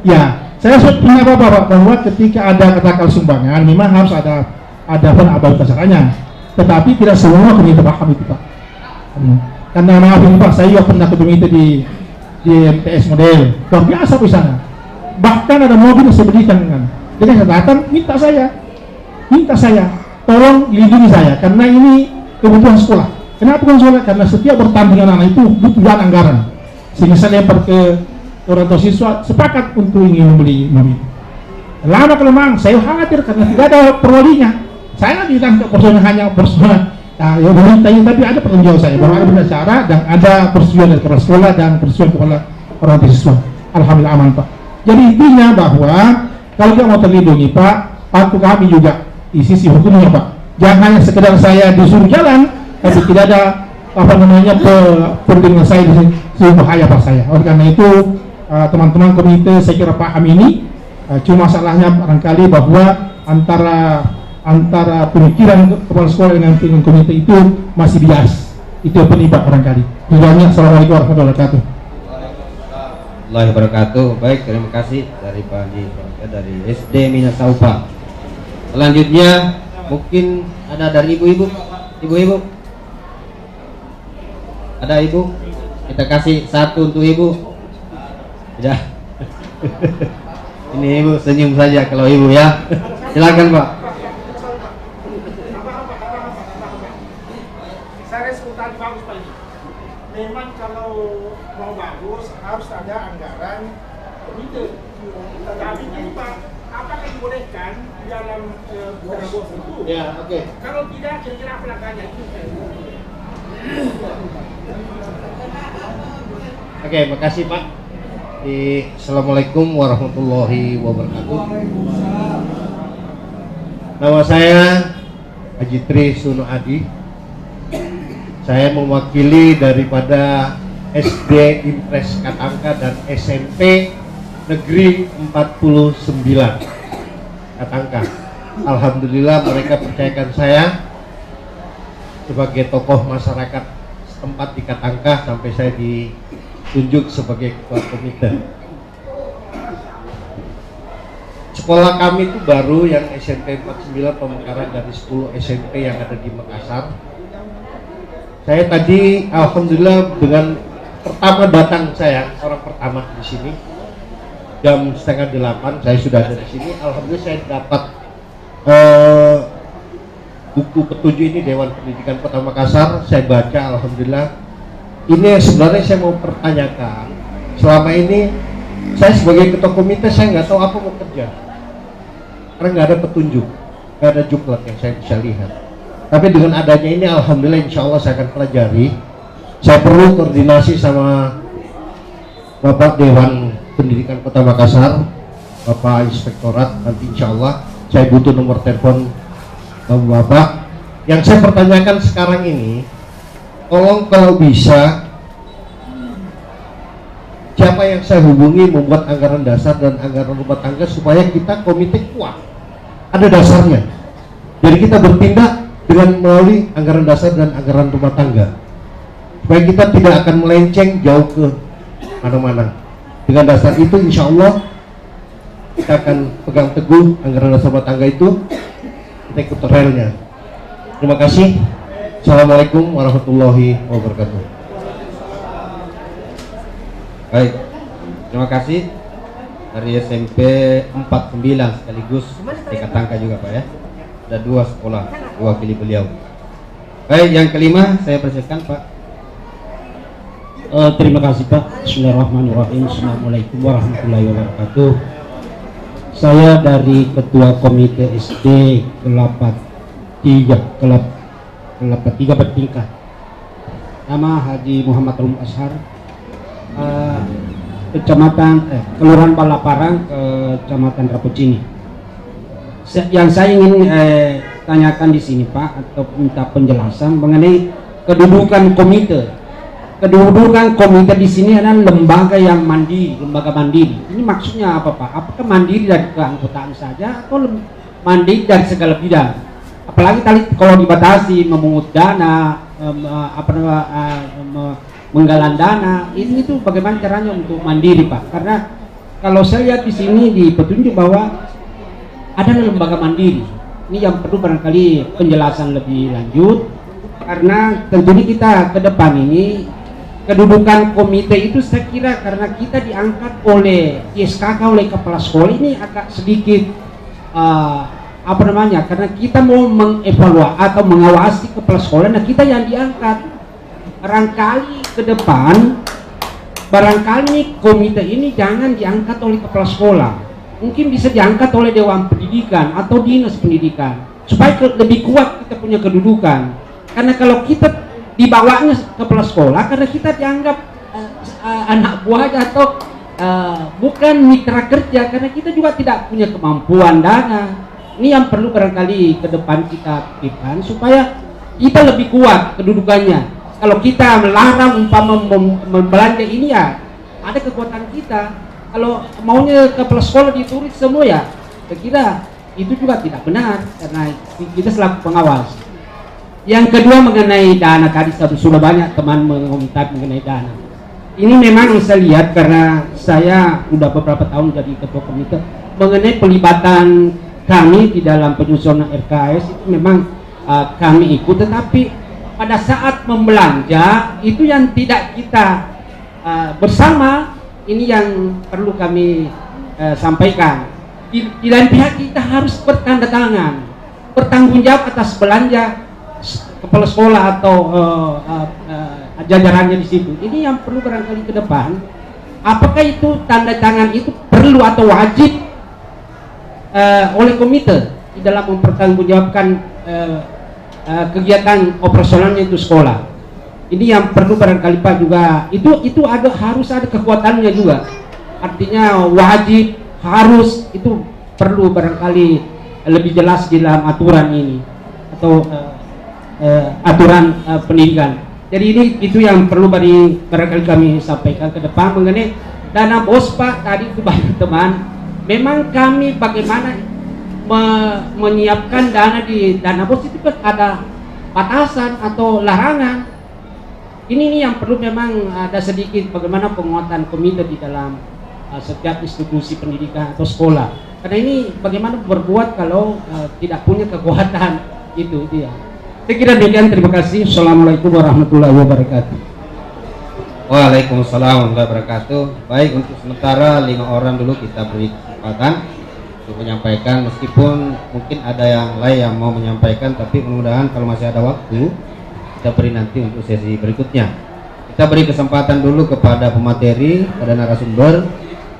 ya saya punya Pak bahwa ketika ada katakan sumbangan memang harus ada caranya, tetapi tidak semua komite paham itu Pak. Karena maaf ini Pak, saya juga pernah ketemu itu di MTS model luar biasa di sana. Bahkan ada mobil yang saya berikan dengan catatan minta saya minta saya tolong lindungi saya karena ini kebutuhan sekolah. Kenapa bukan sekolah? Karena setiap bertandingan anak itu butuh anggaran. Sehingga saya lempar ke orang tua siswa sepakat untuk ingin membeli mobil. Lama kelamaan saya khawatir karena tidak ada perwalinya. Saya bilang ke persoalan hanya persoalan ya meminta ini, tapi ada pertanggung jawab saya bahwa ada benar cara dan ada persetujuan dari kepala sekolah dan persetujuan kepala orang tua siswa. Alhamdulillah aman Pak. Jadi intinya bahwa kalau kita mau terlindungi Pak, patuh kami juga di sisi hukumnya Pak. Jangan hanya sekedar saya disuruh jalan, tapi tidak ada apa namanya perlindungan saya di sini bahaya Pak saya. Oleh karena itu teman-teman komite saya kira paham ini. Cuma masalahnya barangkali bahwa antara pemikiran kepala sekolah dengan komite itu masih bias. Itu yang penyebab barangkali. Banyak. Assalamualaikum warahmatullahi wabarakatuh. Warahmatullahi wabarakatuh. Baik, terima kasih dari Pak Haji dari SD Minasaupa. Selanjutnya mungkin ada dari ibu-ibu. Ibu-ibu. Ada ibu? Kita kasih satu untuk ibu. Tidak. Ini ibu senyum saja kalau ibu ya. Silakan Pak. Saya sultan bagus Pak. Memang kalau mau bagus harus ada anggaran komite. Tapi ini Pak, apakah dibolehkan dalam dana bos itu? Ya, oke. Kalau tidak, kira-kira apa langkahnya itu? Oke, makasih Pak. Assalamualaikum warahmatullahi wabarakatuh. Nama saya Haji Tri Suno Adi. Saya mewakili daripada SD Impres Katangka dan SMP Negeri 49 Katangka. Alhamdulillah mereka percayakan saya sebagai tokoh masyarakat setempat di Katangka sampai saya ditunjuk sebagai ketua komite. Sekolah kami itu baru yang SMP 49 pemekaran dari 10 SMP yang ada di Makassar. Saya tadi alhamdulillah dengan pertama datang saya orang pertama di sini jam 7:30 saya sudah ada di sini. Alhamdulillah saya dapat buku petunjuk ini Dewan Pendidikan Kota Makassar. Saya baca alhamdulillah. Ini sebenarnya saya mau pertanyakan. Selama ini saya sebagai ketua komite saya nggak tahu apa mau kerja karena nggak ada petunjuk, nggak ada juklat yang saya bisa lihat. Tapi dengan adanya ini alhamdulillah insya Allah saya akan pelajari. Saya perlu koordinasi sama Bapak Dewan Pendidikan Kota Makassar, Bapak Inspektorat. Nanti insya Allah saya butuh nomor telepon Bapak. Yang saya pertanyakan sekarang ini, tolong kalau bisa siapa yang saya hubungi membuat anggaran dasar dan anggaran rumah tangga supaya kita komite kuat, ada dasarnya. Jadi kita bertindak dengan melalui anggaran dasar dan anggaran rumah tangga supaya kita tidak akan melenceng jauh ke mana-mana. Dengan dasar itu insya Allah kita akan pegang teguh anggaran dasar rumah tangga itu, kita ikut relnya. Terima kasih. Assalamualaikum warahmatullahi wabarakatuh. Baik, terima kasih dari SMP 49 sekaligus di Katangka juga Pak ya. Ada 2 sekolah diwakili beliau. Baik, yang kelima saya persilakan Pak. Terima kasih Pak. Bismillahirrahmanirrahim. Assalamualaikum warahmatullahi wabarakatuh. Saya dari Ketua Komite SD Kelapa 3 bertingkat. Nama Haji Muhammad Rum Ashar. Kelurahan Balaparang, Kecamatan Rapucini. Yang saya ingin tanyakan di sini Pak, atau minta penjelasan mengenai kedudukan komite. Kedudukan komite di sini adalah lembaga yang mandiri, lembaga mandiri. Ini maksudnya apa Pak? Apakah mandiri dari keanggotaan saja atau mandiri dari segala bidang? Apalagi tadi kalau dibatasi memungut dana, menggalang dana, ini tuh bagaimana caranya untuk mandiri Pak? Karena kalau saya lihat di sini di petunjuk bahwa ada lembaga mandiri. Ini yang perlu barangkali penjelasan lebih lanjut, karena tentunya kita ke depan ini kedudukan komite itu saya kira karena kita diangkat oleh ISKK oleh kepala sekolah ini agak sedikit apa namanya, karena kita mau mengevaluasi atau mengawasi kepala sekolah, nah kita yang diangkat. Barangkali ke depan, barangkali komite ini jangan diangkat oleh kepala sekolah, mungkin bisa diangkat oleh Dewan Pendidikan atau Dinas Pendidikan, supaya lebih kuat kita punya kedudukan. Karena kalau kita dibawanya kepala sekolah, karena kita dianggap anak buah atau bukan mitra kerja, karena kita juga tidak punya kemampuan dana. Ini yang perlu barangkali ke depan kita pikirkan supaya kita lebih kuat kedudukannya. Kalau kita melarang umpama membelanja ini, ya ada kekuatan kita. Kalau maunya kepala sekolah ditulis semua, ya saya kira itu juga tidak benar, karena kita selaku pengawas. Yang kedua mengenai dana, tadi sudah banyak teman mengomentari mengenai dana. Ini memang saya lihat karena saya sudah beberapa tahun jadi ketua komite, mengenai pelibatan kami di dalam penyusunan RKS itu memang kami ikut, tetapi pada saat membelanja itu yang tidak kita bersama, ini yang perlu kami sampaikan. Di lain pihak kita harus bertanda tangan, bertanggung jawab atas belanja kepala sekolah atau jajarannya di situ. Ini yang perlu barangkali ke depan. Apakah itu tanda tangan itu perlu atau wajib oleh komite di dalam mempertanggungjawabkan kegiatan operasionalnya itu sekolah. Ini yang perlu barangkali Pak juga, itu harus ada kekuatannya juga. Artinya wajib, harus, itu perlu barangkali lebih jelas di dalam aturan ini atau aturan pendidikan. Jadi ini itu yang perlu barangkali kami sampaikan ke depan mengenai dana BOS Pak. Tadi itu banyak teman, memang kami bagaimana menyiapkan dana di dana BOS itu kan ada batasan atau larangan. Ini yang perlu memang ada sedikit bagaimana penguatan komite di dalam setiap institusi pendidikan atau sekolah. Karena ini bagaimana berbuat kalau tidak punya kekuatan itu dia. Saya kira demikian, terima kasih. Assalamualaikum warahmatullahi wabarakatuh. Waalaikumsalam warahmatullahi wabarakatuh. Baik, untuk sementara 5 orang dulu kita beri kesempatan untuk menyampaikan, meskipun mungkin ada yang lain yang mau menyampaikan, tapi mudah-mudahan kalau masih ada waktu kita beri nanti untuk sesi berikutnya. Kita beri kesempatan dulu kepada pemateri, pada narasumber,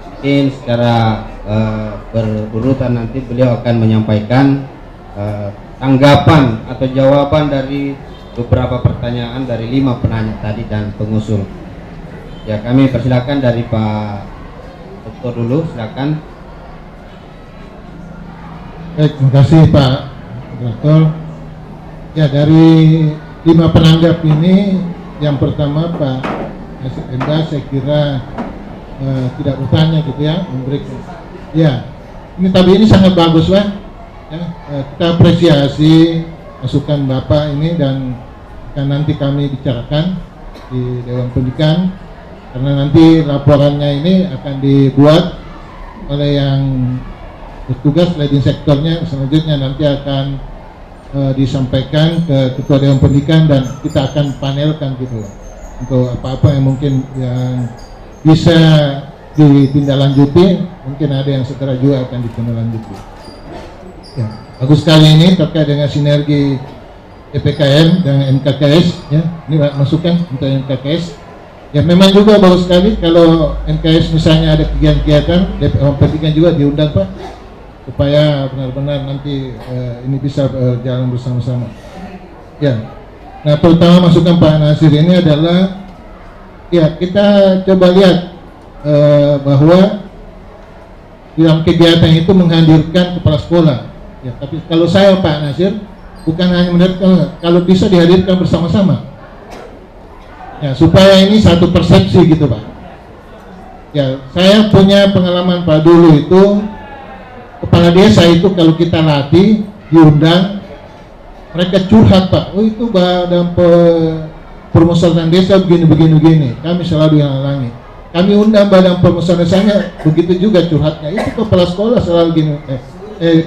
mungkin secara berurutan nanti beliau akan menyampaikan tanggapan atau jawaban dari beberapa pertanyaan dari 5 penanya tadi dan pengusul. Ya, kami persilakan dari Pak Dokter dulu, silakan. Baik, terima kasih Pak Direktur. Ya, dari 5 penanggap ini, yang pertama Pak Enda saya kira tidak bertanya gitu ya, memberikan. Ya, ini sangat bagus Pak. Ya, kita apresiasi masukan Bapak ini dan akan nanti kami bicarakan di Dewan Pendidikan, karena nanti laporannya ini akan dibuat oleh yang bertugas leading sektornya, selanjutnya nanti akan disampaikan ke Ketua Dewan Pendidikan dan kita akan panelkan gitu untuk apa-apa yang mungkin yang bisa ditindaklanjuti, mungkin ada yang segera juga akan ditindaklanjuti. Ya, bagus sekali ini terkait dengan sinergi EPKM dan NKKS ya. Ini masukan untuk NKKS. Ya, memang juga bagus sekali kalau NKS misalnya ada kegiatan-kegiatan, Dewan Pendidikan juga diundang Pak, supaya benar-benar nanti ini bisa berjalan bersama-sama. Ya, nah terutama masukan Pak Nasir ini adalah, ya kita coba lihat bahwa dalam kegiatan itu menghadirkan kepala sekolah. Ya, tapi kalau saya Pak Nasir bukan hanya menghadirkan, kalau bisa dihadirkan bersama-sama. Ya, supaya ini satu persepsi gitu Pak. Ya, saya punya pengalaman Pak, dulu itu kepala desa itu kalau kita latih diundang, mereka curhat Pak, oh itu dalam permusyawaratan desa begini. Kami selalu yang halangi. Kami undang badan permusyawaratan desanya, begitu juga curhatnya. Itu kepala sekolah selalu gini,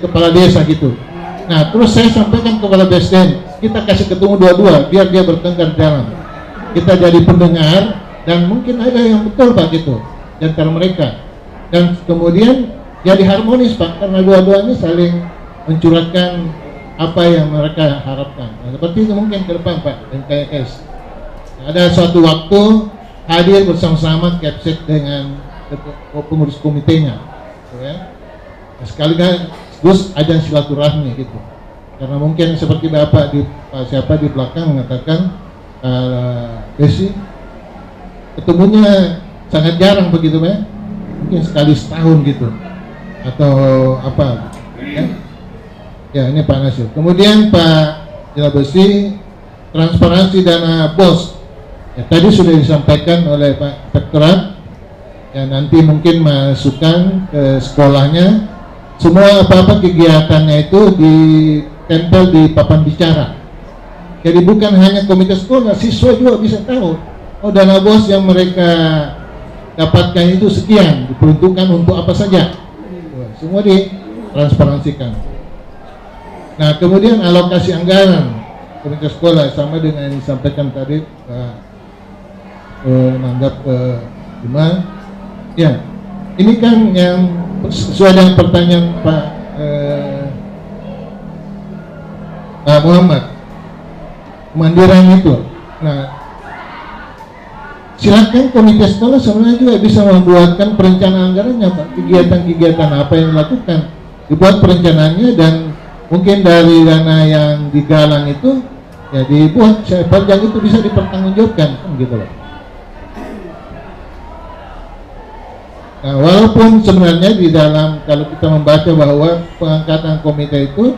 kepala desa gitu. Nah, terus saya sampaikan kepada BSDN, kita kasih ketemu dua-dua, biar dia bertengkar di dalam. Kita jadi pendengar dan mungkin ada yang betul Pak gitu di antara mereka. Dan kemudian jadi harmonis Pak, karena dua-duanya saling mencurahkan apa yang mereka harapkan. Nah, seperti itu mungkin ke depan Pak NKS. Ada suatu waktu hadir bersama-sama Kepsek dengan pengurus komitenya, gitu ya. Nah, sekaligus ajang silaturahmi gitu. Karena mungkin seperti Bapak di siapa di belakang mengatakan Desi ketemunya sangat jarang begitu ya, mungkin sekali setahun gitu atau apa ya. Ya ini Pak Nasir. Kemudian Pak Besi transparansi dana BOS ya, tadi sudah disampaikan oleh Pak Rektorat ya, nanti mungkin masukkan ke sekolahnya semua apa-apa kegiatannya itu ditempel di papan bicara. Jadi bukan hanya komite sekolah, siswa juga bisa tahu, oh dana BOS yang mereka dapatkan itu sekian, diperuntukkan untuk apa saja. Semua ditransparansikan. Nah, kemudian alokasi anggaran komite sekolah sama dengan yang disampaikan tadi Pak Nanggap Bima. Ya, ini kan yang sesuai dengan pertanyaan Pak Muhammad, kemandirian itu. Nah, silakan komite sekolah sebenarnya juga bisa membuatkan perencanaan anggarannya Pak, kegiatan-kegiatan apa yang dilakukan, dibuat perencanaannya dan mungkin dari dana yang digalang itu ya dibuat sepanjang itu bisa dipertanggungjawabkan kan gitu loh. Nah, walaupun sebenarnya di dalam kalau kita membaca bahwa pengangkatan komite itu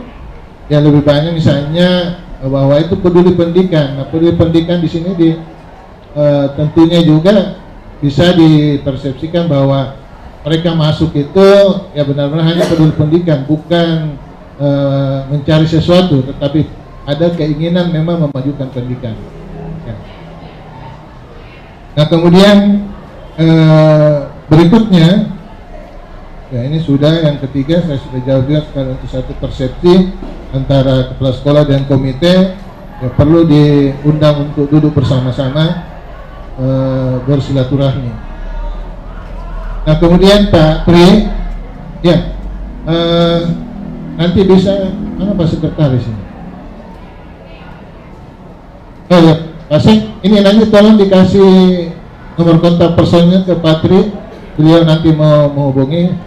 ya lebih banyak misalnya bahwa itu peduli pendidikan. Nah, peduli pendidikan di sini tentunya juga bisa dipersepsikan bahwa mereka masuk itu ya benar-benar hanya peduli pendidikan, bukan mencari sesuatu, tetapi ada keinginan memang memajukan pendidikan. Ya. Nah, kemudian berikutnya, ya ini sudah yang ketiga, saya sudah jawab juga sekarang untuk satu persepsi antara kepala sekolah dan komite ya perlu diundang untuk duduk bersama-sama bersilaturahmi. Nah, kemudian Pak Tri, ya nanti bisa mana Pak Sekretaris ini? Oh ya, Pak Sek, ini nanti tolong dikasih nomor kontak personnya ke Pak Tri. Beliau nanti mau menghubungi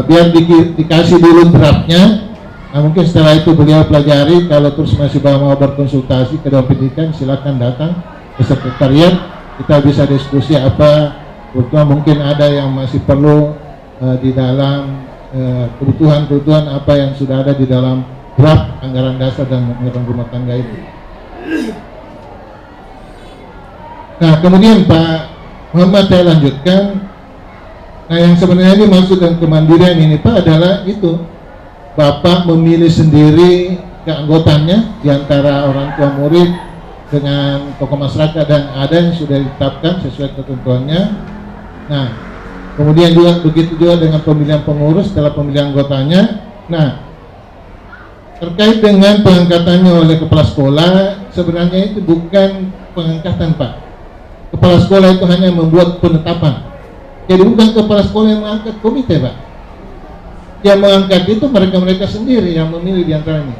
biar dikasih dulu draftnya. Nah, mungkin setelah itu beliau pelajari, kalau terus masih mau berkonsultasi ke Dewan Pendidikan silakan datang ke sekretariat, kita bisa diskusi apa mungkin ada yang masih perlu di dalam kebutuhan apa yang sudah ada di dalam draft anggaran dasar dan anggaran rumah tangga itu. Nah, kemudian Pak Muhammad saya lanjutkan. Nah, yang sebenarnya ini maksud dan kemandirian ini Pak adalah itu Bapak memilih sendiri keanggotannya di antara orang tua murid dengan tokoh masyarakat dan ada yang sudah ditetapkan sesuai ketentuannya. Nah, kemudian juga begitu juga dengan pemilihan pengurus setelah pemilihan anggotanya. Nah, terkait dengan pengangkatannya oleh kepala sekolah, sebenarnya itu bukan pengangkatan Pak. Kepala sekolah itu hanya membuat penetapan. Jadi bukan kepala sekolah yang mengangkat komite Pak. Yang mengangkat itu mereka-mereka sendiri yang memilih di antaranya.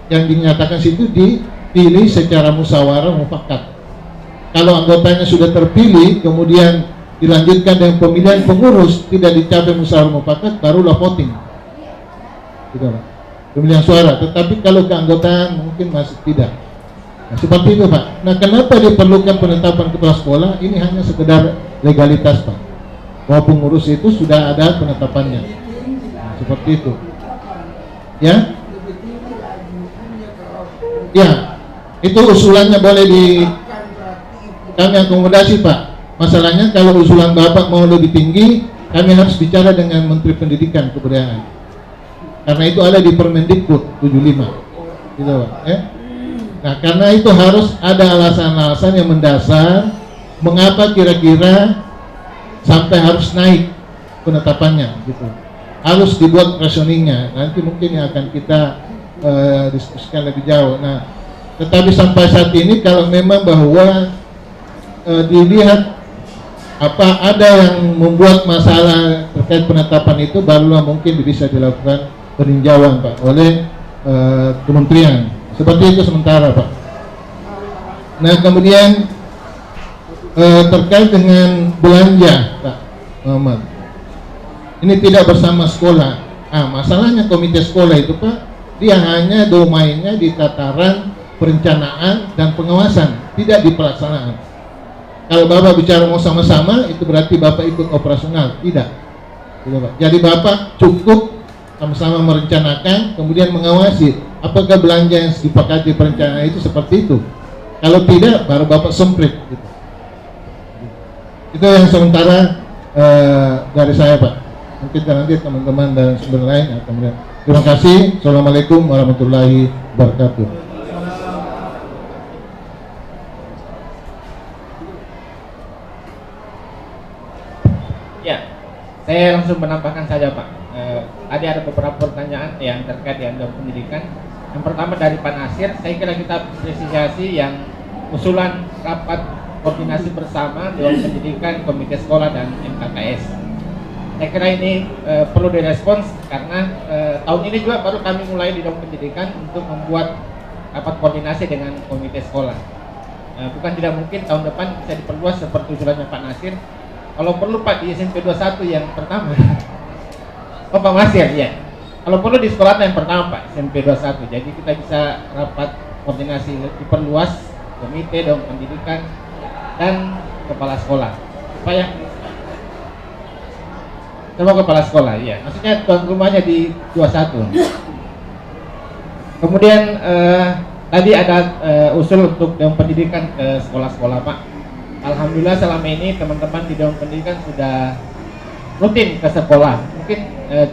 Yang dinyatakan situ dipilih secara musyawarah mufakat. Kalau anggotanya sudah terpilih, kemudian dilanjutkan dengan pemilihan pengurus, tidak dicapai musyawarah mufakat, barulah voting. Gitu Pak. Pemilihan suara. Tetapi kalau keanggotaan mungkin masih tidak. Nah, seperti itu Pak. Nah, kenapa diperlukan penetapan kepala sekolah? Ini hanya sekedar legalitas Pak. Bahwa pengurus itu sudah ada penetapannya. Nah, seperti itu. Ya? Ya. Itu usulannya boleh kami akomodasi Pak. Masalahnya kalau usulan Bapak mau lebih tinggi, kami harus bicara dengan Menteri Pendidikan Kebudayaan. Karena itu ada di Permendikbud 75. Gitu Pak. Nah, karena itu harus ada alasan-alasan yang mendasar mengapa kira-kira sampai harus naik penetapannya gitu. Harus dibuat rationingnya. Nanti mungkin yang akan kita diskusikan lebih jauh. Nah, tetapi sampai saat ini kalau memang bahwa dilihat apa ada yang membuat masalah terkait penetapan itu, barulah mungkin bisa dilakukan peninjauan Pak oleh kementerian. Seperti itu sementara Pak. Nah kemudian terkait dengan belanja Pak Muhammad, ini tidak bersama sekolah. Masalahnya komite sekolah itu Pak, dia hanya domainnya di tataran perencanaan dan pengawasan, tidak di pelaksanaan. Kalau Bapak bicara mau sama-sama, itu berarti Bapak ikut operasional, tidak. Gitu, Pak. Jadi Bapak cukup sama-sama merencanakan, kemudian mengawasi apakah belanja yang disepakati perencanaan itu seperti itu. Kalau tidak, baru Bapak semprit. Gitu. Itu yang sementara dari saya Pak. Mungkin nanti teman-teman dan sumber lain akan melihat. Terima kasih. Assalamualaikum warahmatullahi wabarakatuh. Ya, saya langsung menambahkan saja Pak. Tadi ada beberapa pertanyaan yang terkait dengan pendidikan. Yang pertama dari Pak Nasir, saya kira kita apresiasi yang usulan rapat koordinasi bersama Dewan Pendidikan, Komite Sekolah dan MKKS. Saya kira ini perlu direspons karena tahun ini juga baru kami mulai di Dewan Pendidikan untuk membuat rapat koordinasi dengan Komite Sekolah. Bukan tidak mungkin tahun depan bisa diperluas seperti usulannya Pak Nasir. Kalau perlu Pak di SMP 21 yang pertama. Oh Pak Nasir ya. Kalau perlu di sekolah yang pertama Pak, SMP 21. Jadi kita bisa rapat koordinasi diperluas komite Dewan Pendidikan dan kepala sekolah. Supaya semua kepala sekolah ya. Maksudnya tuan rumahnya di 21. Kemudian tadi ada usul untuk Dewan Pendidikan ke sekolah-sekolah Pak. Alhamdulillah selama ini teman-teman di Dewan Pendidikan sudah rutin ke sekolah. Mungkin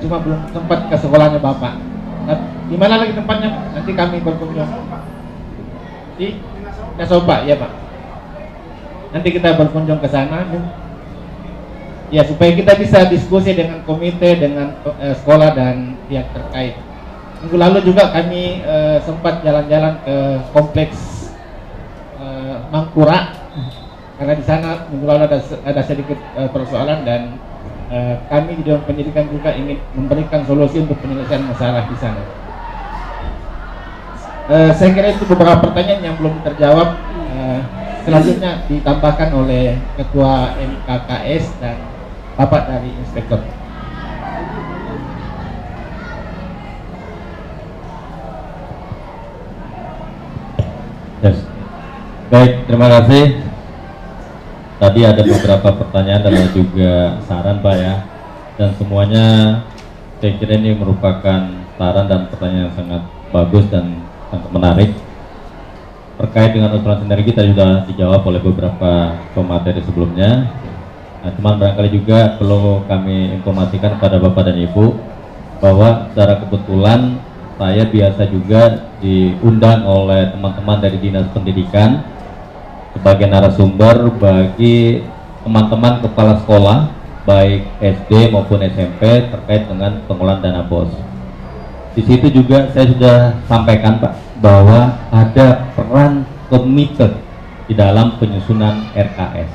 cuma belum sempat ke sekolahnya Bapak. Nah, di mana lagi tempatnya Pak? Nanti kami berkunjung. Di Kasoba ya Pak. Nanti kita berkunjung ke sana. Ya supaya kita bisa diskusi dengan komite, dengan sekolah dan pihak terkait. Minggu lalu juga kami sempat jalan-jalan ke kompleks Mangkura. Karena di sana minggu lalu ada sedikit persoalan dan kami di Dewan Pendidikan juga ingin memberikan solusi untuk penyelesaian masalah di sana. Saya kira itu beberapa pertanyaan yang belum terjawab. Selanjutnya ditambahkan oleh Ketua MKKS dan Bapak dari Inspektor. Yes. Baik, terima kasih. Tadi ada beberapa pertanyaan dan juga saran Pak ya, dan semuanya saya kira ini merupakan saran dan pertanyaan yang sangat bagus dan sangat menarik. Terkait dengan usulan sinergi tadi sudah dijawab oleh beberapa pemateri sebelumnya. Nah, cuman barangkali juga perlu kami informasikan kepada Bapak dan Ibu bahwa secara kebetulan saya biasa juga diundang oleh teman-teman dari Dinas Pendidikan sebagai narasumber bagi teman-teman kepala sekolah baik SD maupun SMP terkait dengan pengelolaan dana BOS. Di situ juga saya sudah sampaikan Pak bahwa ada peran komite di dalam penyusunan RKS.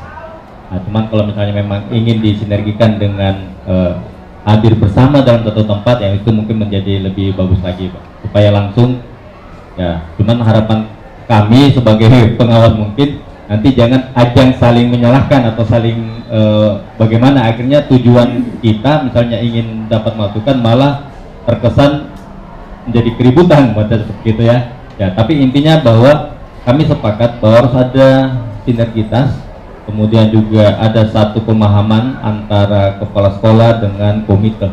Nah, cuman kalau misalnya memang ingin disinergikan dengan hadir bersama dalam satu tempat, yang itu mungkin menjadi lebih bagus lagi Pak, supaya langsung ya. Cuman harapan kami sebagai pengawas mungkin nanti jangan ajang saling menyalahkan atau saling bagaimana akhirnya tujuan kita misalnya ingin dapat masukan malah terkesan menjadi keributan seperti itu ya. Ya, tapi intinya bahwa kami sepakat bahwa harus ada sinergitas, kemudian juga ada satu pemahaman antara kepala sekolah dengan komite.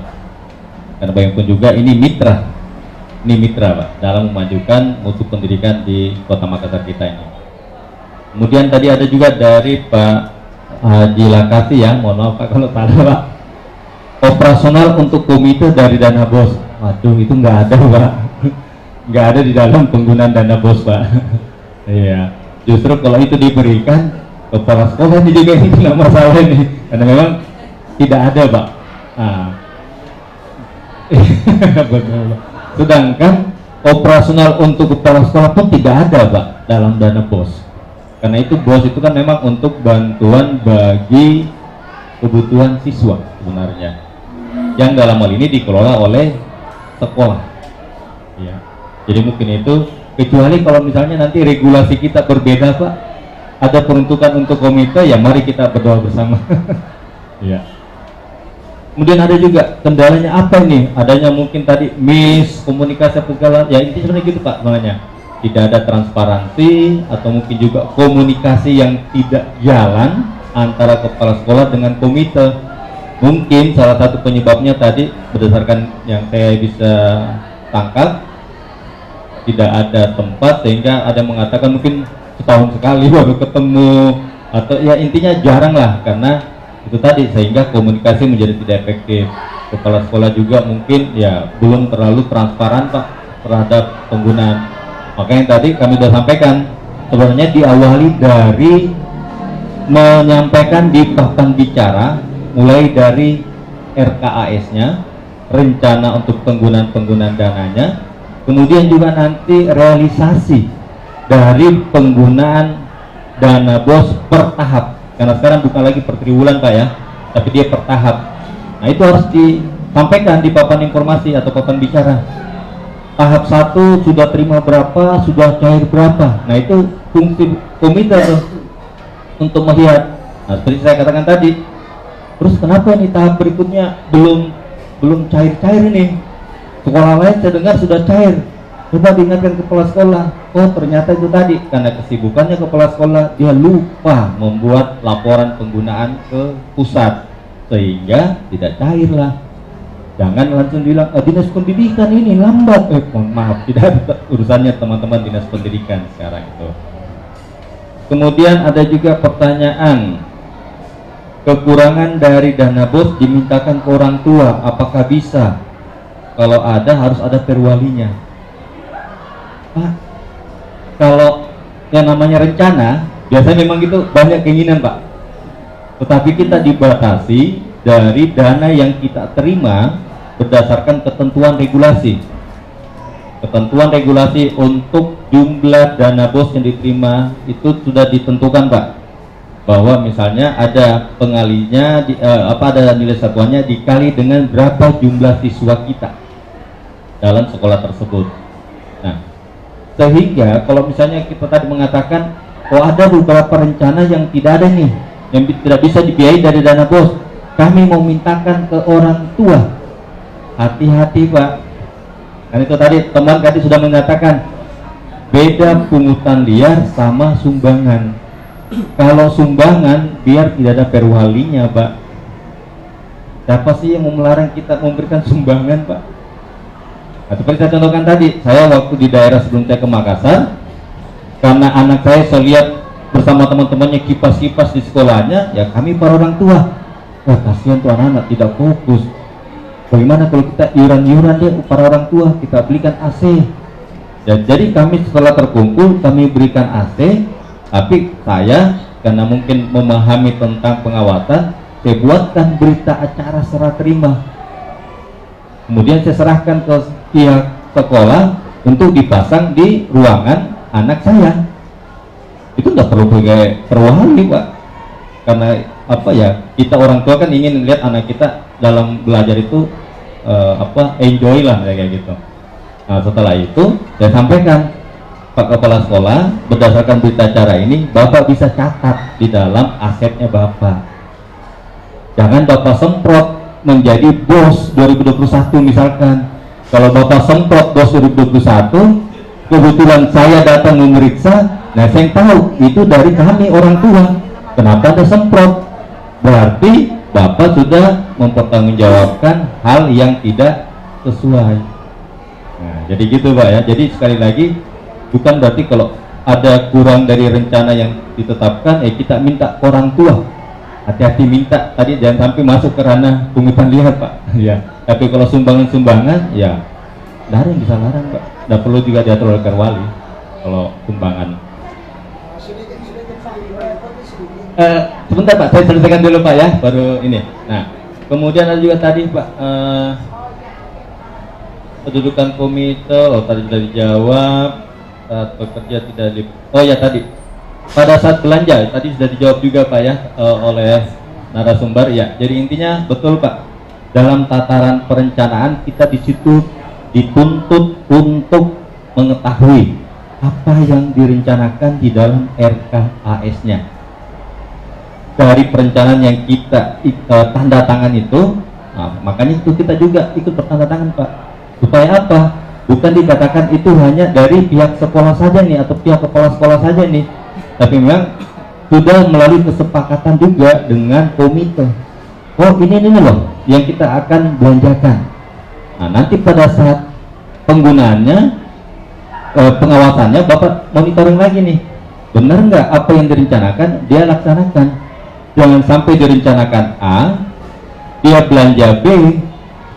Karena bagaimanapun juga ini mitra Pak dalam memajukan mutu pendidikan di Kota Makassar kita ini. Kemudian tadi ada juga dari Pak Haji Lakasi ya, mohon maaf Pak kalau salah Pak, operasional untuk komite dari dana BOS. Waduh, itu nggak ada Pak, nggak ada di dalam penggunaan dana BOS Pak. Iya, justru kalau itu diberikan kepala sekolah ini juga ini nggak masalah ini, karena memang tidak ada Pak. Sedangkan operasional untuk kepala sekolah pun tidak ada Pak dalam dana BOS. Karena itu BOS itu kan memang untuk bantuan bagi kebutuhan siswa sebenarnya, yang dalam hal ini dikelola oleh sekolah. Ya. Jadi mungkin itu, kecuali kalau misalnya nanti regulasi kita berbeda Pak, ada peruntukan untuk komite, ya mari kita berdoa bersama. Ya. Kemudian ada juga kendalanya apa nih? Adanya mungkin tadi komunikasi segala, ya ini sebenarnya gitu Pak, sebenarnya tidak ada transparansi atau mungkin juga komunikasi yang tidak jalan antara kepala sekolah dengan komite. Mungkin salah satu penyebabnya tadi berdasarkan yang saya bisa tangkap, tidak ada tempat sehingga ada mengatakan mungkin setahun sekali baru ketemu, atau ya intinya jarang lah, karena itu tadi sehingga komunikasi menjadi tidak efektif. Kepala sekolah juga mungkin ya belum terlalu transparan Pak terhadap penggunaan. Makanya tadi kami sudah sampaikan, sebenarnya diawali dari menyampaikan di papan bicara, mulai dari RKAS-nya, rencana untuk penggunaan dananya, kemudian juga nanti realisasi dari penggunaan dana BOS per tahap, karena sekarang bukan lagi per triwulan Pak ya, tapi dia per tahap. Nah itu harus disampaikan di papan informasi atau papan bicara. Tahap 1 sudah terima berapa, sudah cair berapa. Nah itu fungsi komite tuh untuk melihat. Nah seperti saya katakan tadi, terus kenapa nih tahap berikutnya belum cair-cair ini? Sekolah lain saya dengar sudah cair. Coba diingatkan kepala sekolah. Oh ternyata itu tadi, karena kesibukannya kepala sekolah, dia lupa membuat laporan penggunaan ke pusat, sehingga tidak cair lah. Jangan langsung bilang dinas pendidikan ini lambat. Mohon maaf, tidak ada urusannya teman-teman dinas pendidikan sekarang itu. Kemudian ada juga pertanyaan, kekurangan dari dana BOS dimintakan ke orang tua, apakah bisa? Kalau ada harus ada perwalinya. Pak, kalau yang namanya rencana biasanya memang gitu banyak keinginan Pak, tetapi kita dibatasi dari dana yang kita terima berdasarkan ketentuan regulasi. Ketentuan regulasi untuk jumlah dana BOS yang diterima itu sudah ditentukan Pak, bahwa misalnya ada pengalinya ada nilai satuannya dikali dengan berapa jumlah siswa kita dalam sekolah tersebut. Nah, sehingga kalau misalnya kita tadi mengatakan ada beberapa rencana yang tidak ada nih, yang tidak bisa dibiayai dari dana BOS, kami mau mintakan ke orang tua. Hati-hati Pak, kan itu tadi teman tadi sudah mengatakan beda pungutan liar sama sumbangan. Kalau sumbangan biar tidak ada perwalinya Pak. Siapa sih yang mau melarang kita memberikan sumbangan Pak? Nah, seperti saya contohkan tadi, saya waktu di daerah sebelum saya ke Makassar, karena anak saya lihat bersama teman-temannya kipas-kipas di sekolahnya, ya kami para orang tua, wah kasihan tuh anak-anak tidak fokus. Bagaimana kalau kita iuran-iuran deh para orang tua, kita belikan AC. Dan jadi kami setelah terkumpul, kami berikan AC, tapi saya karena mungkin memahami tentang pengawasan, saya buatkan berita acara serah terima. Kemudian saya serahkan ke pihak sekolah untuk dipasang di ruangan anak saya. Itu nggak perlu pakai perwali Pak, karena apa ya, kita orang tua kan ingin lihat anak kita dalam belajar itu enjoy lah kayak gitu. Nah setelah itu saya sampaikan, Pak Kepala Sekolah, berdasarkan berita acara ini Bapak bisa catat di dalam asetnya Bapak. Jangan Bapak semprot menjadi BOS 2021 misalkan. Kalau Bapak semprot BOS 2021, kebetulan saya datang memeriksa, nah saya tahu itu dari kami orang tua. Kenapa ada semprot? Berarti Bapak sudah mempertanggungjawabkan hal yang tidak sesuai. Nah, jadi gitu Pak ya. Jadi sekali lagi, bukan berarti kalau ada kurang dari rencana yang ditetapkan, kita minta ke orang tua. Hati-hati minta, tadi jangan sampai masuk ke ranah pungutan liar Pak. Ya. Tapi kalau sumbangan-sumbangan, ya tidak ada yang bisa larang Pak. Tidak perlu juga diatur oleh perwali kalau sumbangan. Sebentar Pak, saya selesaikan dulu Pak ya, baru ini. Nah, kemudian ada juga tadi Pak, kedudukan komite, tadi sudah dijawab. Saat bekerja tidak oh ya tadi, pada saat belanja tadi sudah dijawab juga Pak ya oleh narasumber ya. Jadi intinya betul Pak, dalam tataran perencanaan kita di situ dituntut untuk mengetahui apa yang direncanakan di dalam RKAS-nya. Dari perencanaan yang kita tanda tangan itu, nah, makanya itu kita juga ikut bertanda tangan, Pak. Supaya apa? Bukan dikatakan itu hanya dari pihak sekolah saja nih, atau pihak kepala sekolah saja nih, tapi memang sudah melalui kesepakatan juga dengan komite. Oh, ini loh yang kita akan belanjakan. Nah, nanti pada saat penggunaannya, pengawasannya Bapak monitoring lagi nih, benar nggak apa yang direncanakan dia laksanakan. Jangan sampai direncanakan A, dia belanja B,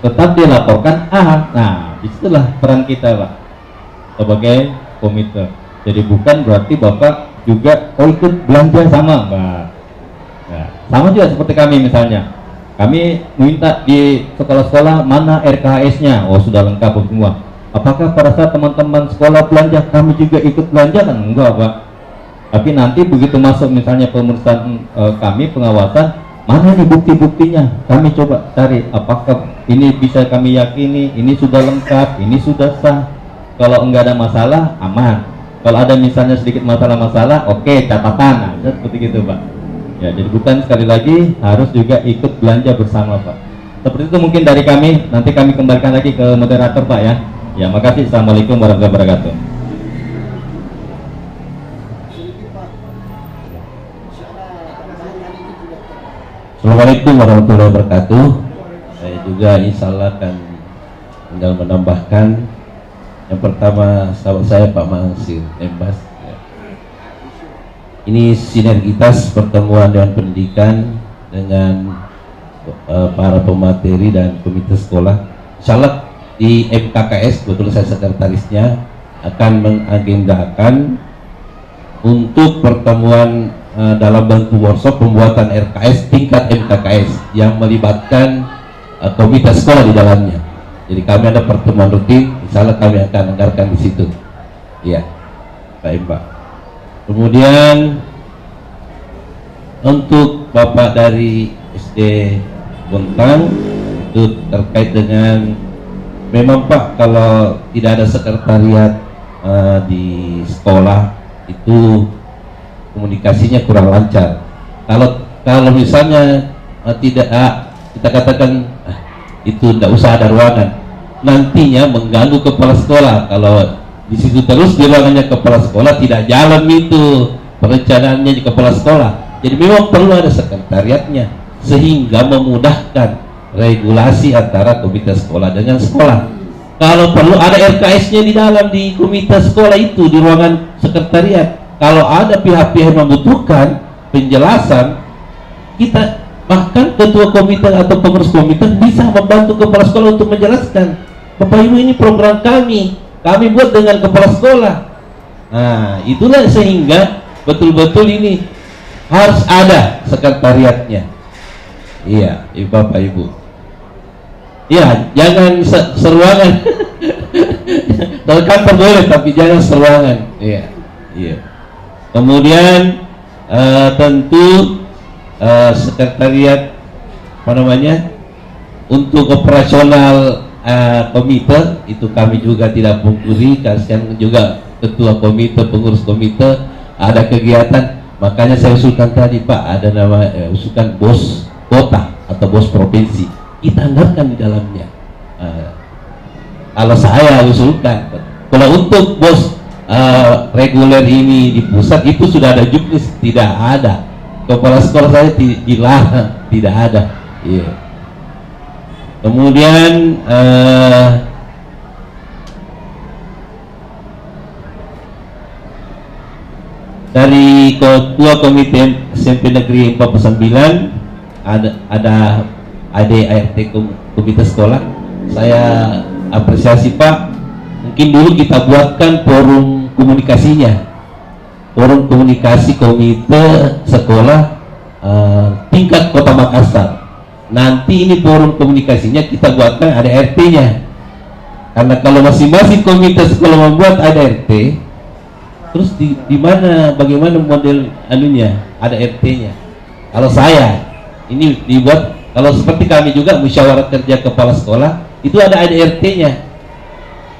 tetap dia laporkan A. Nah, disitulah peran kita, Pak, sebagai komite. Jadi bukan berarti Bapak juga ikut belanja sama, Pak. Nah, sama juga seperti kami misalnya. Kami minta di sekolah-sekolah mana RKAS-nya, oh sudah lengkap semua. Apakah pada saat teman-teman sekolah belanja kami juga ikut belanja? Kan enggak, Pak. Tapi nanti begitu masuk misalnya pemeriksaan kami pengawasan, mana nih bukti-buktinya? Kami coba cari apakah ini bisa kami yakini, ini sudah lengkap, ini sudah sah. Kalau enggak ada masalah, aman. Kalau ada misalnya sedikit masalah-masalah, oke, catatan. Nah, seperti gitu, Pak. Ya, jadi bukan, sekali lagi harus juga ikut belanja bersama, Pak. Seperti itu mungkin dari kami. Nanti kami kembalikan lagi ke moderator, Pak, ya. Ya, makasih. Assalamualaikum warahmatullahi wabarakatuh. Assalamualaikum warahmatullahi wabarakatuh. Saya juga insya Allah akan tinggal menambahkan. Yang pertama, sahabat saya Pak Mansir Embas. Ini sinergitas pertemuan Dewan Pendidikan dengan para pemateri dan komite sekolah. Insya Allah di MKKS, betul saya sekretarisnya, akan mengagendakan untuk pertemuan dalam bentuk workshop pembuatan RKS tingkat MKKS yang melibatkan komite sekolah di dalamnya. Jadi kami ada pertemuan rutin, insya Allah kami akan anggarkan di situ. Iya, baik, Pak. Kemudian untuk Bapak dari SD Bontang, itu terkait dengan, memang Pak, kalau tidak ada sekretariat di sekolah itu komunikasinya kurang lancar. Kalau misalnya tidak kita katakan itu tidak usah ada ruangan, nantinya mengganggu kepala sekolah. Kalau di situ terus di ruangannya kepala sekolah, tidak jalan itu perencanaannya di kepala sekolah. Jadi memang perlu ada sekretariatnya sehingga memudahkan regulasi antara komite sekolah dengan sekolah. Kalau perlu ada RKS-nya di dalam di komite sekolah itu di ruangan sekretariat. Kalau ada pihak-pihak yang membutuhkan penjelasan, kita bahkan ketua komite atau pengurus komite bisa membantu kepala sekolah untuk menjelaskan, Bapak Ibu, ini program kami buat dengan kepala sekolah. Nah, itulah sehingga betul-betul ini harus ada sekretariatnya. Iya, Bapak Ibu. Iya, jangan seruangan. Kantor boleh, tapi jangan seruangan. Iya, iya. Kemudian tentu sekretariat untuk operasional komite itu kami juga tidak pungkiri, kasihan juga ketua komite, pengurus komite ada kegiatan, makanya saya usulkan tadi, Pak, ada nama usulkan bos kota atau bos provinsi, kita anggarkan di dalamnya. Kalau saya usulkan, kalau untuk bos reguler ini di pusat itu sudah ada juknis, tidak ada. Kepala sekolah saya dilarang, tidak ada. Iya. Kemudian dari ketua komite SMP Negeri 49 ada ART komite sekolah. Saya apresiasi, Pak. Mungkin dulu kita buatkan forum komunikasinya, forum komunikasi komite sekolah tingkat Kota Makassar. Nanti ini forum komunikasinya kita buatkan ada RT-nya, karena kalau masing-masing komite sekolah membuat ada RT, terus di mana, bagaimana model anunya, ada RT-nya. Kalau saya ini dibuat, kalau seperti kami juga musyawarah kerja kepala sekolah itu ada RT-nya.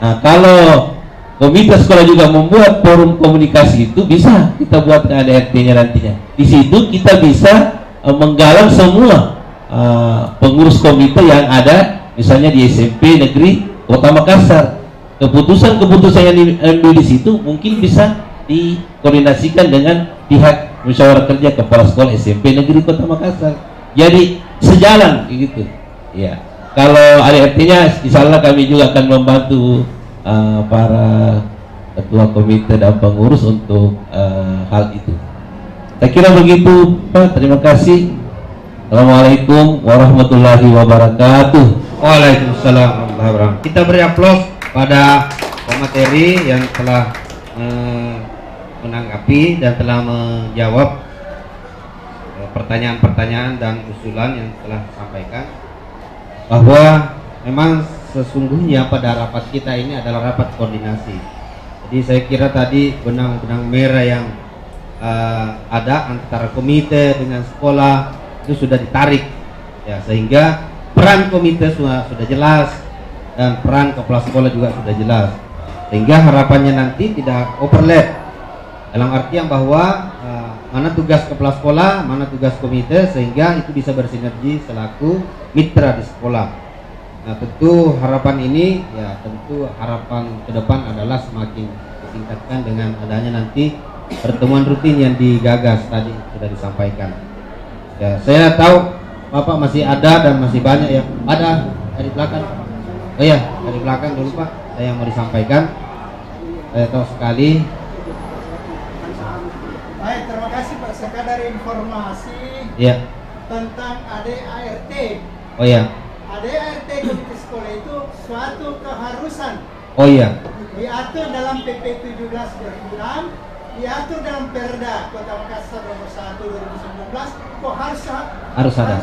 Nah, kalau komite sekolah juga membuat forum komunikasi, itu bisa kita buat ke ADRT-nya nantinya. Di situ kita bisa menggalang semua pengurus komite yang ada, misalnya di SMP Negeri Kota Makassar. Keputusan-keputusan yang diambil di situ mungkin bisa dikoordinasikan dengan pihak musyawarah kerja kepala sekolah SMP Negeri Kota Makassar. Jadi sejalan gitu. Ya. Kalau ADRT-nya, insyaallah kami juga akan membantu para ketua komite dan pengurus untuk hal itu. Saya kira begitu, Pak. Terima kasih. Assalamualaikum warahmatullahi wabarakatuh. Waalaikumsalam warahmatullahi wabarakatuh. Kita beri aplaus pada pemateri yang telah menanggapi dan telah menjawab pertanyaan-pertanyaan dan usulan yang telah disampaikan, bahwa memang sesungguhnya pada rapat kita ini adalah rapat koordinasi. Jadi saya kira tadi benang-benang merah yang ada antara komite dengan sekolah itu sudah ditarik, ya, sehingga peran komite sudah jelas dan peran kepala sekolah juga sudah jelas, sehingga harapannya nanti tidak overlap, dalam artian bahwa mana tugas kepala sekolah, mana tugas komite, sehingga itu bisa bersinergi selaku mitra di sekolah. Nah, tentu harapan ini, ya tentu harapan ke depan adalah semakin ditingkatkan dengan adanya nanti pertemuan rutin yang digagas tadi sudah disampaikan. Ya, saya tahu Bapak masih ada dan masih banyak yang ada dari belakang. Oh iya, dari belakang dulu Pak, saya yang mau disampaikan. Saya tahu sekali. Baik, terima kasih Pak. Sekadar informasi Iya. tentang ADART. Oh iya. ADART komite sekolah itu suatu keharusan. Oh iya. Diatur dalam PP 17 2006, diatur dalam Perda Kota Makassar nomor 1 2019. Kok harus ada.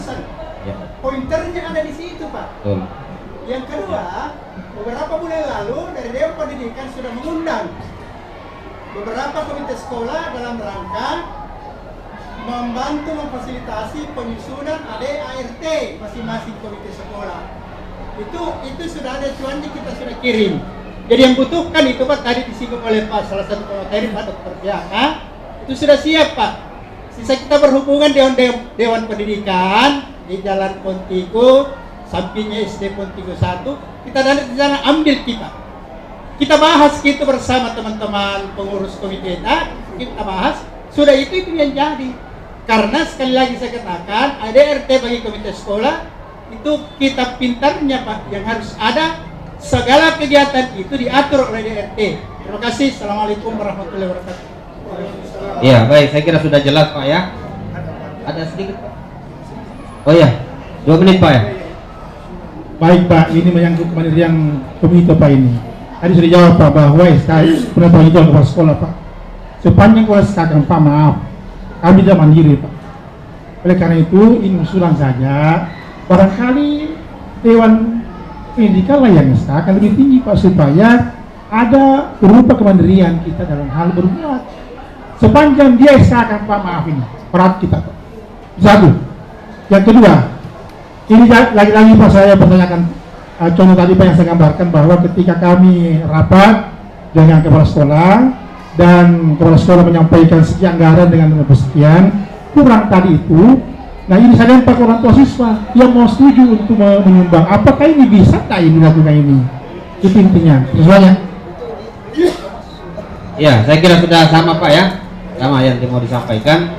Ya. Pointernya ada di situ, Pak. Betul. Yang kedua, beberapa bulan lalu dari Dewan Pendidikan sudah mengundang beberapa komite sekolah dalam rangka membantu memfasilitasi penyusunan ADART masing-masing komite sekolah. Itu sudah ada cuannya, kita sudah kirim. Jadi yang butuhkan itu Pak, tadi disinggung oleh Pak salah satu pemateri Pak Dr. Piaka, itu sudah siap Pak. Sisa kita berhubungan dengan Dewan Pendidikan di Jalan Pontigo, sampingnya SD Pontigo 1, kita di sana ambil kita bahas gitu bersama teman-teman pengurus komite kita bahas, sudah itu yang jadi. Karena sekali lagi saya katakan, ADART bagi komite sekolah itu kitab pintarnya Pak, yang harus ada, segala kegiatan itu diatur oleh ADART. Terima kasih. Assalamualaikum warahmatullahi wabarakatuh. Iya, baik, saya kira sudah jelas Pak ya. Ada sedikit Pak. Oh iya, 2 menit Pak ya. Baik Pak, ini menyangkut kemandirian komite Pak ini. Tadi sudah dijawab Pak bahwa SK berapa itu kepala sekolah Pak. Sepanjang kalau SK Pak, maaf, kami tidak mandiri Pak. Oleh karena itu ini usulan saja, barangkali Dewan Pendidikan lah yang SK akan lebih tinggi Pak, supaya ada berupa kemandirian kita dalam hal berbuat. Sepanjang dia SK Pak, maaf ini peran kita Pak. Satu. Yang kedua, ini lagi-lagi Pak saya pertanyakan contoh tadi Pak yang saya gambarkan, bahwa ketika kami rapat dengan kepala sekolah dan kepala sekolah menyampaikan sekian anggaran dengan sekian, kurang tadi itu. Nah ini saya lempar ke orang tua siswa yang mau setuju untuk menyumbang. Apakah ini bisa tak ini lakukan ini? Itu intinya. Sesuanya. Ya, saya kira sudah sama Pak ya, sama yang mau disampaikan.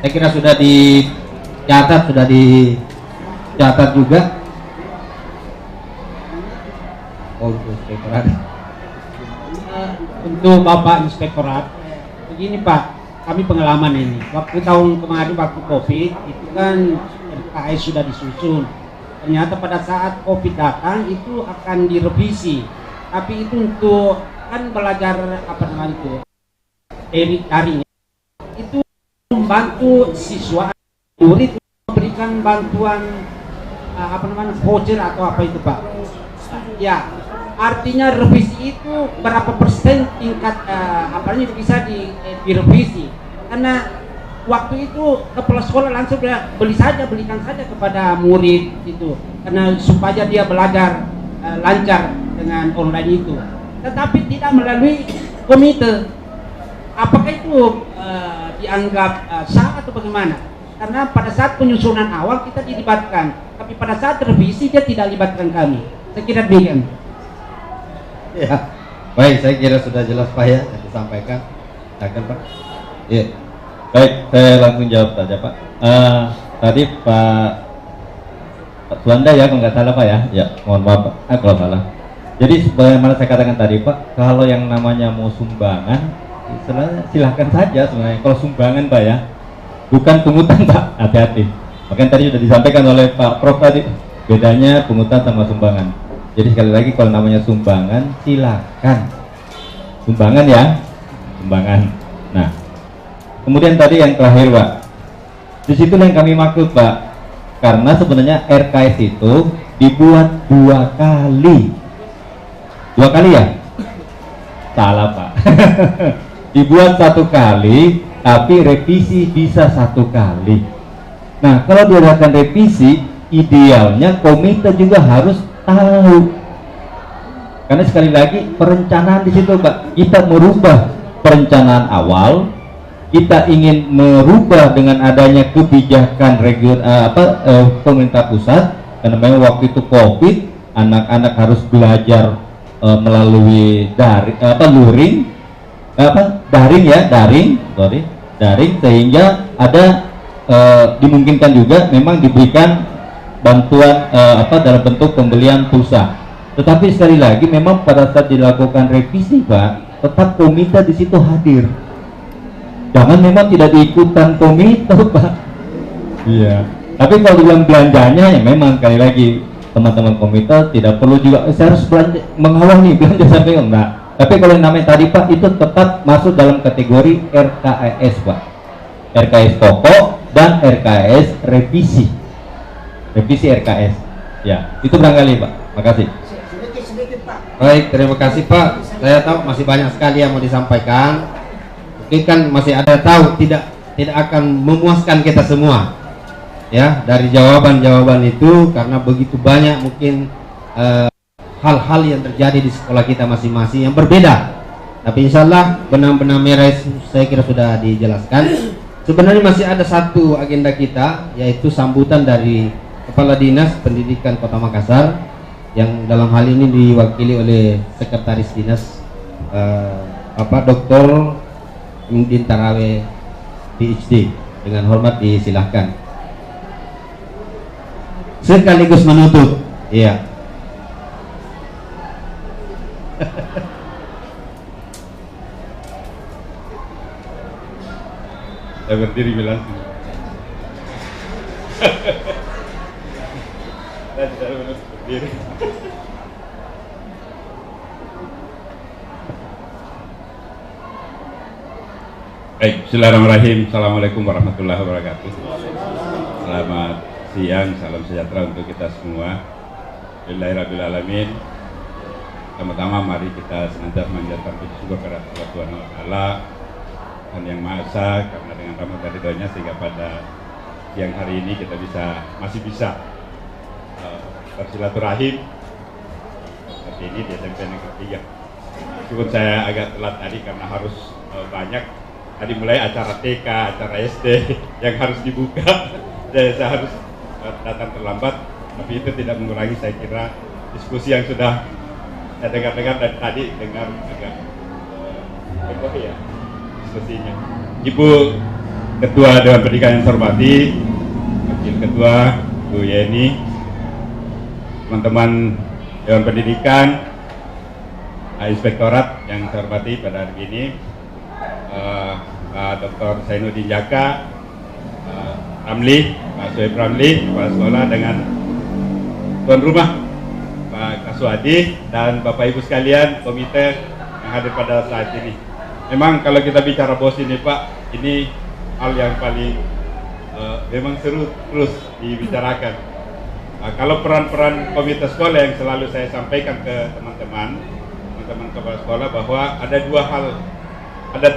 Saya kira sudah dicatat juga. Oh, Inspektorat. Untuk Bapak Inspektorat, begini Pak, kami pengalaman ini. Waktu tahun kemarin waktu COVID itu kan RKS sudah disusun. Ternyata pada saat COVID datang itu akan direvisi. Tapi itu untuk kan belajar apa namanya itu daring itu membantu siswa murid memberikan bantuan apa namanya voucher atau apa itu Pak. Ya, artinya revisi itu berapa persen tingkat apanya bisa direvisi, karena waktu itu kepala sekolah langsung belikan saja kepada murid itu, karena supaya dia belajar lancar. dengan online itu, tetapi tidak melalui komite. Apakah itu dianggap sah atau bagaimana? Karena pada saat penyusunan awal kita dilibatkan, tapi pada saat revisi dia tidak libatkan kami. Saya kira demikian. Ya, baik, saya kira sudah jelas Pak ya yang disampaikan. Silakan Pak. Iya. Baik, saya langsung jawab saja Pak. Tadi Pak Suanda ya, kalau nggak salah Pak ya. Ya, mohon maaf Pak, kalau salah. Jadi sebagaimana saya katakan tadi Pak, kalau yang namanya mau sumbangan, silahkan saja sebenarnya. Kalau sumbangan Pak ya, bukan pungutan Pak, hati-hati. Makanya tadi sudah disampaikan oleh Pak Prof tadi, bedanya pungutan sama sumbangan. Jadi sekali lagi kalau namanya sumbangan, silahkan. Sumbangan ya, sumbangan. Nah, kemudian tadi yang terakhir Pak, di situ yang kami maksud Pak, karena sebenarnya RKS itu dibuat 2 kali. 2 kali ya? Salah Pak. Dibuat 1 kali, tapi revisi bisa 1 kali. Nah, kalau diadakan revisi, idealnya komite juga harus tahu. Karena sekali lagi perencanaan di situ Pak, kita merubah perencanaan awal, kita ingin merubah dengan adanya kebijakan pemerintah pusat, karena memang waktu itu COVID, anak-anak harus belajar melalui daring, sehingga ada dimungkinkan juga memang diberikan bantuan dalam bentuk pembelian pulsa. Tetapi sekali lagi memang pada saat dilakukan revisi Pak, tetap komite di situ hadir. Jangan memang tidak diikutan komite Pak. Iya. Tapi kalau dibilang belanjanya ya memang sekali lagi teman-teman komite tidak perlu juga saya harus belanja, mengawal nih belanja sampai enggak. Tapi kalau yang namanya tadi Pak itu tetap masuk dalam kategori RKS Pak. RKS pokok dan RKS revisi. Revisi RKS. Ya, itu barangkali Pak. Makasih. Sedikit Pak. Baik, terima kasih Pak. Saya tahu masih banyak sekali yang mau disampaikan. Mungkin kan masih ada tahu tidak akan memuaskan kita semua. Ya, dari jawaban-jawaban itu karena begitu banyak mungkin hal-hal yang terjadi di sekolah kita masing-masing yang berbeda. Tapi insya Allah benang-benang merah saya kira sudah dijelaskan. Sebenarnya masih ada satu agenda kita, yaitu sambutan dari Kepala Dinas Pendidikan Kota Makassar yang dalam hal ini diwakili oleh Sekretaris Dinas Dr. Indin Tarawe PhD. Dengan hormat disilahkan. Sekaligus menutup. Iya. Saya berdiri bilang. Saya tidak berdiri. Baik, bismillahirrahmanirrahim. Assalamualaikum warahmatullahi wabarakatuh. Selamat siang, salam sejahtera untuk kita semua. Bismillahirrahmanirrahim. Pertama-tama mari kita senantiasa menjadikan puji syukur kepada Allah Subhanahu wa taala dan Yang Maha Esa, karena dengan rahmat dan ridhonya sehingga pada siang hari ini kita masih bisa bersilaturahim seperti ini di SMP Negeri 3. Meskipun saya agak telat tadi karena harus banyak tadi mulai acara TK, acara SD yang harus dibuka. Saya harus datang terlambat, tapi itu tidak mengurangi saya kira diskusi yang sudah saya dengar-dengar dan tadi dengar agak heboh ya diskusinya. Ibu Ketua Dewan Pendidikan yang saya hormati, Wakil Ketua Bu Yeni, teman-teman Dewan Pendidikan, Inspektorat yang saya hormati pada hari ini, Pak Dr. Zainuddin Jaka, Ramli, Pak Soeb Ramli, Kepala Sekolah, dengan tuan rumah Pak Kaswadi dan Bapak Ibu sekalian komite yang hadir pada saat ini. Memang kalau kita bicara BOS ini Pak, ini hal yang paling memang seru terus dibicarakan. Kalau peran-peran komite sekolah yang selalu saya sampaikan ke teman-teman kepala sekolah bahwa ada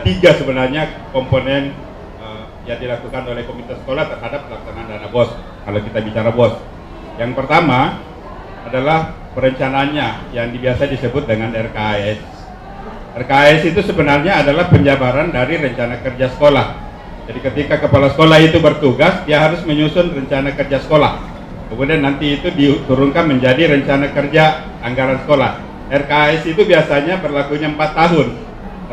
3 sebenarnya komponen yang dilakukan oleh komite sekolah terhadap pelaksanaan dana BOS. Kalau kita bicara BOS, yang pertama adalah perencanaannya yang biasa disebut dengan RKAS. RKAS itu sebenarnya adalah penjabaran dari rencana kerja sekolah. Jadi ketika kepala sekolah itu bertugas, dia harus menyusun rencana kerja sekolah. Kemudian nanti itu diturunkan menjadi rencana kerja anggaran sekolah. RKAS itu biasanya berlakunya 4 tahun,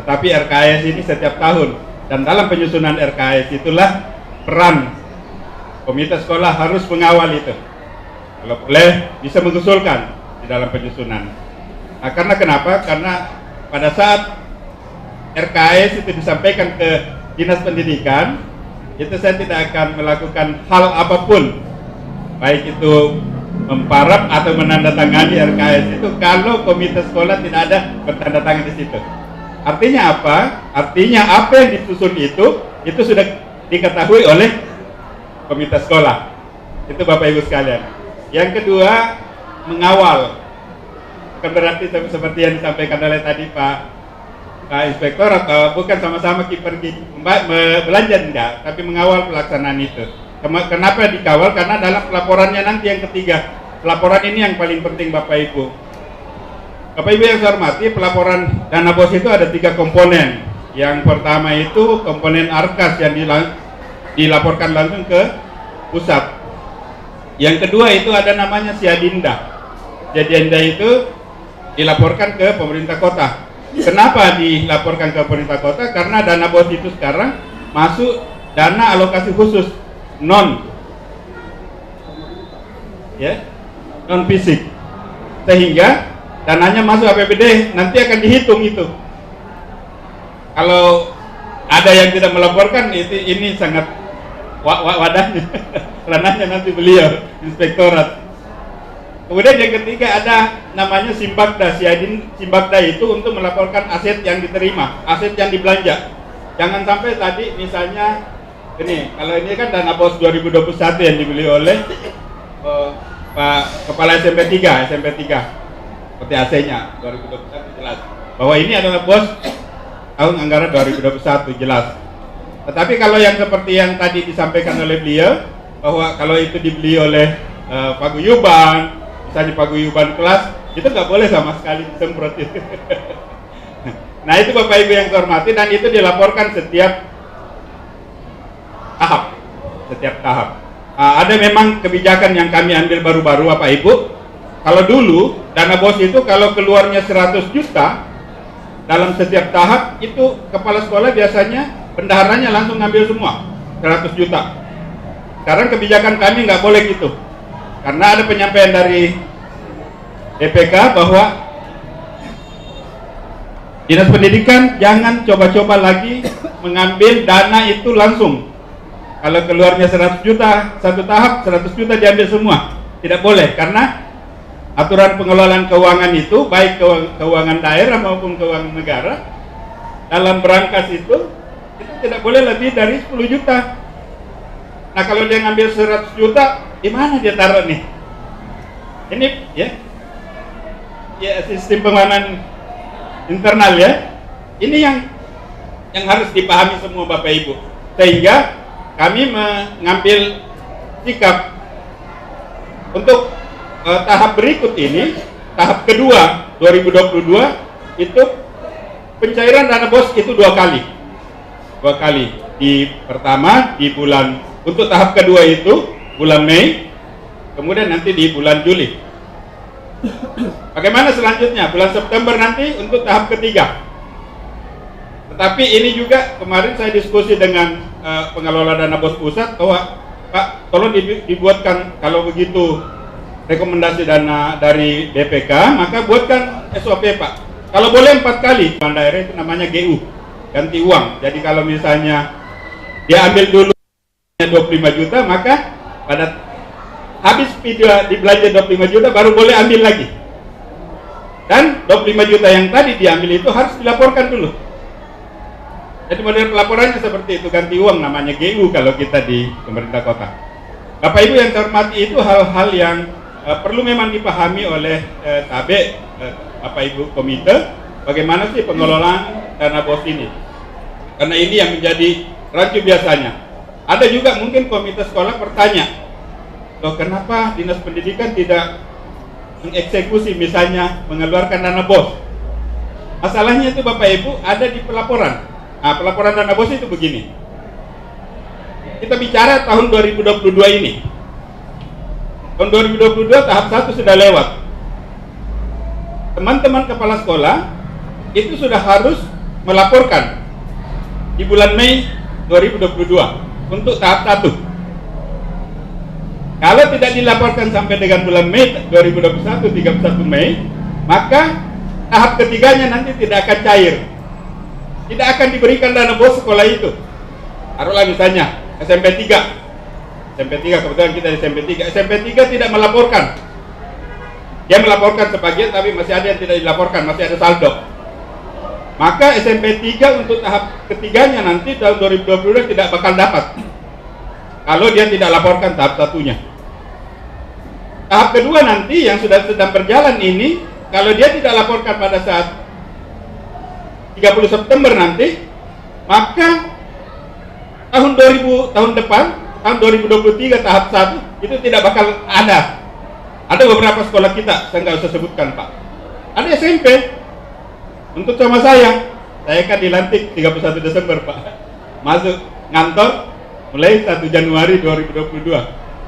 tetapi RKAS ini setiap tahun. Dan dalam penyusunan RKAS itulah peran komite sekolah harus mengawal itu. Kalau boleh bisa mengusulkan di dalam penyusunan. Nah, karena kenapa? Karena pada saat RKAS itu disampaikan ke Dinas Pendidikan, itu saya tidak akan melakukan hal apapun, baik itu memparaf atau menandatangani RKAS itu kalau komite sekolah tidak ada bertandatangan di situ. Artinya apa? Artinya apa yang disusun itu sudah diketahui oleh komite sekolah. Itu Bapak Ibu sekalian. Yang kedua, mengawal. Bukan berarti seperti yang disampaikan oleh tadi Pak Inspektor, atau bukan sama-sama pergi belanja, enggak, tapi mengawal pelaksanaan itu. Kenapa dikawal? Karena dalam pelaporannya nanti yang ketiga, pelaporan ini yang paling penting Bapak Ibu. Bapak Ibu yang saya hormati, pelaporan dana BOS itu ada 3 komponen. Yang pertama itu komponen ARKAS yang dilaporkan langsung ke pusat. Yang kedua itu ada namanya Siadinda. Siadinda itu dilaporkan ke pemerintah kota. Kenapa dilaporkan ke pemerintah kota? Karena dana BOS itu sekarang masuk dana alokasi khusus non fisik, sehingga dananya masuk APBD, nanti akan dihitung itu. Kalau ada yang tidak melaporkan, ini sangat wadahnya, ranahnya nanti beliau inspektorat. Kemudian yang ketiga ada namanya Simbakda. Simbakda itu untuk melaporkan aset yang diterima, aset yang dibelanja. Jangan sampai tadi misalnya ini, kalau ini kan dana BOS 2021 yang dibeli oleh Pak Kepala SMP 3 PTAC-nya 2021 jelas bahwa ini adalah BOS tahun anggaran 2021 jelas. Tetapi kalau yang seperti yang tadi disampaikan oleh beliau bahwa kalau itu dibeli oleh paguyuban, misalnya paguyuban kelas, itu nggak boleh sama sekali disemprot itu. Nah itu Bapak Ibu yang saya hormati, dan itu dilaporkan setiap tahap. Ada memang kebijakan yang kami ambil baru-baru Bapak Ibu. Kalau dulu dana BOS itu kalau keluarnya 100 juta dalam setiap tahap, itu kepala sekolah biasanya bendaharanya langsung ngambil semua 100 juta. Sekarang kebijakan kami nggak boleh gitu, karena ada penyampaian dari DPK bahwa Dinas Pendidikan jangan coba-coba lagi mengambil dana itu langsung. Kalau keluarnya 100 juta satu tahap, 100 juta diambil semua. Tidak boleh, karena aturan pengelolaan keuangan itu, baik keuangan daerah maupun keuangan negara, dalam berangkas itu tidak boleh lebih dari 10 juta. Nah kalau dia ngambil 100 juta, di mana dia taruh nih? Ini ya sistem pengelolaan internal ya. Ini yang harus dipahami semua Bapak Ibu. Sehingga kami mengambil sikap untuk tahap berikut ini, tahap kedua 2022 itu pencairan dana BOS itu 2 kali. Di pertama di bulan, untuk tahap kedua itu bulan Mei, kemudian nanti di bulan Juli. Bagaimana selanjutnya? Bulan September nanti untuk tahap ketiga. Tetapi ini juga kemarin saya diskusi dengan pengelola dana BOS pusat bahwa Pak, tolong dibuatkan, kalau begitu rekomendasi dana dari BPK, maka buatkan SOP Pak. Kalau boleh 4 kali, uang daerah itu namanya GU, ganti uang. Jadi kalau misalnya dia ambil dulu 25 juta, maka pada habis video dibelanja 25 juta baru boleh ambil lagi. Dan 25 juta yang tadi diambil itu harus dilaporkan dulu. Jadi model pelaporannya seperti itu, ganti uang namanya GU kalau kita di pemerintah kota. Bapak Ibu yang saya hormati, itu hal-hal yang perlu memang dipahami oleh Bapak Ibu komite, bagaimana sih pengelolaan dana BOS ini. Karena ini yang menjadi rancu biasanya. Ada juga mungkin komite sekolah bertanya, loh kenapa Dinas Pendidikan tidak mengeksekusi, misalnya mengeluarkan dana BOS. Masalahnya itu Bapak Ibu ada di pelaporan. Nah, pelaporan dana BOS itu begini. Kita bicara tahun 2022 ini. Tahun 2022 tahap 1 sudah lewat. Teman-teman kepala sekolah itu sudah harus melaporkan di bulan Mei 2022 untuk tahap 1. Kalau tidak dilaporkan sampai dengan bulan Mei 2021, 31 Mei, maka tahap ketiganya nanti tidak akan cair. Tidak akan diberikan dana BOS sekolah itu. Taruhlah misalnya SMP 3. SMP 3, kebetulan kita di SMP 3. SMP 3 tidak melaporkan. Dia melaporkan sebagian, tapi masih ada yang tidak dilaporkan, masih ada saldo. Maka SMP 3 untuk tahap ketiganya nanti tahun 2022 tidak bakal dapat kalau dia tidak laporkan tahap satunya. Tahap kedua nanti yang sudah sedang berjalan ini, kalau dia tidak laporkan pada saat 30 September nanti, maka tahun depan, tahun 2023 tahap 1 itu tidak bakal ada. Ada beberapa sekolah kita, saya nggak usah sebutkan Pak. Ada SMP, untuk sama saya kan dilantik 31 Desember Pak. Masuk ngantor mulai 1 Januari 2022.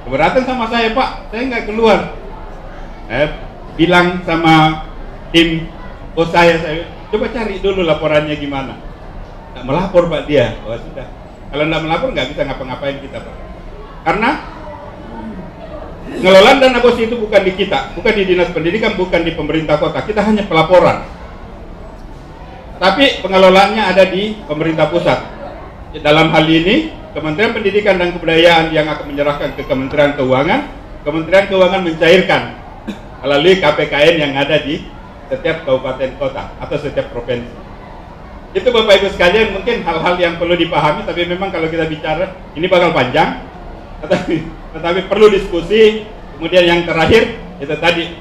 Keberatan sama saya Pak, saya nggak keluar. Bilang sama tim bos saya coba cari dulu laporannya gimana. Nggak melapor Pak dia. Oh sudah. Kalau nggak melapor nggak bisa ngapa-ngapain kita Pak. Karena pengelolaan dana BOS itu bukan di kita, bukan di Dinas Pendidikan, bukan di pemerintah kota. Kita hanya pelaporan. Tapi pengelolaannya ada di pemerintah pusat. Dalam hal ini, Kementerian Pendidikan dan Kebudayaan yang akan menyerahkan ke Kementerian Keuangan. Kementerian Keuangan mencairkan melalui KPKN yang ada di setiap kabupaten kota atau setiap provinsi. Itu Bapak Ibu sekalian mungkin hal-hal yang perlu dipahami, tapi memang kalau kita bicara ini bakal panjang, tetapi perlu diskusi. Kemudian yang terakhir itu tadi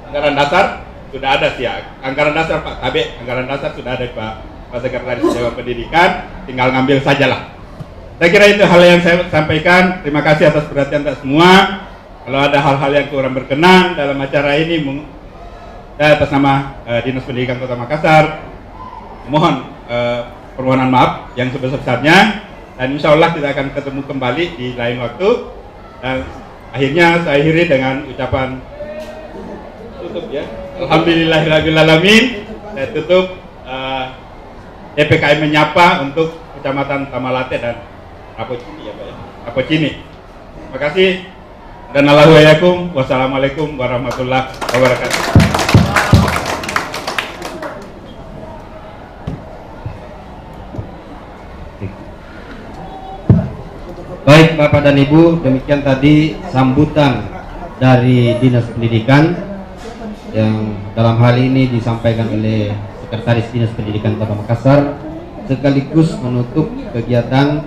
anggaran dasar sudah ada sih ya. Anggaran dasar Pak Tabe, anggaran dasar sudah ada Pak Sekretaris Dewan Pendidikan, tinggal ngambil sajalah. Saya kira itu hal yang saya sampaikan. Terima kasih atas perhatian semua. Kalau ada hal-hal yang kurang berkenan dalam acara ini, saya atas nama Dinas Pendidikan Kota Makassar mohon permohonan maaf yang sebesar-besarnya, dan insya Allah kita akan ketemu kembali di lain waktu. Dan akhirnya saya akhiri dengan ucapan tutup ya. Alhamdulillahirrahmanirrahim. Saya tutup EPKM menyapa untuk Kecamatan Tamalate dan Rapocini ya Pak ya. Rapocini. Terima kasih. Dan wassalamualaikum warahmatullahi wabarakatuh. Baik Bapak dan Ibu, demikian tadi sambutan dari Dinas Pendidikan yang dalam hal ini disampaikan oleh Sekretaris Dinas Pendidikan Kota Makassar sekaligus menutup kegiatan